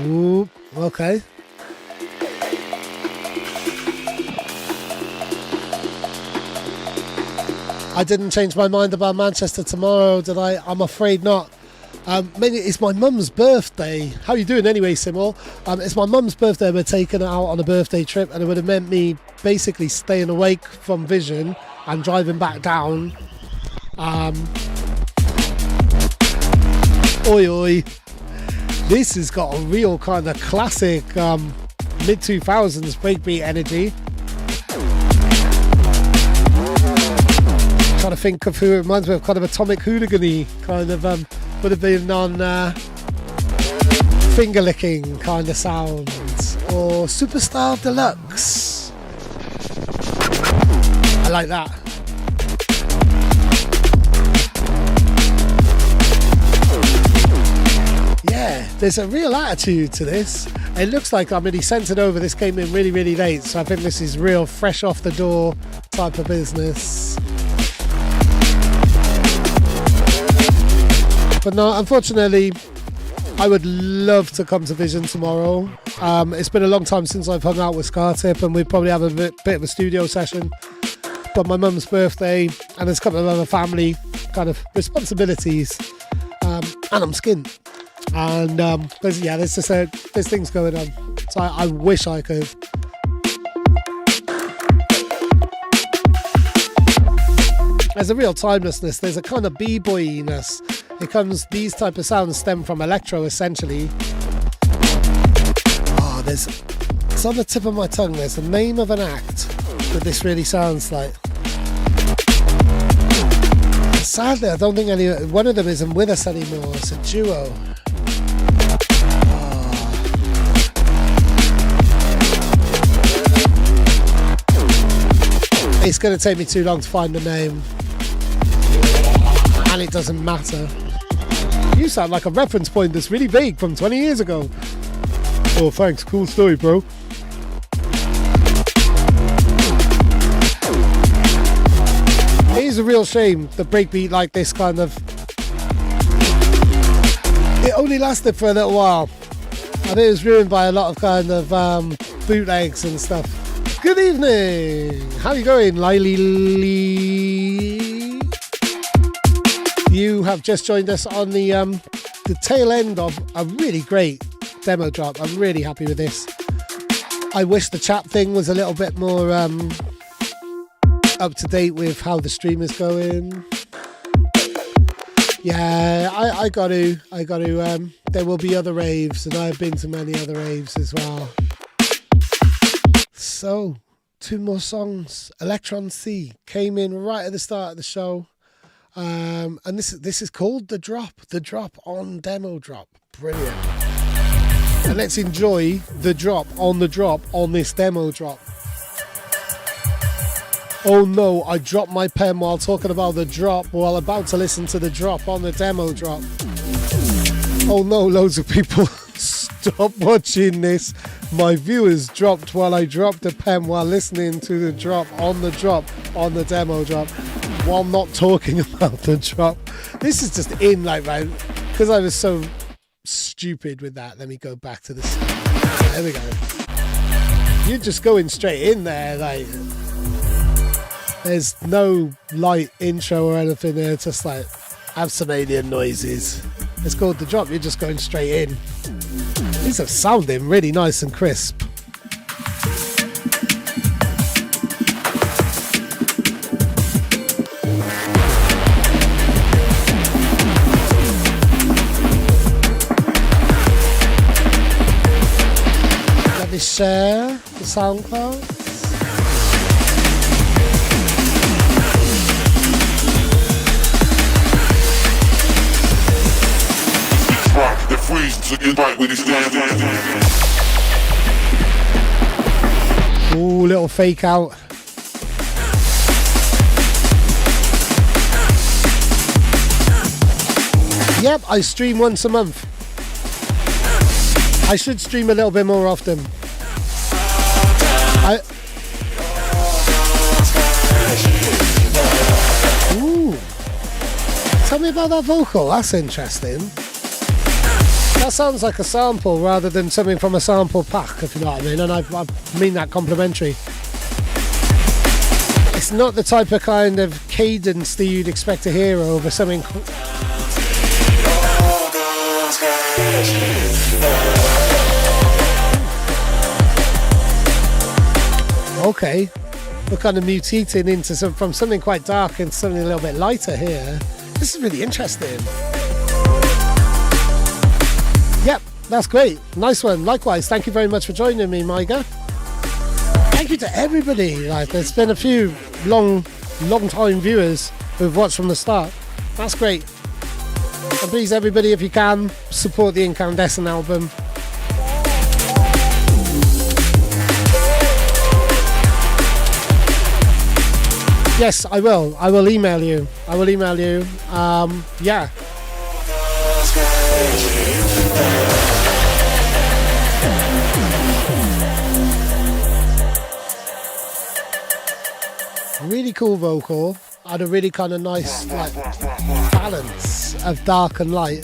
Ooh, okay. I didn't change my mind about Manchester tomorrow, did I? I'm afraid not. Maybe it's my mum's birthday. How are you doing anyway, Simul? It's my mum's birthday. We're taking her out on a birthday trip, and it would have meant me basically staying awake from Vision and driving back down. Oi, oi. This has got a real kind of classic mid-2000s breakbeat energy. Trying to think of who it reminds me of, kind of Atomic Hooligan-y, kind of would have been on finger licking kind of sounds, or Superstar Deluxe. I like that. Yeah, there's a real attitude to this. It looks like, he sent it over. This came in really, really late, so I think this is real fresh off the door type of business. But no, unfortunately, I would love to come to Vision tomorrow. It's been a long time since I've hung out with Scartip, and we'd probably have a bit of a studio session. But my mum's birthday, and there's a couple of other family kind of responsibilities. And I'm skint. And there's things going on. So I wish I could. There's a real timelessness. There's a kind of b-boyiness. These type of sounds stem from electro, essentially. Oh, it's on the tip of my tongue. There's the name of an act that this really sounds like. Sadly, I don't think one of them isn't with us anymore. It's a duo. It's going to take me too long to find the name. And it doesn't matter. You sound like a reference point that's really vague from 20 years ago. Oh, thanks. Cool story, bro. It is a real shame that breakbeat like this kind of... It only lasted for a little while. And it was ruined by a lot of kind of bootlegs and stuff. Good evening. How you going, Lily Lee? You have just joined us on the tail end of a really great demo drop. I'm really happy with this. I wish the chat thing was a little bit more up to date with how the stream is going. Yeah, I got to. There will be other raves, and I've been to many other raves as well. So, 2 more songs. Electron C came in right at the start of the show. And this is called The Drop on Demo Drop. Brilliant. And let's enjoy the drop on this demo drop. Oh no, I dropped my pen while talking about the drop, while about to listen to the drop on the demo drop. Oh no, loads of people stop watching this. My viewers dropped while I dropped the pen while listening to the drop on the demo drop, while not talking about the drop. This is just in like, right, because I was so stupid with that. Let me go back to this. There we go. You're just going straight in there, like there's no light intro or anything there, just like have some alien noises. It's called The Drop. You're just going straight in. These are sounding really nice and crisp. Let me share the SoundCloud. Ooh, little fake out. Yep, I stream once a month. I should stream a little bit more often. Ooh. Tell me about that vocal, that's interesting. That sounds like a sample rather than something from a sample pack, if you know what I mean, and I mean that complimentary. It's not the type of kind of cadence that you'd expect to hear over something. Okay, we're kind of mutating into from something quite dark and something a little bit lighter here. This is really interesting. Yep, that's great. Nice one. Likewise, thank you very much for joining me, Maiga. Thank you to everybody. Like, there's been a few long time viewers who've watched from the start. That's great. And please, everybody, if you can, support the Incandescent album. Yes, I will. I will email you. Yeah. Really cool vocal. Had a really kind of nice like balance of dark and light.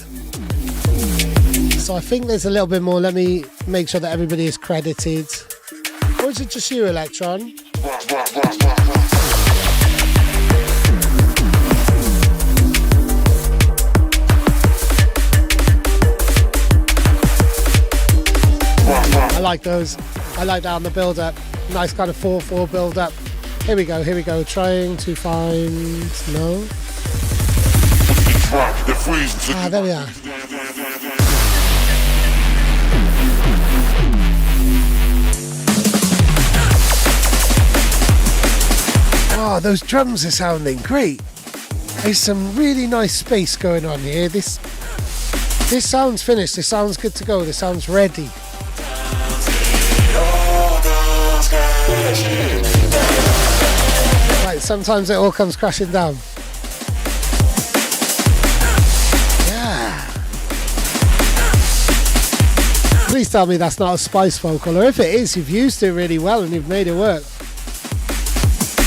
So I think there's a little bit more. Let me make sure that everybody is credited. Or is it just you, Electron? like those. I like that on the build-up. Nice kind of 4/4 build-up. Here we go. Trying to find... No? Ah, there we are. Oh, those drums are sounding great. There's some really nice space going on here. This sounds finished. This sounds good to go. This sounds ready. Right, sometimes it all comes crashing down. Yeah. Please tell me that's not a Spice vocal, or if it is, you've used it really well and you've made it work.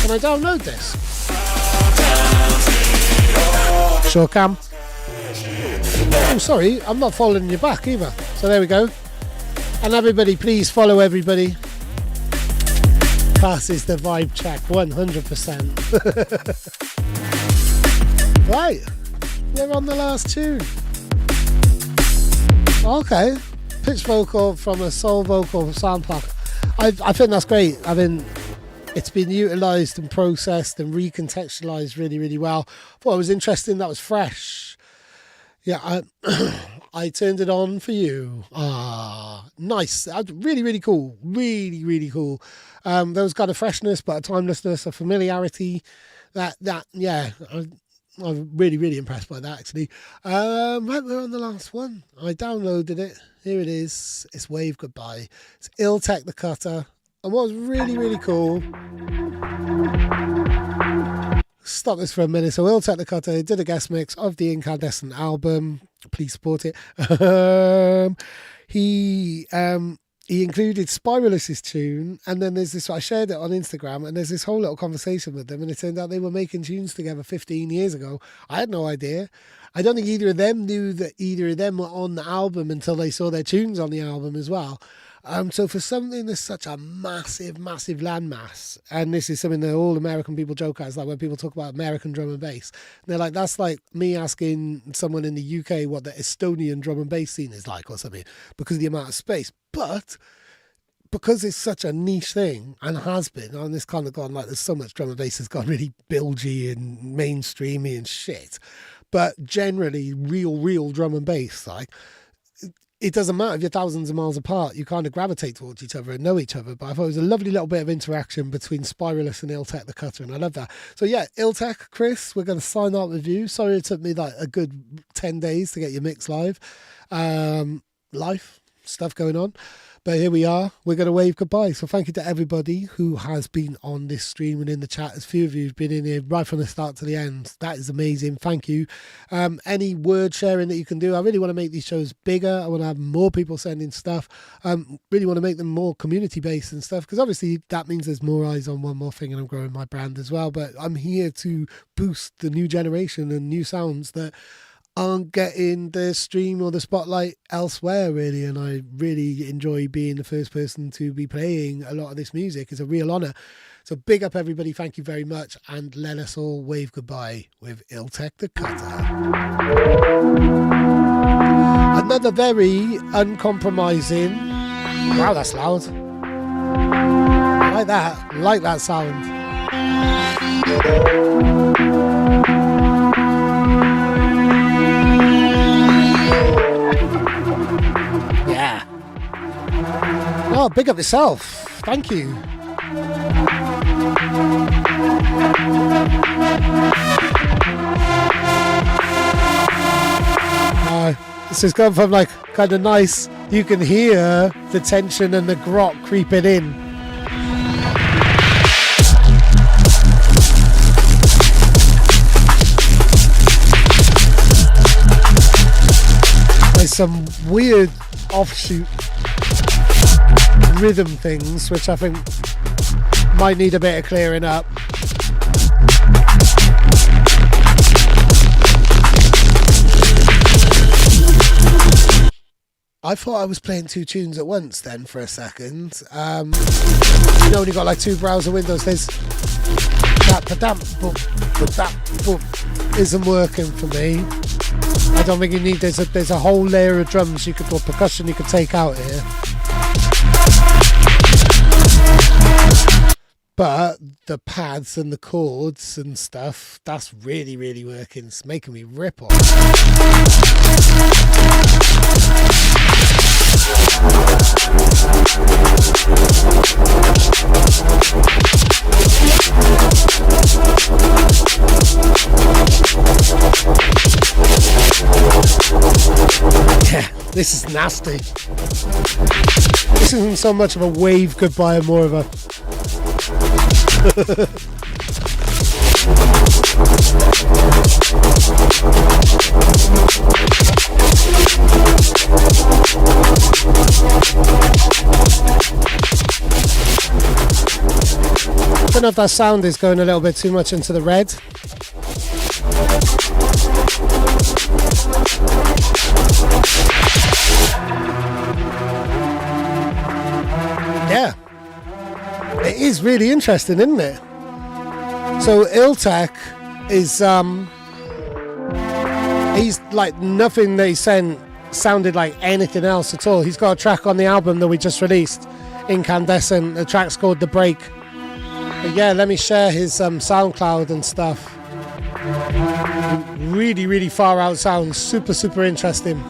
Can I download this? Sure can. Oh, sorry, I'm not following you back either. So there we go. And everybody, please follow everybody. Passes the vibe check 100%. Right, we're on the last tune. Okay, pitch vocal from a soul vocal sound pack. I think that's great. I mean, it's been utilised and processed and recontextualised really, really well. Thought it was interesting. That was fresh. Yeah, I turned it on for you. Ah, nice. Really, really cool. Really, really cool. There was kind of freshness, but a timelessness, a familiarity. That yeah, I'm really, really impressed by that, actually. Right, we're on the last one. I downloaded it. Here it is. It's Wave Goodbye. It's Iltech the Cutter. And what was really, really cool... Stop this for a minute. So Iltech the Cutter did a guest mix of the Incandescent album. Please support it. He included Spiralus's tune, and then there's this, I shared it on Instagram, and there's this whole little conversation with them, and it turned out they were making tunes together 15 years ago. I had no idea. I don't think either of them knew that either of them were on the album until they saw their tunes on the album as well. So for something that's such a massive, massive landmass, and this is something that all American people joke at, is like when people talk about American drum and bass, they're like, that's like me asking someone in the UK what the Estonian drum and bass scene is like or something, because of the amount of space. But because it's such a niche thing, and has been, and it's kind of gone like, there's so much drum and bass has gone really bilgy and mainstreamy and shit, but generally real drum and bass, like, it doesn't matter if you're thousands of miles apart, you kind of gravitate towards each other and know each other. But I thought it was a lovely little bit of interaction between Spiralus and Iltech the Cutter, and I love that. So yeah, Iltech, Chris, we're going to sign up with you. Sorry it took me like a good 10 days to get your mix live. Life stuff going on. But here we are. We're going to wave goodbye. So thank you to everybody who has been on this stream and in the chat. As few of you have been in here right from the start to the end. That is amazing. Thank you. Any word sharing that you can do. I really want to make these shows bigger. I want to have more people sending stuff. Really want to make them more community based and stuff, because obviously that means there's more eyes on One More Thing, and I'm growing my brand as well. But I'm here to boost the new generation and new sounds that aren't getting the stream or the spotlight elsewhere, really. And I really enjoy being the first person to be playing a lot of this music. It's a real honour. So big up everybody, thank you very much, and let us all wave goodbye with Iltech the Cutter. Another very uncompromising... Wow, that's loud. I like that sound. Yeah. Oh, big up yourself. Thank you. This has gone from like kind of nice, you can hear the tension and the grot creeping in. There's some weird offshoot rhythm things which I think might need a bit of clearing up. I thought I was playing two tunes at once then for a second. You only got like two browser windows. There's that isn't working for me. I don't think you need, there's a whole layer of drums you could, or percussion you could take out here. But the pads and the chords and stuff, that's really, really working. It's making me rip off. Yeah, this is nasty. This isn't so much of a wave goodbye and more of a I don't know if that sound is going a little bit too much into the red. Yeah. It is really interesting, isn't it? So Iltek is he's like, nothing that he sent sounded like anything else at all. He's got a track on the album that we just released, Incandescent. The track's called The Break. But yeah, let me share his SoundCloud and stuff. Really, really far out sounds. Super, super interesting.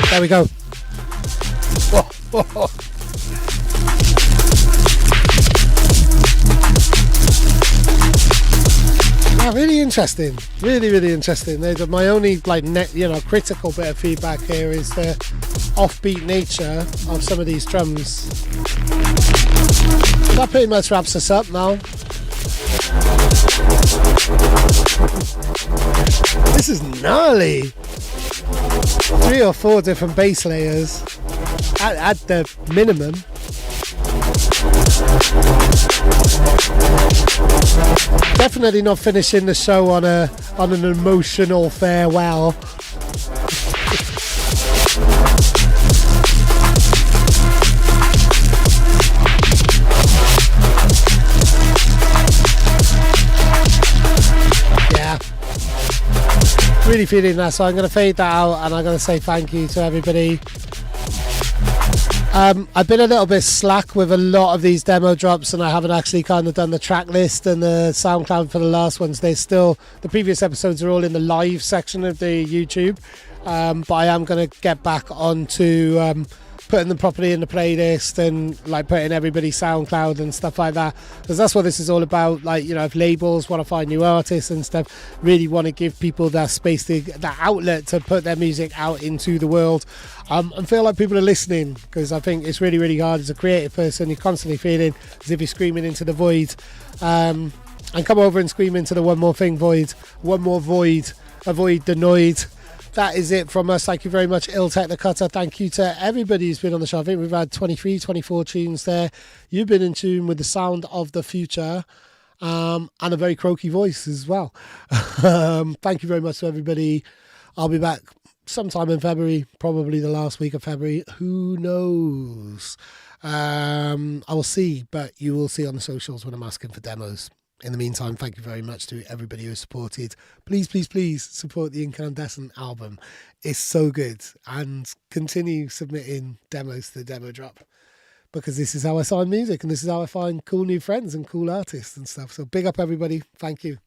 There we go. Whoa, whoa, whoa. Yeah, really interesting. Really, really interesting. My only critical bit of feedback here is the offbeat nature of some of these drums. That pretty much wraps us up now. This is gnarly. 3 or 4 different bass layers at the minimum. Definitely not finishing the show on an emotional farewell. Really feeling that, so I'm going to fade that out and I'm going to say thank you to everybody. I've been a little bit slack with a lot of these demo drops, and I haven't actually kind of done the track list and the SoundCloud for the last ones. The previous episodes are all in the live section of the YouTube, but I am going to get back onto putting them properly in the playlist and like putting everybody's SoundCloud and stuff like that, because that's what this is all about. Like, you know, if labels want to find new artists and stuff, really want to give people that space, that outlet to put their music out into the world, and feel like people are listening, because I think it's really, really hard as a creative person. You're constantly feeling as if you're screaming into the void, and come over and scream into the one more thing void, one more void, avoid the noid. That is it from us. Thank you very much, Iltek the Cutter. Thank you to everybody who's been on the show. I think we've had 23, 24 tunes there. You've been in tune with the sound of the future, and a very croaky voice as well. Thank you very much to everybody. I'll be back sometime in February, probably the last week of February. Who knows? I will see, but you will see on the socials when I'm asking for demos. In the meantime, thank you very much to everybody who supported. Please, please, please support the Incandescent album. It's so good. And continue submitting demos to the demo drop, because this is how I sign music and this is how I find cool new friends and cool artists and stuff. So big up everybody. Thank you.